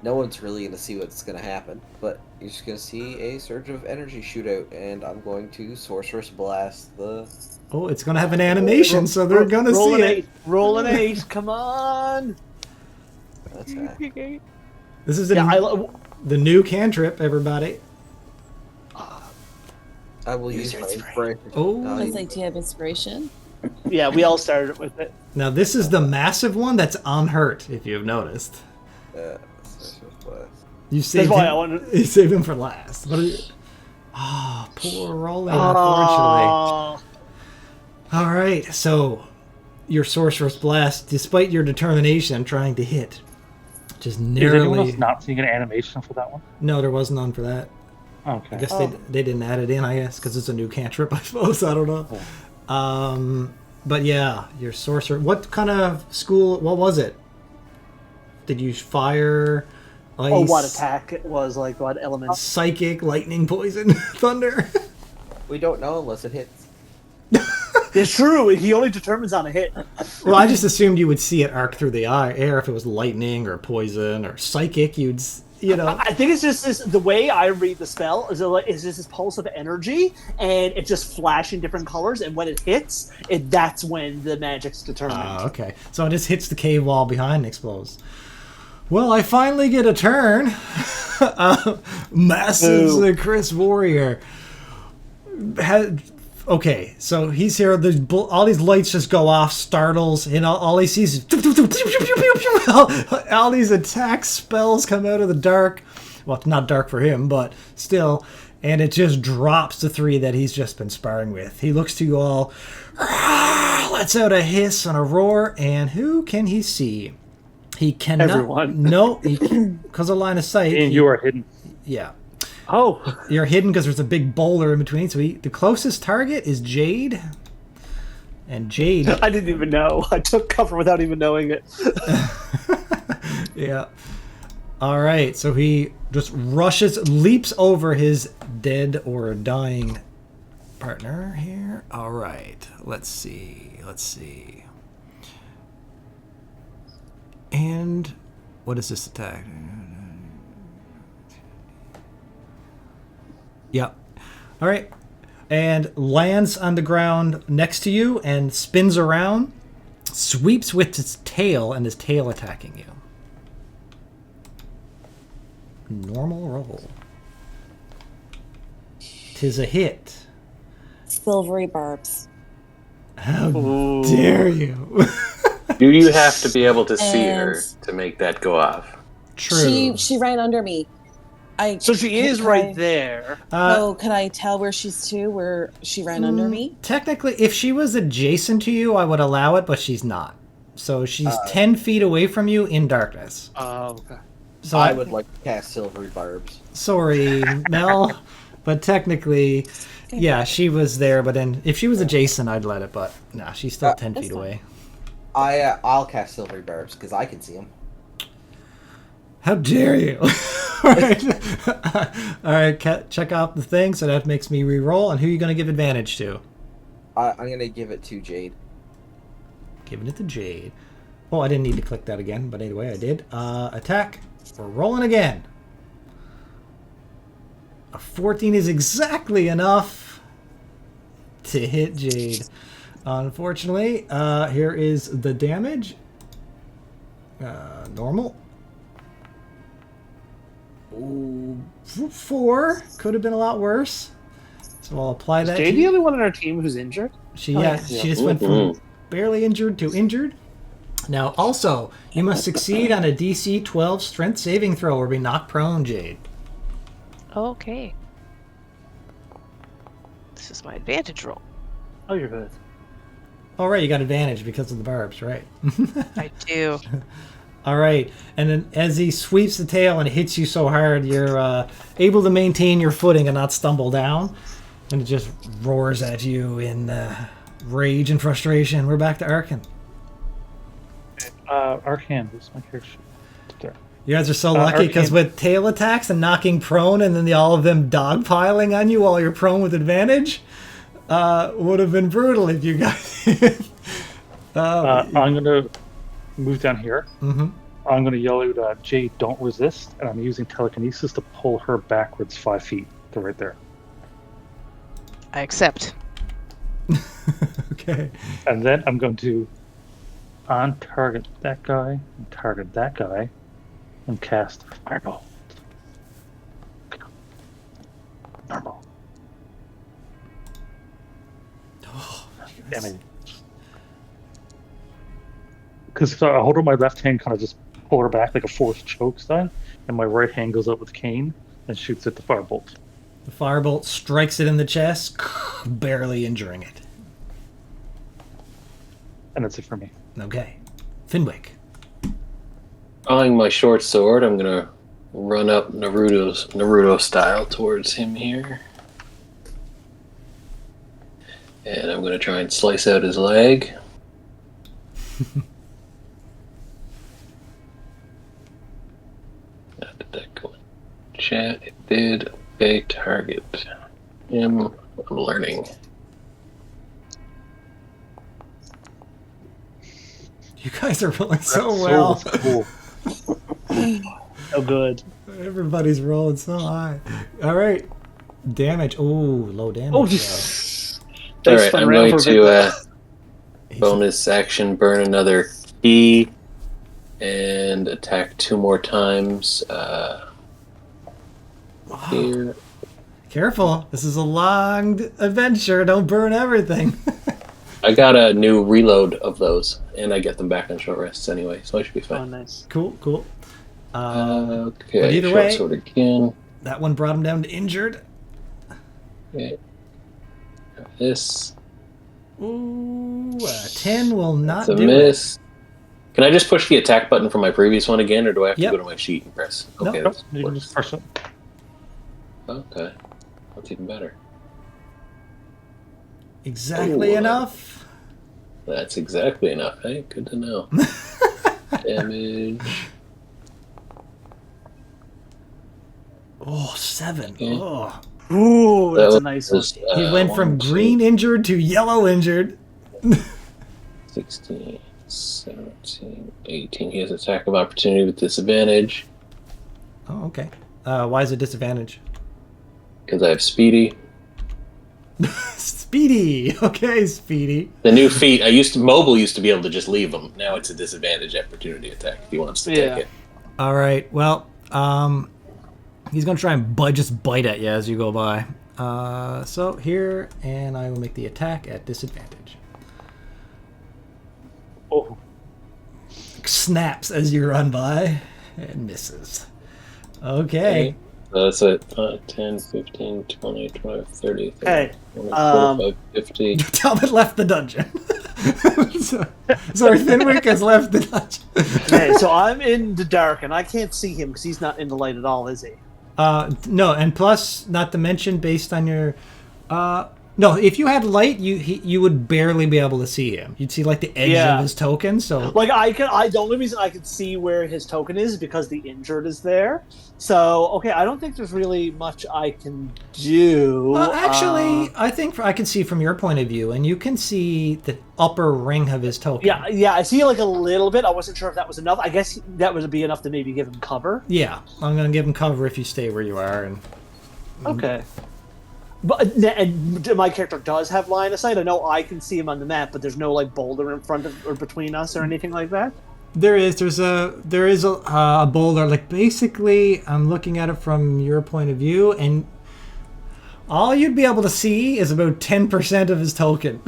no one's really going to see what's going to happen, but you're just going to see a surge of energy shoot out, and I'm going to Sorceress Blast the... Oh, it's going to have an animation, so they're going to see it. Roll an 8, come on! That's This is the new cantrip, everybody. I will use my inspiration. Oh. I was like, do you have inspiration? Yeah, we all started with it. Now this is the massive one that's unhurt, if you've noticed. You saved you saved him for last. Poor Roland, unfortunately. Alright, so your Sorcerer's Blast, despite your determination trying to hit, just narrowly... Is anyone else not seeing an animation for that one? No, there was none for that. Okay. I guess they didn't add it in, I guess, because it's a new cantrip, I suppose. I don't know. But yeah, your sorcerer. What kind of school? What was it? Did you fire? Ice, what attack it was? Like what element? Psychic, lightning, poison, thunder. We don't know unless it hits. It's true. He only determines on a hit. Well, I just assumed you would see it arc through the air if it was lightning or poison or psychic. I think it's just the way I read the spell is just this pulse of energy, and it just flashing different colors. And when it hits, that's when the magic's determined. Okay, so it just hits the cave wall behind and explodes. Well, I finally get a turn. Massive Chris Warrior. Okay, so he's here. All these lights just go off, startles, and all he sees is all these attack spells come out of the dark. Well, it's not dark for him, but still. And it just drops the 3 that he's just been sparring with. He looks to you all, lets out a hiss and a roar, and who can he see? He cannot. Everyone. No, because of line of sight. And you are hidden. Yeah. Oh, you're hidden because there's a big boulder in between. So the closest target is Jade. And Jade... I didn't even know. I took cover without even knowing it. Yeah. All right. So he just leaps over his dead or dying partner here. All right. Let's see. And what is this attack? Yep. All right. And lands on the ground next to you and spins around, sweeps with its tail, and his tail attacking you. Normal roll. 'Tis a hit. Silvery barbs. How dare you? Do you have to be able to see her to make that go off? True. She ran under me. So she is right there. Can I tell where she's to? Where she ran under me? Technically, if she was adjacent to you, I would allow it, but she's not. So she's 10 feet away from you in darkness. Okay. So I would like to cast Silvery Barbs. Sorry, Mel, but technically, yeah, she was there. But then, if she was adjacent, I'd let it. But no, she's still 10 feet away. I'll cast Silvery Barbs because I can see them. How dare you? All right, check out the thing. So that makes me re-roll. And who are you going to give advantage to? I'm going to give it to Jade. Giving it to Jade. Oh, I didn't need to click that again, but anyway, I did. Attack. We're rolling again. A 14 is exactly enough to hit Jade. Unfortunately, here is the damage. Normal. Ooh, 4 could have been a lot worse. So I'll apply that. Is Jade the only one on our team who's injured? She just went from barely injured to injured. Now, also, you must succeed on a DC 12 strength saving throw or be knocked prone, Jade. Okay. This is my advantage roll. Oh, you're good. All right, you got advantage because of the barbs, right? I do. All right, and then as he sweeps the tail and hits you so hard, you're able to maintain your footing and not stumble down. And it just roars at you in rage and frustration. We're back to Arkan. Arkan, who's my character? There. You guys are so lucky because with tail attacks and knocking prone and then all of them dogpiling on you while you're prone with advantage would have been brutal if you guys... I'm going to move down here. Mm-hmm. I'm going to yell out, Jade, don't resist. And I'm using telekinesis to pull her backwards 5 feet to right there. I accept. Okay. And then I'm going to on-target that guy and target that guy and cast Fireball. Normal. Oh, Damn it. Because I hold her my left hand, kind of just pull her back like a forced choke style, and my right hand goes up with cane and shoots at the firebolt. The firebolt strikes it in the chest, barely injuring it. And that's it for me. Okay. Finwick. Drawing my short sword, I'm gonna run up Naruto style towards him here. And I'm gonna try and slice out his leg. How did that go in chat? It did. Okay, target. I'm learning. You guys are rolling so well. Cool. Oh, good. Everybody's rolling so high. All right. Damage. Oh, low damage. Oh, Alright, I'm going to bonus action burn another key and attack 2 more times. Here. Careful. This is a long adventure. Don't burn everything. I got a new reload of those, and I get them back on short rests anyway, so I should be Oh, fine. nice. Cool. Okay, but either short way, sword again. that one brought him down to injured. Okay. This. Ooh, 10 will not It's a do miss. Can I just push the attack button from my previous one again, or do I have to Yep. go to my sheet and press? Nope. Okay, Nope, that you can works. just press it. Okay, that's even better. Exactly Ooh. enough. That's exactly enough. Hey, good to know. Damage. Oh, 7. Okay. Oh. Ooh, that's a nice one. was, He went from 1, 2, green injured to yellow injured. 16, 17, 18. He has attack of opportunity with disadvantage Oh, okay. Why is it disadvantage? because I have speedy. Speedy. Okay, Speedy. The new feat. Mobile used to be able to just leave him. Now it's a disadvantage opportunity attack if he wants to take it. All right. Well, he's gonna try and just bite at you as you go by. So here, and I will make the attack at disadvantage. Oh, Snaps as you run by and misses. Okay. That's it. 5, 10, 15, 20, 25, 30, 30 Hey, 45, 50. Talbot left the dungeon. Sorry, Finwick has left the dungeon. Okay, so I'm in the dark, and I can't see him because he's not in the light at all, is he? No, and plus, not to mention, based on your, no, if you had light, you would barely be able to see him. You'd see like the edge of his token. So, Like the only reason I can see where his token is because the injured is there. So, okay, I don't think there's really much I can do. actually, I think I can see from your point of view, and you can see the upper ring of his token. Yeah, I see like a little bit. I wasn't sure if that was enough. I guess that would be enough to maybe give him cover. Yeah, I'm gonna give him cover if you stay where you are. And Okay. But and my character does have line of sight. I know I can see him on the map, but there's no like boulder in front of or between us or anything like that. there is a boulder. Like basically, I'm looking at it from your point of view, and All you'd be able to see is about 10% of his token.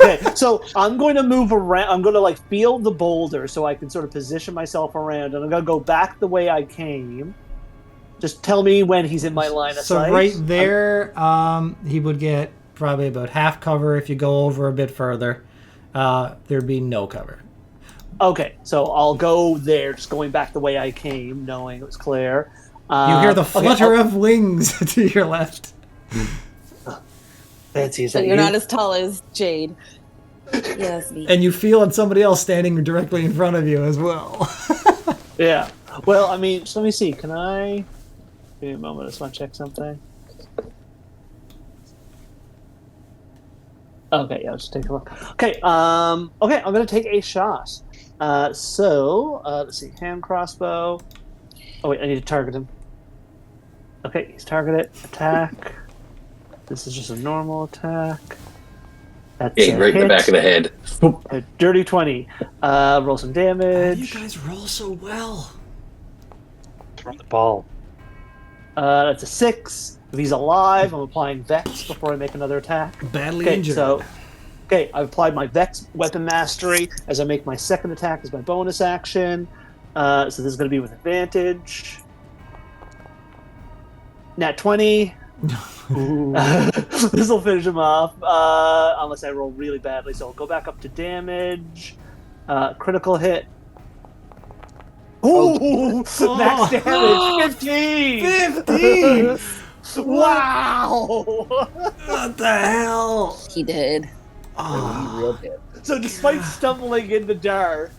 Okay, so I'm going to move around. I'm going to like feel the boulder so I can sort of position myself around, and I'm going to go back the way I came. Just tell me when he's in my line of sight. So right there, he would get probably about half cover. If you go over a bit further, there'd be no cover. Okay, so I'll go there, just going back the way I came, knowing it was clear. You hear the flutter of wings to your left. Fancy, is So that you're you? not as tall as Jade. Yeah, that's me. And you feel somebody else standing directly in front of you as well. Yeah. Well, I mean, so let me see. Can I... Give me a moment. I just want to check something. Okay, yeah, let's take a look. Okay, I'm going to take a shot. Let's see. Hand crossbow. Oh, wait, I need to target him. Okay, he's targeted. Attack. This is just a normal attack. That's Hey, a right in the hit. back of the head. A dirty 20. Roll some damage. You guys roll so well. Throw the ball. That's a 6. If he's alive, I'm applying Vex before I make another attack. Badly injured. I've applied my Vex weapon mastery as I make my second attack as my bonus action. So this is going to be with advantage. Nat 20. This will finish him off, unless I roll really badly. So I'll go back up to damage. Critical hit. Ooh! Max damage! 15! 15! Wow! What the hell? He did. Real good. So despite stumbling in the dark,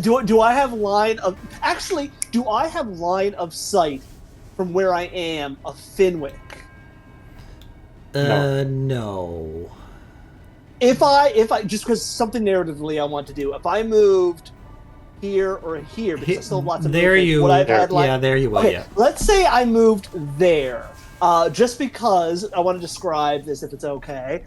do I have line of... Actually, do I have line of sight from where I am of Finwick? No. If I just because something narratively I want to do, if I moved here or here, because I still have lots of there movement, you would I have had yeah, there you would, okay, yeah. let's say I moved there. Just because I want to describe this, if it's okay.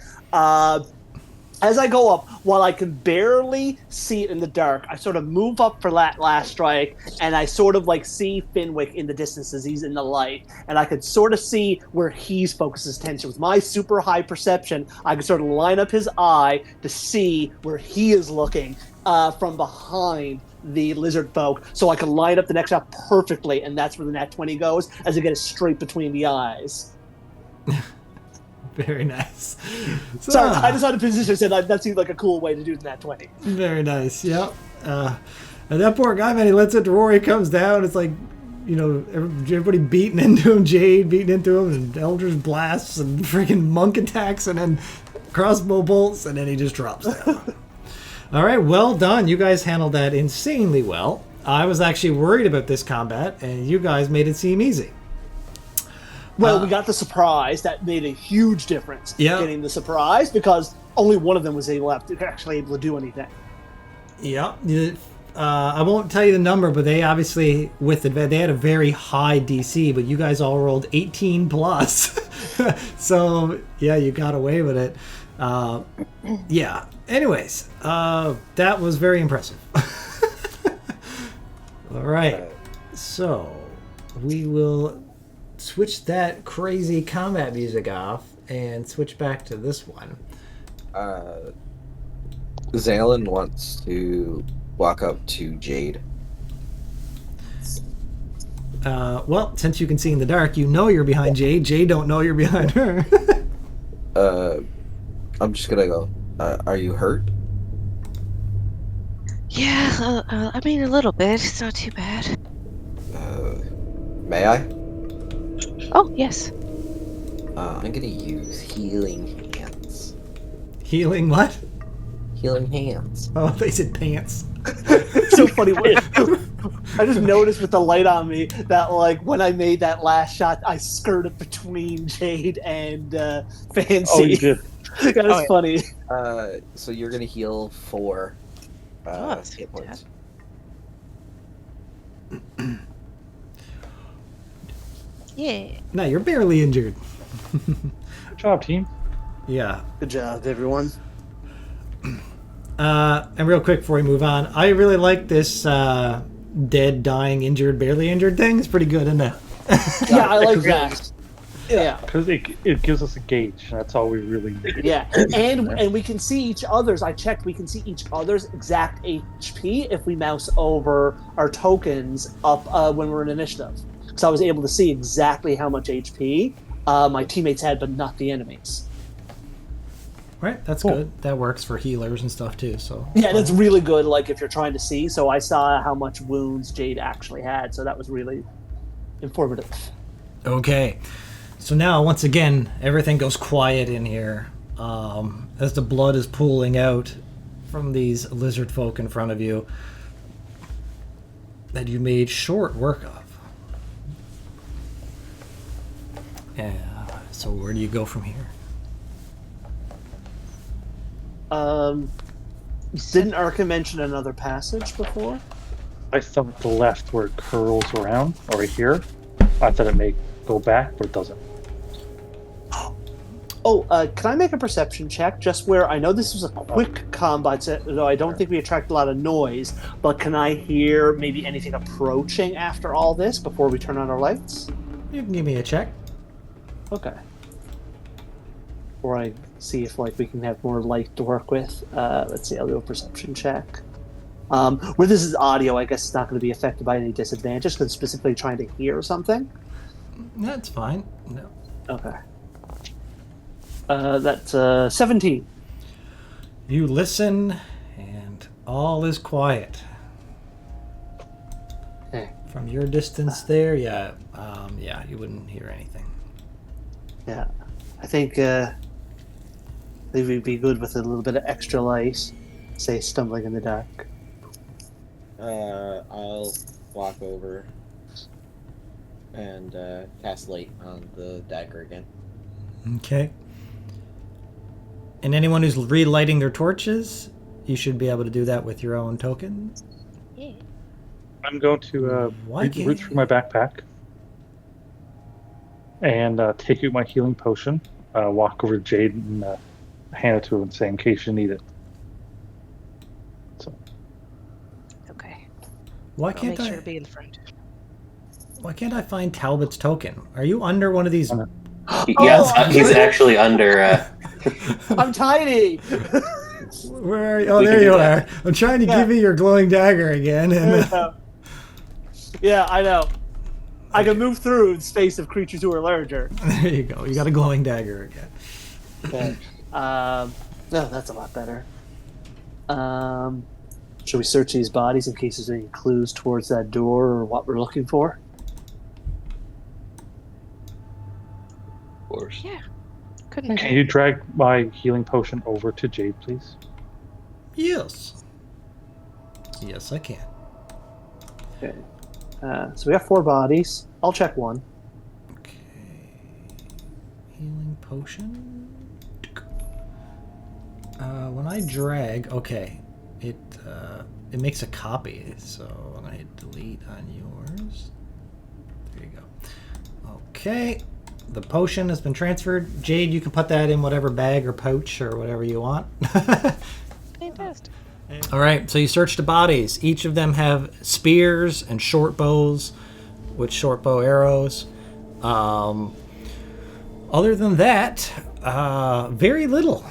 As I go up, while I can barely see it in the dark, I sort of move up for that last strike, and I sort of like see Finwick in the distance as he's in the light, and I could sort of see where he's focused his attention. With my super high perception, I could sort of line up his eye to see where he is looking from behind the lizard folk, so I can line up the next shot perfectly, and that's where the nat 20 goes, as I get it straight between the eyes. Very nice. Sorry, I just had a position said that seemed like a cool way to do the nat 20. Very nice, yep. And that poor guy, man, he lets it, Rory comes down, it's like, you know, everybody beating into him, Jade beating into him, and Eldritch blasts, and freaking monk attacks, and then crossbow bolts, and then he just drops down. All right, well done. You guys handled that insanely well. I was actually worried about this combat, and you guys made it seem easy. Well, we got the surprise. That made a huge difference. Yeah. Getting the surprise, because only one of them was actually able to do anything. Yeah. I won't tell you the number, but they obviously, they had a very high DC, but you guys all rolled 18 plus. So, yeah, you got away with it. Yeah. Anyways, that was very impressive. All right. So, we will switch that crazy combat music off and switch back to this one. Zalen wants to walk up to Jade. Well, since you can see in the dark, you know you're behind Jade. Jade don't know you're behind her. I'm just gonna go, are you hurt? Yeah, I mean, a little bit. It's not too bad. May I? Oh, yes. I'm gonna use healing hands. Healing what? Healing hands. Oh, they said pants. It's so funny. I just noticed with the light on me that, like, when I made that last shot, I skirted between Jade and Fancy. Oh, you did. That was funny. So you're gonna heal 4 that's hit points. Yeah. No, you're barely injured. Good job, team. Yeah. Good job, everyone. And real quick before we move on, I really like this dead, dying, injured, barely injured thing. It's pretty good, isn't it? Yeah, I like that. Yeah. Because it gives us a gauge. That's all we really need. Yeah, and we can see each other's. I checked. We can see each other's exact HP if we mouse over our tokens up when we're in initiative. So I was able to see exactly how much HP my teammates had, but not the enemies. Right, that's Cool. good. That works for healers and stuff too. So Yeah, that's really good. Like if you're trying to see. So I saw how much wounds Jade actually had. So that was really informative. Okay. So now, once again, everything goes quiet in here as the blood is pooling out from these lizard folk in front of you that you made short work of. Yeah. So where do you go from here? Didn't Arca mention another passage before? I thought the left where it curls around, or here. I thought it may go back, but it doesn't. Oh, can I make a perception check? Just where I know this was a quick combat, though I don't think we attract a lot of noise, but can I hear maybe anything approaching after all this before we turn on our lights? You can give me a check. Okay. Or I see if we can have more light to work with. Let's see, I'll do a perception check. Where this is audio, I guess it's not going to be affected by any disadvantage because it's specifically trying to hear something. That's fine. No. Okay. That's 17. You listen, and all is quiet. Okay. From your distance there, yeah, you wouldn't hear anything. Yeah. I think we'd be good with a little bit of extra light. Say, stumbling in the dark. I'll walk over and cast light on the dagger again. Okay. And anyone who's relighting their torches, you should be able to do that with your own token. I'm going to root through my backpack and take out my healing potion, walk over to Jade and hand it to her and say, in case you need it. So. Okay. Why I'll can't make I? sure to be in front. Why can't I find Talbot's token? Are you under one of these? Yes, he's actually under. I'm tiny! Where are you? Oh, there you are. I'm trying to give you your glowing dagger again. And yeah, I know. I can move through the space of creatures who are larger. there you go. You got a glowing dagger again. Okay. No, that's a lot better. Should we search these bodies in case there's any clues towards that door or what we're looking for? Of course. Yeah. Couldn't Can you drag my healing potion over to Jade, please? Yes. Yes, I can. Okay. So we got 4 bodies. I'll check one. Okay. Healing potion. When I drag, okay, it makes a copy. So I'm gonna hit delete on yours. There you go. Okay. The potion has been transferred. Jade, you can put that in whatever bag or pouch or whatever you want. Fantastic. All right, so you search the bodies. Each of them have spears and short bows with short bow arrows. Other than that, very little.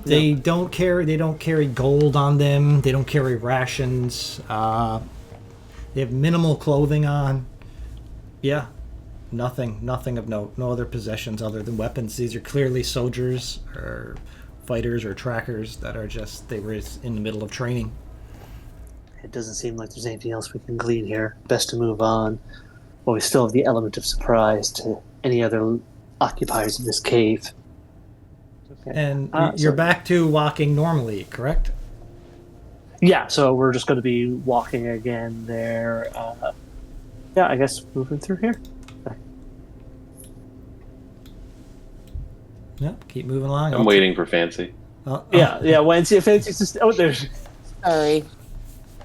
They don't carry gold on them. They don't carry rations. They have minimal clothing on. Yeah. Nothing of note. No other possessions other than weapons. These are clearly soldiers or fighters or trackers that are they were in the middle of training. It doesn't seem like there's anything else we can glean here. Best to move on. Well, we still have the element of surprise to any other occupiers of this cave. And you're back to walking normally, correct? Yeah, so we're just going to be walking again there. Yeah, I guess moving through here. Yep, keep moving along. I'm waiting for Fancy. Yeah, Fancy's just... Oh, there's... Sorry.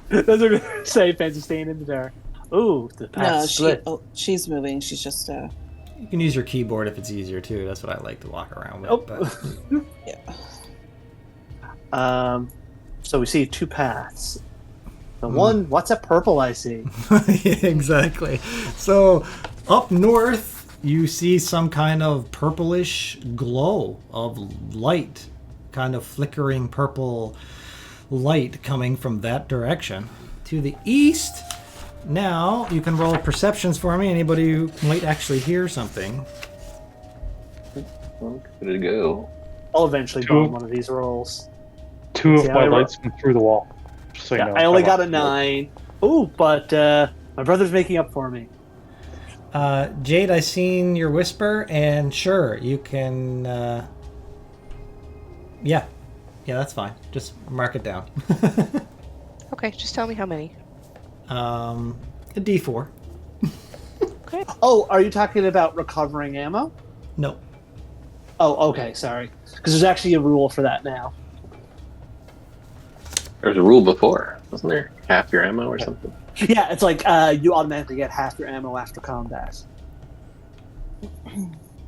That's what I'm going to say, Fancy staying in the dark. Ooh, the path split. She's moving. She's just... You can use your keyboard if it's easier, too. That's what I like to walk around with. But... yeah. So we see 2 paths. The one, what's that purple I see? Yeah, exactly. So, up north, you see some kind of purplish glow of light, kind of flickering purple light coming from that direction. To the east, now you can roll perceptions for me. Anybody who might actually hear something. Well, good to go. I'll eventually bomb one of these rolls. 2 of See, my I- lights went through the wall. Just so you know. I only got a 9. Ooh, but my brother's making up for me. Jade, I seen your whisper, and sure, you can. Yeah, that's fine. Just mark it down. Okay, just tell me how many. A D4. Okay. Oh, are you talking about recovering ammo? No. Oh, okay, sorry. Because there's actually a rule for that now. There was a rule before, wasn't there? Half your ammo or something. Yeah, it's like you automatically get half your ammo after combat.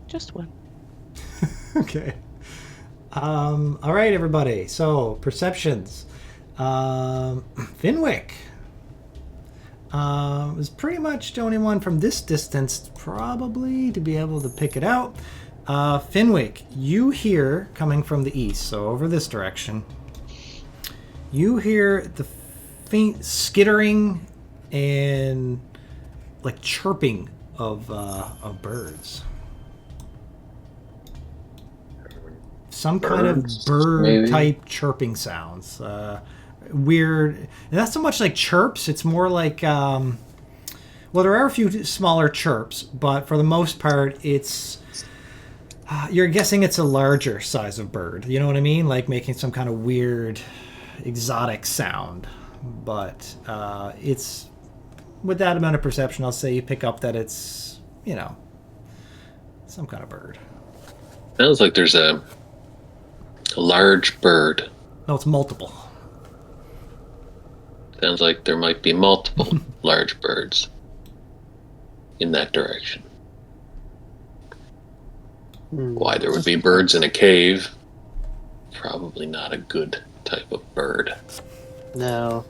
Just one. Okay. All right, everybody. So perceptions. Finwick is pretty much the only one from this distance, probably, to be able to pick it out. Finwick, you hear coming from the east, so over this direction. You hear the faint skittering and like chirping of birds. Some kind of bird type chirping sounds. Weird. Not so much like chirps. It's more like well, there are a few smaller chirps, but for the most part, it's you're guessing it's a larger size of bird. You know what I mean? Like making some kind of weird, exotic sound. But it's with that amount of perception, I'll say you pick up that it's, you know, some kind of bird. Sounds like there's a large bird. No, it's multiple. Sounds like there might be multiple large birds in that direction. Why there would be birds in a cave? Probably not a good type of bird. No.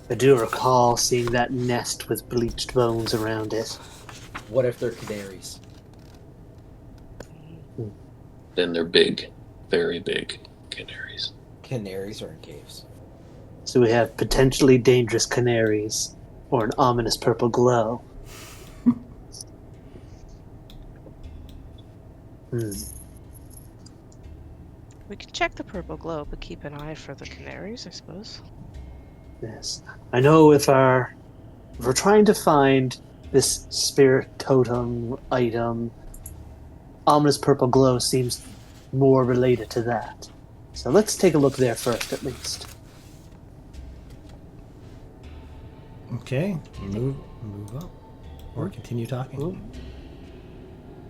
I do recall seeing that nest with bleached bones around it. What if they're canaries? Then they're big, very big canaries. Canaries are in caves. So we have potentially dangerous canaries, or an ominous purple glow. We can check the purple glow, but keep an eye for the canaries, I suppose. Yes. I know if we're trying to find this spirit totem item, ominous purple glow seems more related to that. So let's take a look there first, at least. Okay, move up, or continue talking.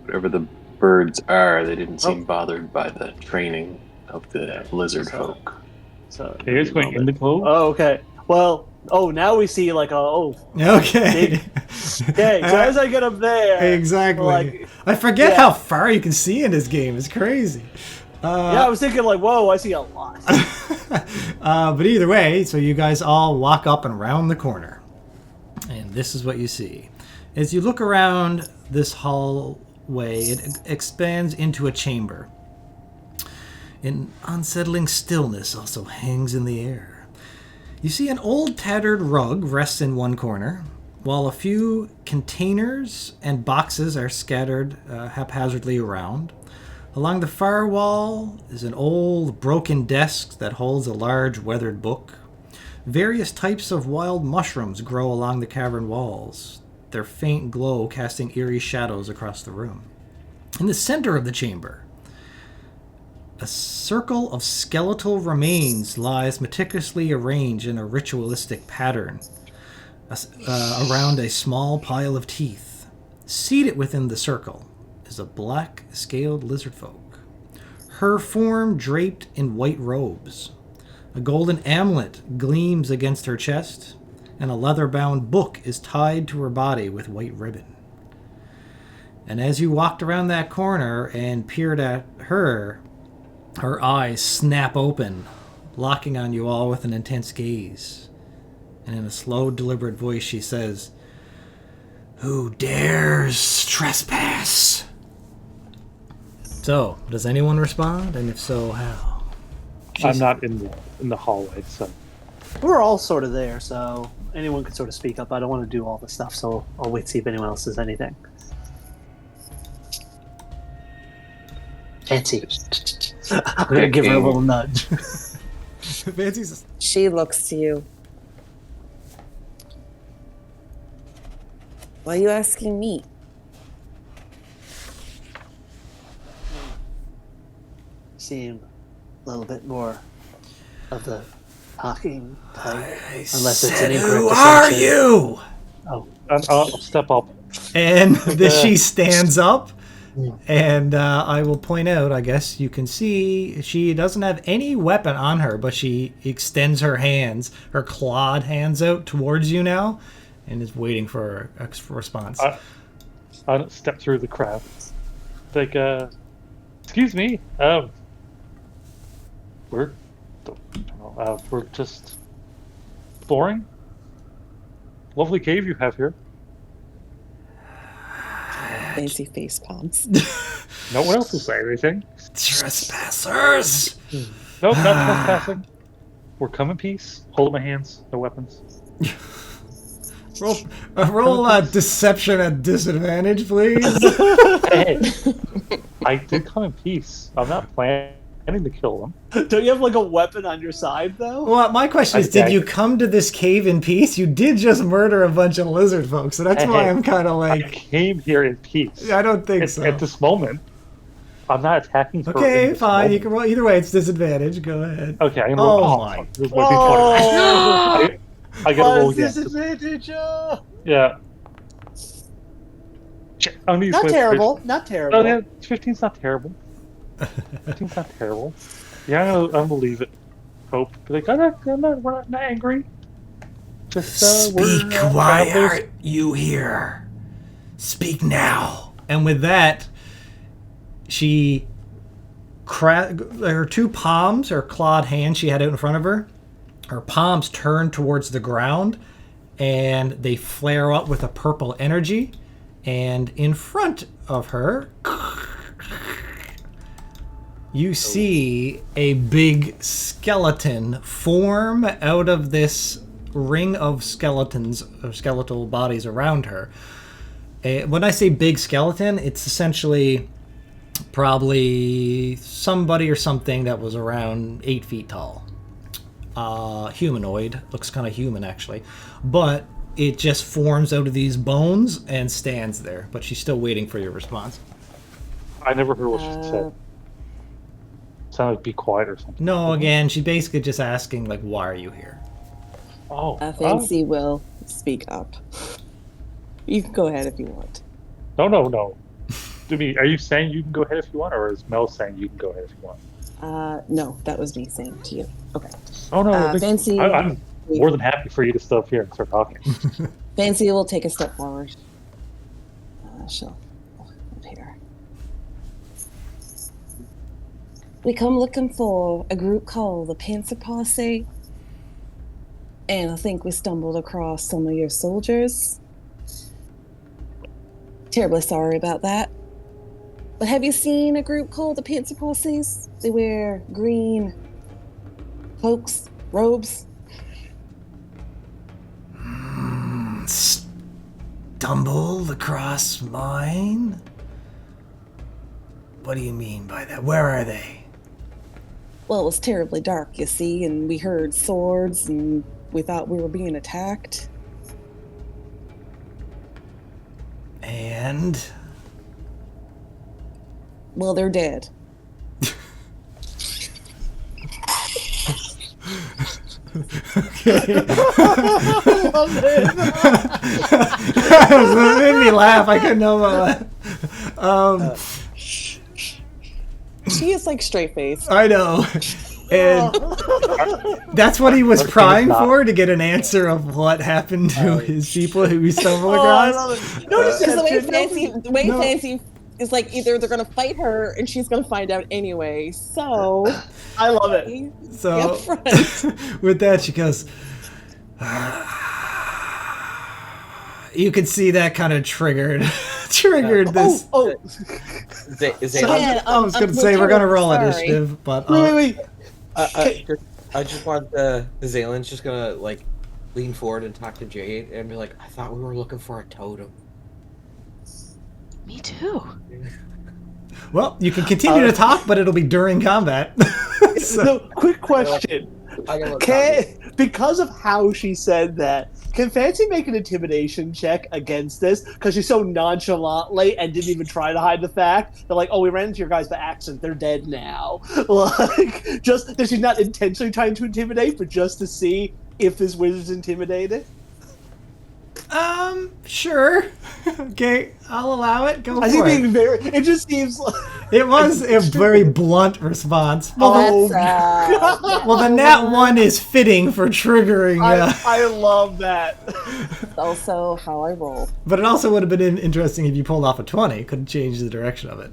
Whatever the birds are, they didn't seem bothered by the training of the lizard folk. So It is going in the globe. Oh, okay. Well, now we see like Okay. Okay, so as I get up there, Exactly. like, I forget yeah. how far you can see in this game. It's crazy. yeah, I was thinking like, whoa, I see a lot. But either way, so you guys all walk up and round the corner. And this is what you see. As you look around this hallway, it expands into a chamber. An unsettling stillness also hangs in the air. You see an old tattered rug rests in one corner, while a few containers and boxes are scattered haphazardly around. Along the far wall is an old broken desk that holds a large weathered book. Various types of wild mushrooms grow along the cavern walls, their faint glow casting eerie shadows across the room. In the center of the chamber, a circle of skeletal remains lies meticulously arranged in a ritualistic pattern around a small pile of teeth. Seated within the circle is a black-scaled lizard folk, her form draped in white robes. A golden amulet gleams against her chest, and a leather-bound book is tied to her body with white ribbon. And as you walked around that corner and peered at her, her eyes snap open, locking on you all with an intense gaze. And in a slow, deliberate voice, she says, Who dares trespass? So, does anyone respond? And if so, how? I'm not in the hallway, so We're all sort of there, so anyone can sort of speak up. I don't want to do all the stuff, so I'll wait to see if anyone else says anything. Fancy. I'm going to give her a little nudge. Fancy's... She looks to you. Why are you asking me? Seem a little bit more of the talking type. Unless it's an incorrect Who are assumption. you? Oh, I'll step up. And she stands up, and I will point out, I guess you can see, she doesn't have any weapon on her, but she extends her hands, her clawed hands out towards you now, and is waiting for a response. I step through the crowd. Like, excuse me, we're just exploring. Lovely cave you have here. Fancy face palms. No one else will say anything. Trespassers! Nope, not trespassing. We're come in peace. Hold my hands. No weapons. Roll deception at disadvantage, please. Hey, I did come in peace. I'm not planning to kill them. don't you have like a weapon on your side though? Well, my question is, did you come to this cave in peace? You did just murder a bunch of lizard folks, so that's why I'm kind of like... I came here in peace. I don't think so. At this moment, I'm not attacking her. Okay, fine. You can roll. Either way, it's disadvantage. Go ahead. Okay, I'm gonna roll. Oh my. This is my D20. I gotta roll again. Disadvantage. Yeah. Not terrible. Not terrible. Oh, yeah, 15's not terrible. 15's not terrible. Yeah, I'm gonna leave it. Hope. Like, we're not angry. Just, Speak. Why are you here? Speak now. And with that, she her two palms, her clawed hands she had out in front of her, her palms turn towards the ground, and they flare up with a purple energy. And in front of her, you see a big skeleton form out of this ring of skeletons, or skeletal bodies around her. When I say big skeleton, it's essentially probably somebody or something that was around 8 feet tall. Humanoid. Looks kind of human, actually. But it just forms out of these bones and stands there. But she's still waiting for your response. I never heard what she said. Sounded like be quiet or something. No, again, she's basically just asking, like, why are you here? Oh. Fancy will speak up. You can go ahead if you want. No. Are you saying you can go ahead if you want, or is Mel saying you can go ahead if you want? No, that was me saying to you. Okay. Oh, no. Fancy... I'm more than happy for you to stay up here and start talking. Fancy will take a step forward. She'll up here. We come looking for a group called the Panzer Posse, and I think we stumbled across some of your soldiers. Terribly sorry about that. But have you seen a group called the Panzer Posses? They wear green cloaks, robes. Stumbled across mine? What do you mean by that? Where are they? Well, it was terribly dark, you see, and we heard swords, and we thought we were being attacked. And? Well, they're dead. Okay. I love it. It made me laugh. I couldn't help but laugh. She is like straight faced. I know. And that's what he was prying for, to get an answer of what happened to his people who he stumbled across. I love it. No, Because the way Fancy is like, either they're going to fight her and she's going to find out anyway. So I love it. So up front. With that, she goes, You could see that kind of triggered this. I was going to say we're going to roll initiative, but Wait. I just want the Zalen's just gonna like lean forward and talk to Jade and be like, I thought we were looking for a totem. Me too. Well, you can continue to talk, but it'll be during combat. So, quick question. Because of how she said that, can Fancy make an intimidation check against this? Because she's so nonchalantly and didn't even try to hide the fact that, like, oh, we ran into your guys by accident. They're dead now. Like, just that she's not intentionally trying to intimidate, but just to see if this wizard's intimidated. Sure. Okay, I'll allow it. Go for it. It just seems like... It was a very blunt response. Well, Well, the nat 1 is fitting for triggering. I love that. Also how I roll. But it also would have been interesting if you pulled off a 20. Could change the direction of it.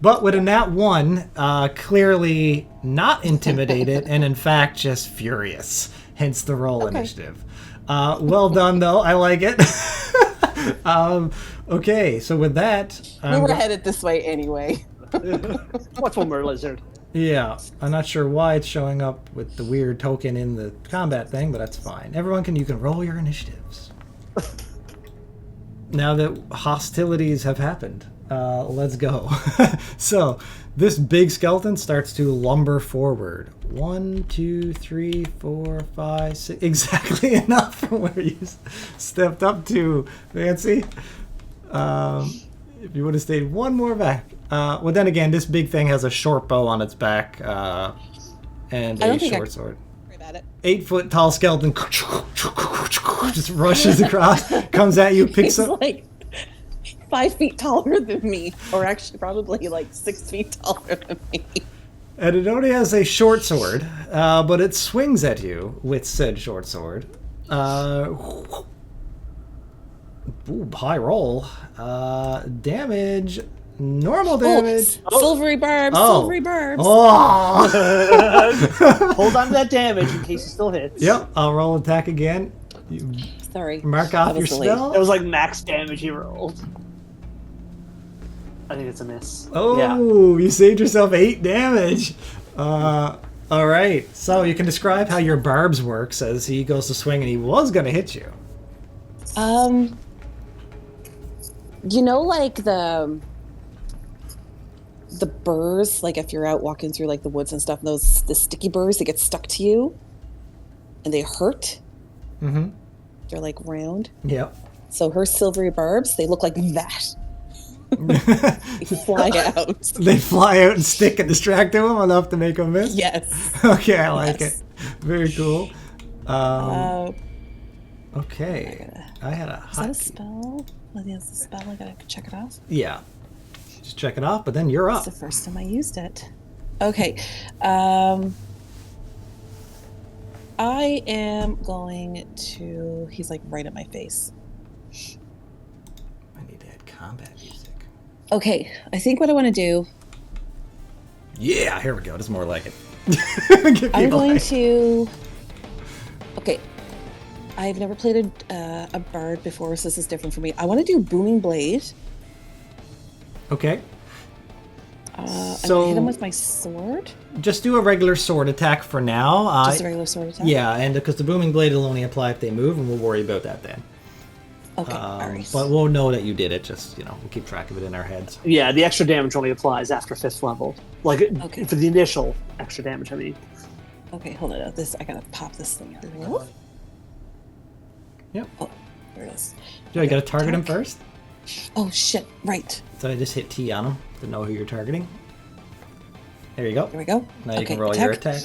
But with a nat 1, clearly not intimidated and in fact just furious. Hence the roll initiative. Well done, though. I like it. Okay, so with that... we were headed this way anyway. Watchful Merlizard. Yeah, I'm not sure why it's showing up with the weird token in the combat thing, but that's fine. Everyone you can roll your initiatives. Now that hostilities have happened, let's go. So, this big skeleton starts to lumber forward. 1, 2, 3, 4, 5, 6. Exactly enough from where you stepped up to, Fancy. If you would have stayed one more back. Well, then again, this big thing has a short bow on its back and a short sword. 8-foot tall skeleton just rushes across, comes at you, picks up. Like 5 feet taller than me, or actually probably like 6 feet taller than me. And it only has a short sword, but it swings at you with said short sword. Ooh, high roll. Damage. Normal damage. Silvery barbs. Silvery barbs. Oh. Hold on to that damage in case it still hits. Yep, I'll roll attack again. Sorry. Mark off your spell. It was like max damage he rolled. I think it's a miss. Oh, yeah. You saved yourself 8 damage. All right. So you can describe how your barbs works as he goes to swing, and he was going to hit you. You know, like the burrs, like if you're out walking through like the woods and stuff, the sticky burrs that get stuck to you, and they hurt. Mm-hmm. They're like round. Yep. So her silvery barbs, they look like that. They fly out. They fly out and stick and distract him enough to make him miss? Yes. Okay, I like it. Very cool. Okay. I had a Is that a spell? I think that's a spell. I gotta check it off. Yeah. Just check it off, but then you're up. It's the first time I used it. Okay. I am going to... He's like right at my face. I need to add combat music. Okay, I think what I want to do... Yeah, here we go. This is more like it. I'm going to... Okay. I've never played a bard before, so this is different for me. I want to do Booming Blade. Okay. I'm going to hit him with my sword. Just do a regular sword attack for now. Just a regular sword attack? Yeah, and because the Booming Blade will only apply if they move, and we'll worry about that then. Okay, all right. But we'll know that you did it, just, we'll keep track of it in our heads. Yeah, the extra damage only applies after 5th level. Like, for the initial extra damage, I mean. Okay, hold on. I gotta pop this thing out. Yep. Oh, there it is. Do I gotta target him first? Oh, shit, right. So I just hit T on him to know who you're targeting. There you go. There we go. Now you can roll your attack.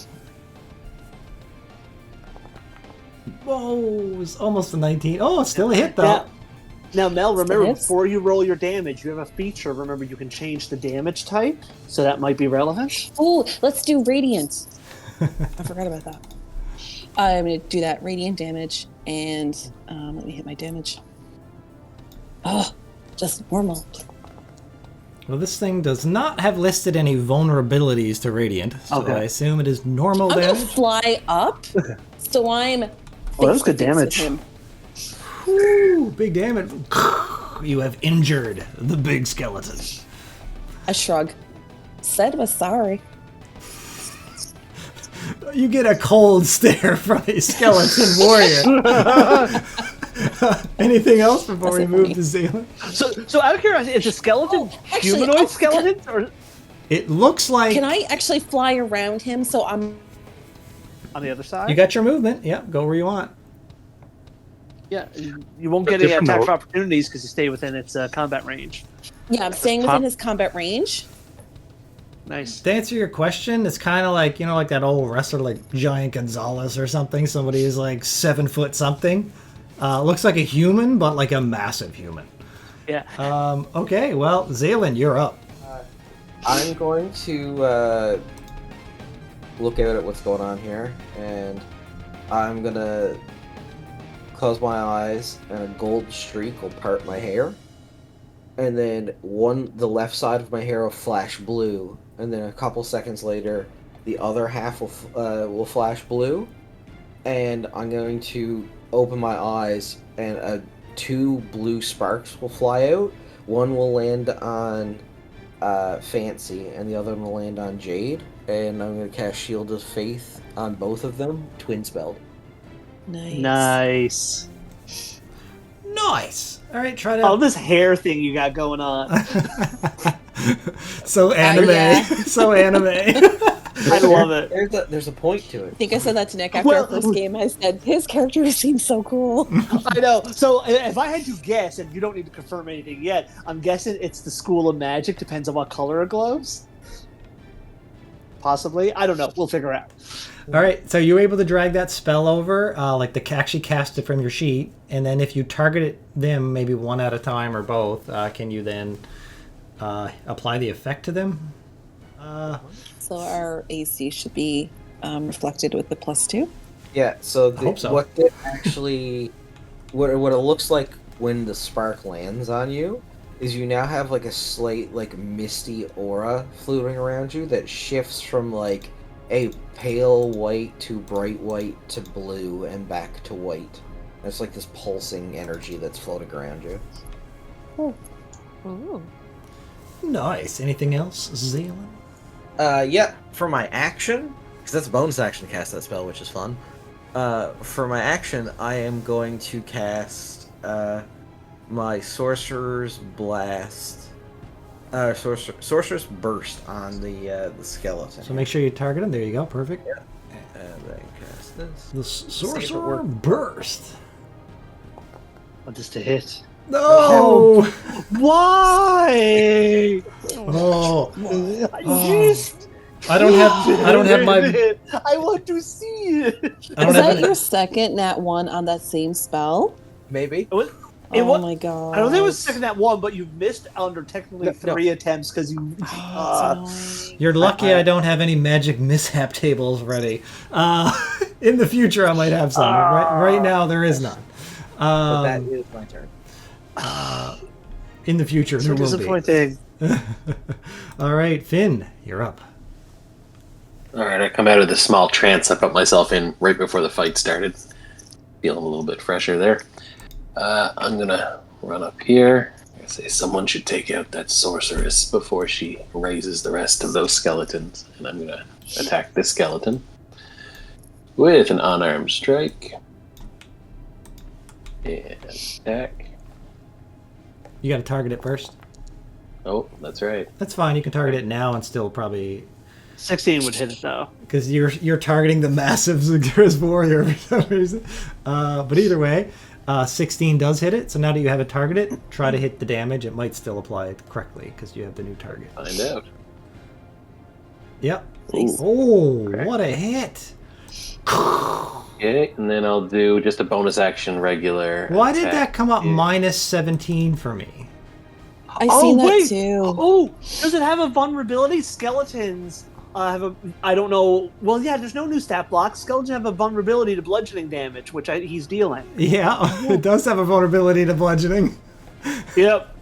Whoa, it's almost a 19. Oh, it's still a hit, though. Now, Mel, remember, before you roll your damage, you have a feature. Remember, you can change the damage type, so that might be relevant. Oh, let's do Radiant. I forgot about that. I'm going to do that. Radiant damage, and let me hit my damage. Oh, just normal. Well, this thing does not have listed any vulnerabilities to Radiant, so I assume it is normal damage. I'm going to fly up, so I'm... Oh, that's good damage. Whew, big damage. You have injured the big skeleton. A shrug. Said was sorry. You get a cold stare from a skeleton warrior. Anything else before we move to Zayla? So out of curiosity, is the skeleton humanoid skeleton? Or It looks like... Can I actually fly around him so I'm... on the other side? You got your movement. Yep, go where you want. Yeah, you won't get any attack of opportunities because you stay within its combat range. Yeah, I'm staying within his combat range. Nice. To answer your question, it's kind of like, like that old wrestler, like Giant Gonzalez or something. Somebody who's like 7 foot something. Looks like a human, but like a massive human. Yeah. Okay, well, Zaylin, you're up. I'm going to look out at what's going on here, and I'm going to close my eyes, and a gold streak will part my hair. And then the left side of my hair will flash blue, and then a couple seconds later, the other half will flash blue. And I'm going to open my eyes, and 2 blue sparks will fly out. One will land on Fancy, and the other one will land on Jade. And I'm going to cast Shield of Faith on both of them, twin spelled. Nice. Nice. All right, try to... Oh, this hair thing you got going on. So anime. Yeah. So anime. I love it. There's a point to it. I think I said that to Nick after our first game. I said, his character seems so cool. I know. So if I had to guess, and you don't need to confirm anything yet, I'm guessing it's the School of Magic. Depends on what color it glows. Possibly. I don't know. We'll figure out. All right, so you're able to drag that spell over, actually cast it from your sheet, and then if you target them maybe one at a time or both, can you then apply the effect to them? So our AC should be reflected with the +2. Yeah, so, I hope so. What it actually... what it looks like when the spark lands on you is you now have like a slight misty aura floating around you that shifts from like a pale white to bright white to blue and back to white. It's like this pulsing energy that's floating around you. Oh. Ooh. Nice. Anything else, Zaylin? Yeah, for my action, because that's a bonus action to cast that spell, which is fun. For my action, I am going to cast my Sorcerer's Blast. Sorcerer's Burst on the skeleton. So make sure you target him. There you go. Perfect. Yeah. And then cast this. The Sorcerer Burst. Want this to hit? No! Why? Oh. Just I don't have my... I want to see it. I don't Is have that your second nat 1 on that same spell? Maybe. Oh my god. I don't think it was second that one, but you missed under technically 3 attempts because you. You're lucky I don't have any magic mishap tables ready. In the future, I might have some. Right now, there is none. But that is my turn. In the future, there will disappointing. be. All right, Finn, you're up. All right, I come out of the small trance I put myself in right before the fight started. Feeling a little bit fresher there. I'm gonna run up here. I say someone should take out that sorceress before she raises the rest of those skeletons. And I'm gonna attack this skeleton with an unarmed strike. And attack. You got to target it first. Oh, that's right. That's fine. You can target it now and still probably... 16 would hit it though. Because you're targeting the massive Zagras warrior for some reason. But either way, 16 does hit it. So now that you have it targeted, try to hit the damage. It might still apply it correctly because you have the new target. Find out. Yep. Nice. Oh, Okay. what a hit! Okay, and then I'll do just a bonus action regular. Why did attack. that come up Yeah. minus 17 for me? I seen that too. Oh, does it have a vulnerability? Skeletons have a. I don't know. Well, yeah, there's no new stat blocks. Skeletons have a vulnerability to bludgeoning damage, which he's dealing. Yeah, it does have a vulnerability to bludgeoning. Yep.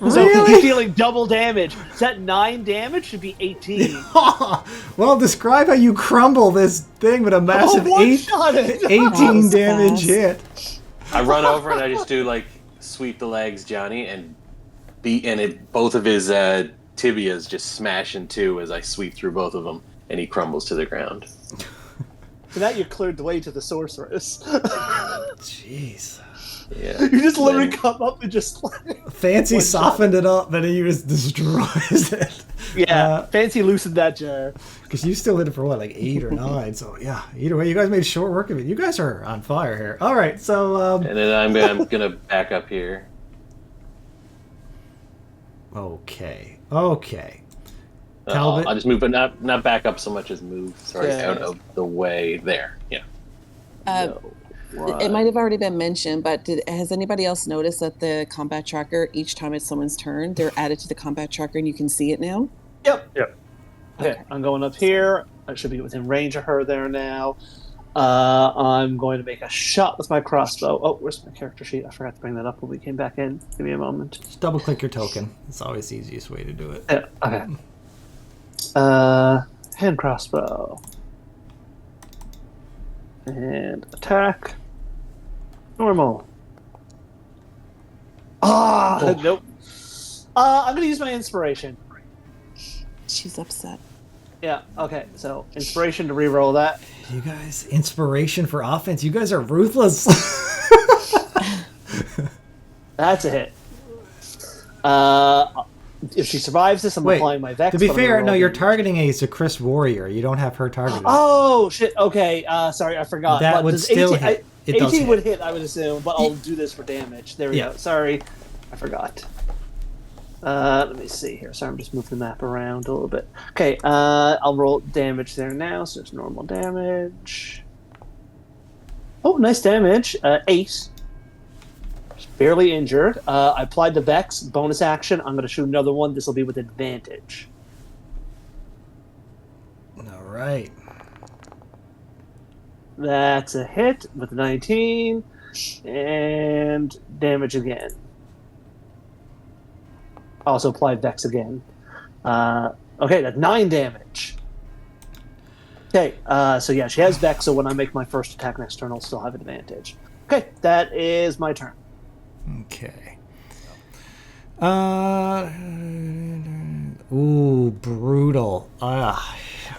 So he's dealing double damage. Is that 9 damage? Should be 18. Well, describe how you crumble this thing with a massive one shot it. 18 That was damage fast. hit. I run over and I just do like sweep the legs, Johnny, and both of his tibias just smash in two as I sweep through both of them, and he crumbles to the ground. So now you cleared the way to the sorceress. Jeez. Yeah. You just literally come up and just Fancy One softened it up, and he just destroys it. Fancy loosened that jar. Because you still hit it for what, like 8 or 9? So yeah, either way, you guys made short work of it. You guys are on fire here. All right, so And then I'm gonna back up here. okay. I'll just move, but not back up so much as move. Sorry, out of the way. There. Yeah. It might have already been mentioned, but has anybody else noticed that the combat tracker, each time it's someone's turn, they're added to the combat tracker and you can see it now? Yep. Okay, I'm going up here. I should be within range of her there now. I'm going to make a shot with my crossbow. Oh, where's my character sheet? I forgot to bring that up when we came back in. Give me a moment. Just double click your token. It's always the easiest way to do it. Yeah, okay. Hand crossbow. And attack. Normal. Nope. I'm gonna use my inspiration. She's upset. Yeah, okay, so inspiration to reroll that. You guys, inspiration for offense. You guys are ruthless. That's a hit. If she survives this, I'm applying my Vex. To be fair, no, you're targeting a Chris Warrior. You don't have her targeted. Oh, shit, okay. Sorry, I forgot. That but would still 18, hit. It 18 does hit. would hit, I would assume, but I'll do this for damage. There we Yeah. go. Sorry, I forgot. Let me see here. Sorry, I'm just moving the map around a little bit. Okay, I'll roll damage there now, so it's normal damage. Oh, nice damage. 8. Just barely injured. I applied the Vex. Bonus action. I'm going to shoot another one. This will be with advantage. All right. That's a hit with 19. And damage again. Also applied Vex again. Okay, that's 9 damage. Okay, so yeah, she has Vex, so when I make my first attack next turn, I'll still have advantage. Okay, that is my turn. Okay. Ooh, brutal.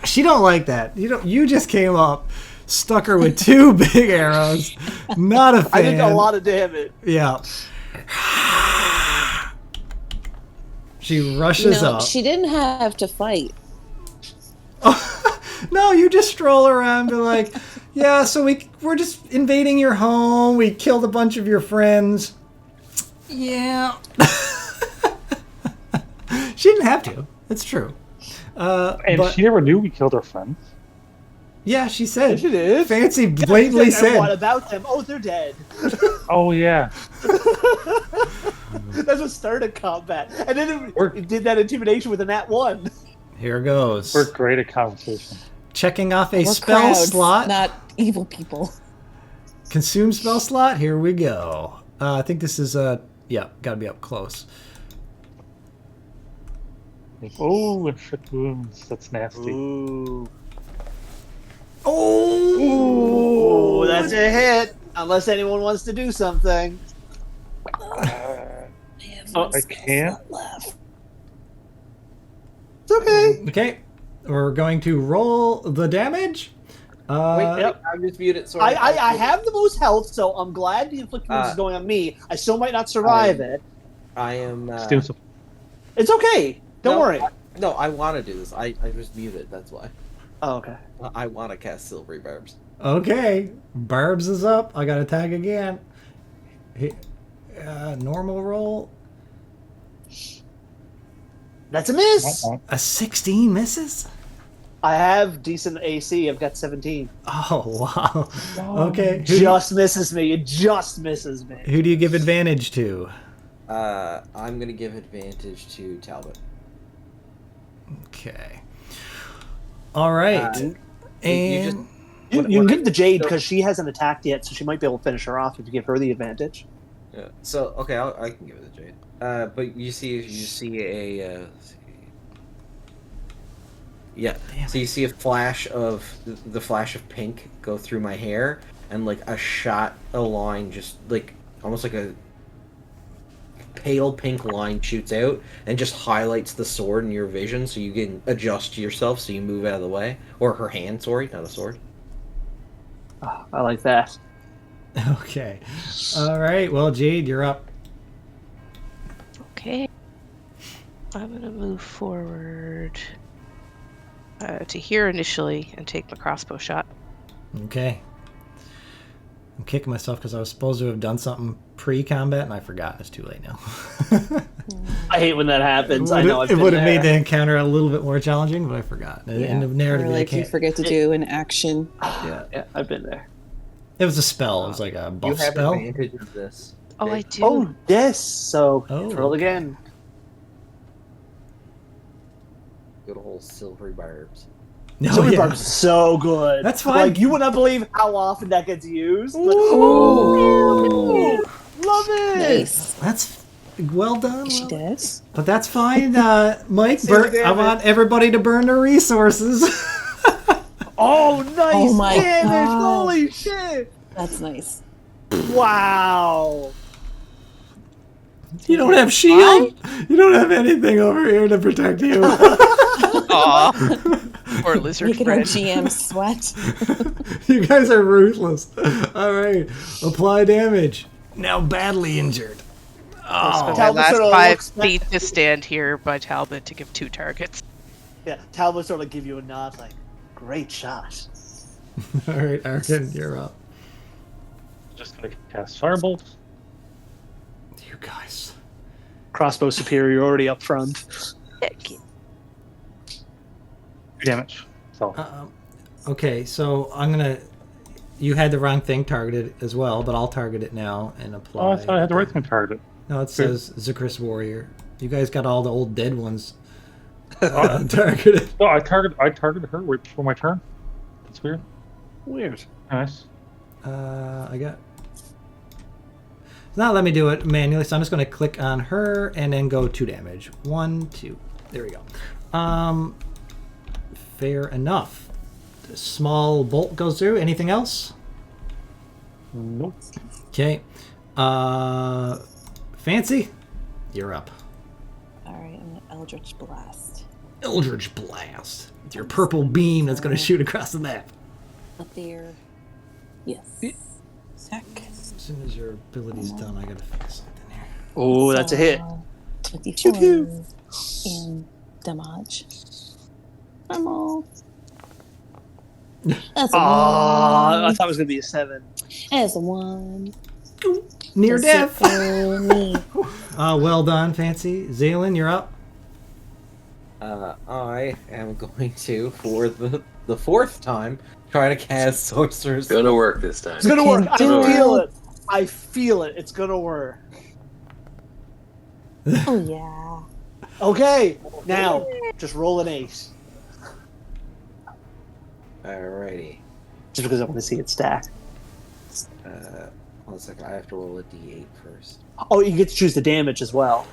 She don't like that. You just came up, stuck her with 2 big arrows. Not a fan. I did a lot of damage. Yeah. She rushes up. She didn't have to fight. No, you just stroll around and be like, yeah, so we're just invading your home. We killed a bunch of your friends. Yeah. She didn't have to. It's true. And she never knew we killed her friends. Yeah, she said. She did. Fancy blatantly said. What about them? Oh, they're dead. Oh, yeah. That's what started combat. And then it did that intimidation with a nat 1. Here goes. We're great at conversation. Checking off a We're spell crowds, slot. not evil people. Consume spell slot. Here we go. I think this is yeah, gotta be up close. Oh, inflict wounds. That's nasty. Ooh. Oh, Ooh, that's a hit. Unless anyone wants to do something. I can't. It's okay. Okay, we're going to roll the damage. Wait, Yep. I'm just muted. Sorry. I have the most health, so I'm glad the inflict wounds is going on me. I still might not survive it. I am. Let's do some. It's okay. Don't worry. I want to do this. I just muted. That's why. Oh, okay. I want to cast Silvery Barbs. Okay, Barbs is up. I got to tag again. Normal roll. That's a miss. A 16 misses? I have decent AC. I've got 17. Oh, wow. Okay. Just misses me. It just misses me. Who do you give advantage to? I'm going to give advantage to Talbot. Okay. All right. And You can give the Jade because she hasn't attacked yet, so she might be able to finish her off if you give her the advantage. Yeah. So okay, I can give it to Jade. But you see a yeah. Damn so you see a flash of the flash of pink go through my hair, and like a line just like almost like a pale pink line shoots out and just highlights the sword in your vision, so you can adjust yourself so you move out of the way. Or her hand, sorry, not a sword. Oh, I like that. Okay. All right. Well, Jade, you're up. Okay. I'm gonna move forward to here initially and take my crossbow shot. Okay. I'm kicking myself because I was supposed to have done something pre-combat and I forgot. It's too late now. I hate when that happens. I know it would have made the encounter a little bit more challenging, but I forgot. In the narrative, or like you forget to do an action. Yeah, I've been there. It was a spell. It was like a buff You have spell. advantage of this. Oh, I do. Oh, yes. So roll okay. again. Good old silvery barbs. No, Silver Barb's so good. That's fine. Like, you would not believe how often that gets used. Like, Ooh. love it. Nice. That's well done. She did. But that's fine, Mike. Silver I damage. want everybody to burn their resources. Oh, nice Oh my damage. God. Holy shit. That's nice. Wow. You don't have shield. You don't have anything over here to protect you. Aw. Poor lizard Making our friend. GM sweat. You guys are ruthless. All right, apply damage. Now badly injured. I spent my Talbot last sort of 5 looks back- feet to stand here by Talbot to give 2 targets. Yeah, Talbot sort of give you a nod like, great shot. All right, Arkin, you're up. Just gonna cast Firebolt. You guys. Crossbow superiority up front. Heck yeah. 2 damage. So Okay, so I'm gonna. You had the wrong thing targeted as well, but I'll target it now and apply. I thought I had the right thing targeted. No, it says Zakris Warrior. You guys got all the old dead ones targeted. No, I targeted her right before my turn. That's weird. Weird. Nice. I got. Now let me do it manually. So I'm just going to click on her and then go 2 damage. 1, 2. There we go. Fair enough. The small bolt goes through. Anything else? Nope. Okay. Fancy, you're up. Alright, I'm gonna Eldritch Blast. Eldritch Blast. It's your purple beam that's going to shoot across the map. Up there. Yes. Sec. As soon as your ability's done, I got to fix something here. Oh, that's a hit. 24 Pew, in damage. Normal. That's a I 1. thought it was going to be a 7. That's a 1. Near That's death. it for me. Well done, Fancy. Zaylen, you're up. I am going to, for the 4th time, try to cast Sorcerer's. Gonna work this time. It's going to work. I do feel it. it. I feel it. It's going to work. Oh, yeah. Okay, now, just roll an 8. Alrighty. Just because I want to see it stack. 1 second, I have to roll a d8 first. Oh, you get to choose the damage as well.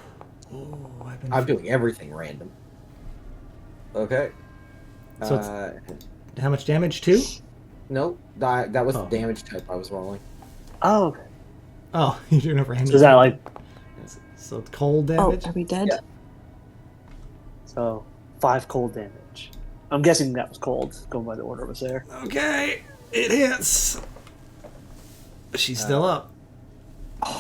I'm doing everything random. Okay. So how much damage? 2? Nope, that was Oh. the damage type I was rolling. Oh, okay. Oh, you're doing it for him. So is that like, So it's cold Oh, damage? are we dead? Yeah. so 5 cold damage? I'm guessing that was cold, going by the order it was there. Okay, it hits. She's still up.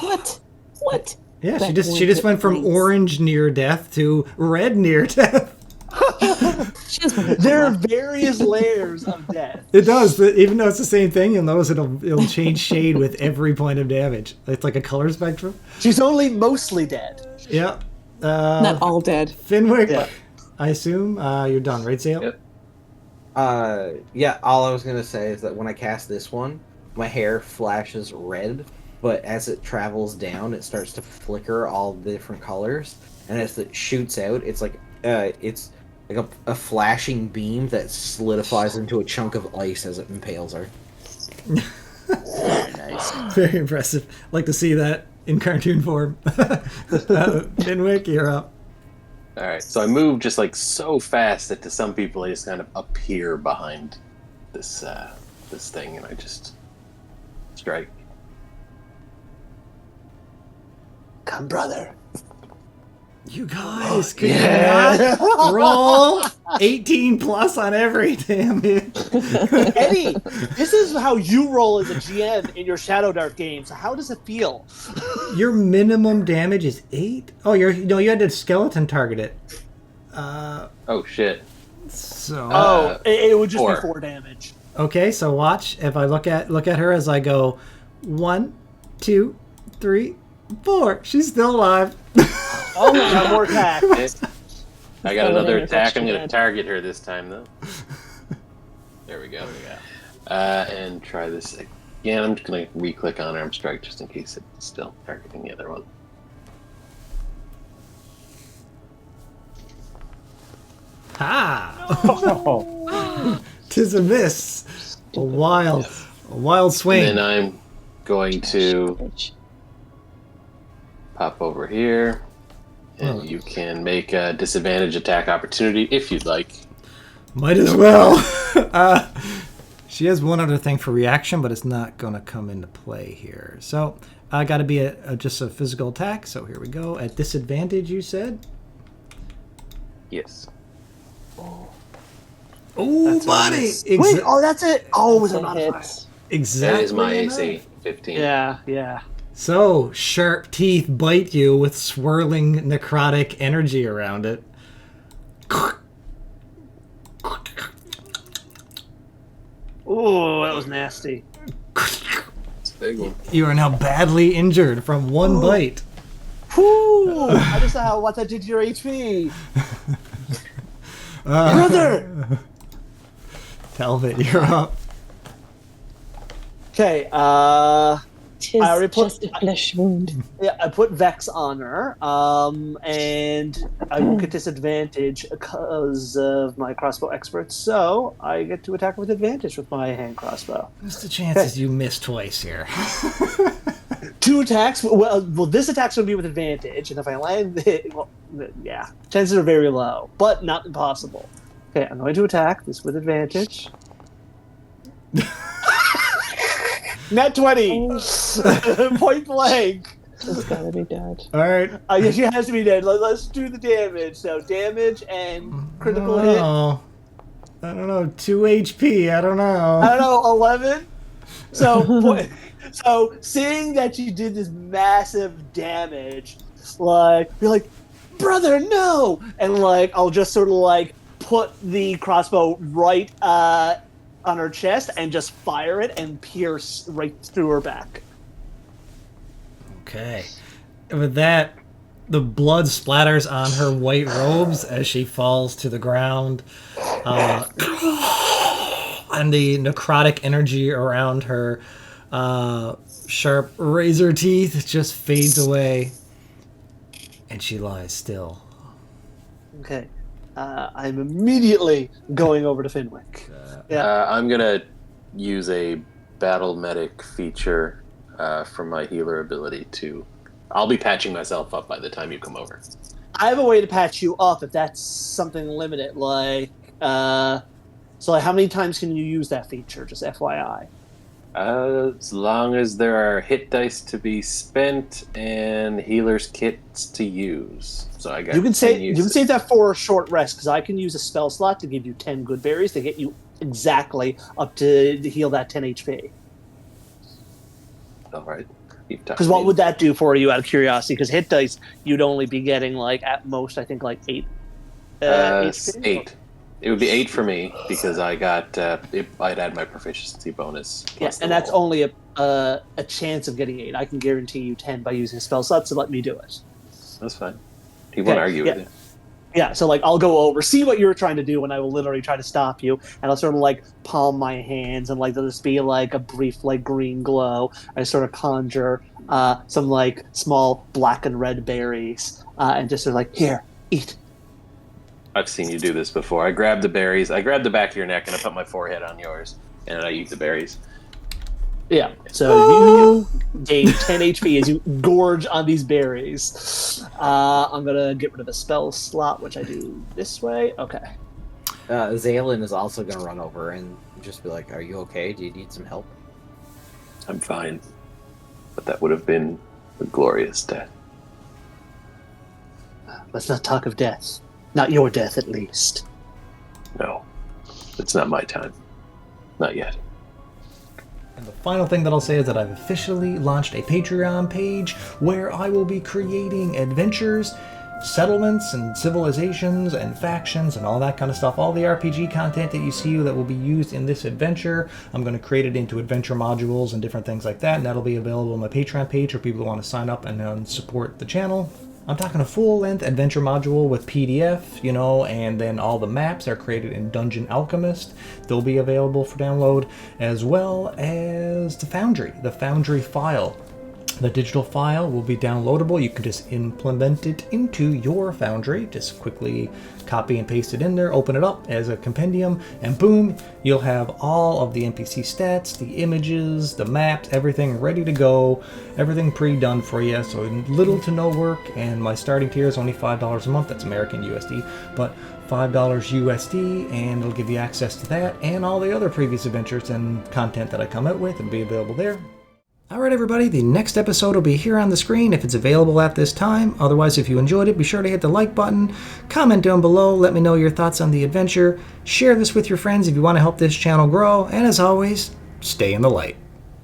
What? What? Yeah, That she just went from points. orange near death to red near death. She just went There are various layers of death. It does, but even though it's the same thing, you'll notice it'll change shade with every point of damage. It's like a color spectrum. She's only mostly dead. Yeah. Not all dead. Finwick, Yeah. I assume you're done, right, Sale? Yep. Yeah, all I was gonna say is that when I cast this one, my hair flashes red, but as it travels down, it starts to flicker all the different colors, and as it shoots out, it's like a flashing beam that solidifies into a chunk of ice as it impales her. Very nice. Very impressive. Like to see that in cartoon form. Finwick, you're up. All right, so I move just like so fast that to some people I just kind of appear behind this this thing, and I just strike. Come, brother. You guys, could you not roll 18 plus on every damage? Eddie, this is how you roll as a GM in your Shadow Dart game. So how does it feel? Your minimum damage is 8? Oh, you had to skeleton target it. Oh shit. So It would just 4. be 4 damage. okay, so watch. If I look at her as I go 1, 2, 3, 4. She's still alive. Oh, got more attack. I got another Paladin is attack. I'm extra going to bad. target her this time, though. There we go. And try this again. I'm just going to re-click on arm strike just in case it's still targeting the other one. Ha! Oh, Tis a miss. A wild swing. And then I'm going to pop over here. And Oh. you can make a disadvantage attack opportunity if you'd like. Might as well. She has one other thing for reaction, but it's not going to come into play here. So I got to be just a physical attack. So here we go. At disadvantage, you said? Yes. Oh, buddy! Wait, that's it. Oh, was it That modifier? hits. Exactly. That is my enough. AC, 15. Yeah. So, sharp teeth bite you with swirling necrotic energy around it. Oh, that was nasty. It's a big one. You are now badly injured from one bite. Whew! I just saw what that did to your HP. Brother! Talbot, you're up. Okay, Tis I already put- just a flesh wound. yeah, I put Vex on her, and I won't get disadvantage because of my crossbow expert, so I get to attack with advantage with my hand crossbow. What's the chances you miss twice here? 2 attacks. Well, this attack's going to be with advantage, and if I land it, well, yeah, chances are very low, but not impossible. Okay, I'm going to attack this with advantage. Net 20! Point blank! She's gotta be dead. All right. Yeah, she has to be dead. Let's do the damage. So, damage and critical hit. I don't know. 2 HP. I don't know. I don't know, 11? So seeing that you did this massive damage, you're like, brother, no! And I'll just sort of put the crossbow right on her chest and just fire it and pierce right through her back. Okay. With that, the blood splatters on her white robes as she falls to the ground. And the necrotic energy around her sharp razor teeth just fades away. And she lies still. Okay. I'm immediately going over to Fenwick. I'm going to use a battle medic feature from my healer ability to... I'll be patching myself up by the time you come over. I have a way to patch you up if that's something limited. So how many times can you use that feature? Just FYI. As long as there are hit dice to be spent and healer's kits to use. So I got. You can 10 uses. save that for a short rest because I can use a spell slot to give you 10 good berries to get you exactly up to heal that 10 HP. All right. Because what would that do for you, out of curiosity? Because hit dice, you'd only be getting at most, I think 8. HP? 8. It would be 8 for me because I got. I'd add my proficiency bonus. Yes, and that's only a chance of getting 8. I can guarantee you 10 by using a spell slot, so let me do it. That's fine. He won't argue with you. Yeah, so I'll go over, see what you're trying to do, and I will literally try to stop you, and I'll sort of palm my hands, and there'll just be a brief green glow. I sort of conjure some small black and red berries, and just sort of here, eat. I've seen you do this before. I grab the berries. I grab the back of your neck and I put my forehead on yours, and I eat the berries. Yeah, so you gain 10 HP as you gorge on these berries. I'm going to get rid of a spell slot, which I do this way. Okay. Zaylin is also going to run over and just be like, are you okay? Do you need some help? I'm fine. But that would have been a glorious death. Let's not talk of death. Not your death, at least. No. It's not my time. Not yet. And the final thing that I'll say is that I've officially launched a Patreon page where I will be creating adventures, settlements, and civilizations, and factions, and all that kind of stuff. All the RPG content that you see that will be used in this adventure, I'm going to create it into adventure modules and different things like that, and that'll be available on my Patreon page for people who want to sign up and support the channel. I'm talking a full-length adventure module with PDF, and then all the maps are created in Dungeon Alchemist. They'll be available for download, as well as the Foundry file. The digital file will be downloadable. You can just implement it into your Foundry. Just quickly copy and paste it in there, open it up as a compendium, and boom, you'll have all of the NPC stats, the images, the maps, everything ready to go, everything pre-done for you. So little to no work, and my starting tier is only $5 a month. That's American USD, but $5 USD, and it'll give you access to that and all the other previous adventures and content that I come out with. It'll be available there. Alright everybody, the next episode will be here on the screen if it's available at this time. Otherwise, if you enjoyed it, be sure to hit the like button, comment down below, let me know your thoughts on the adventure, share this with your friends if you want to help this channel grow, and as always, stay in the light.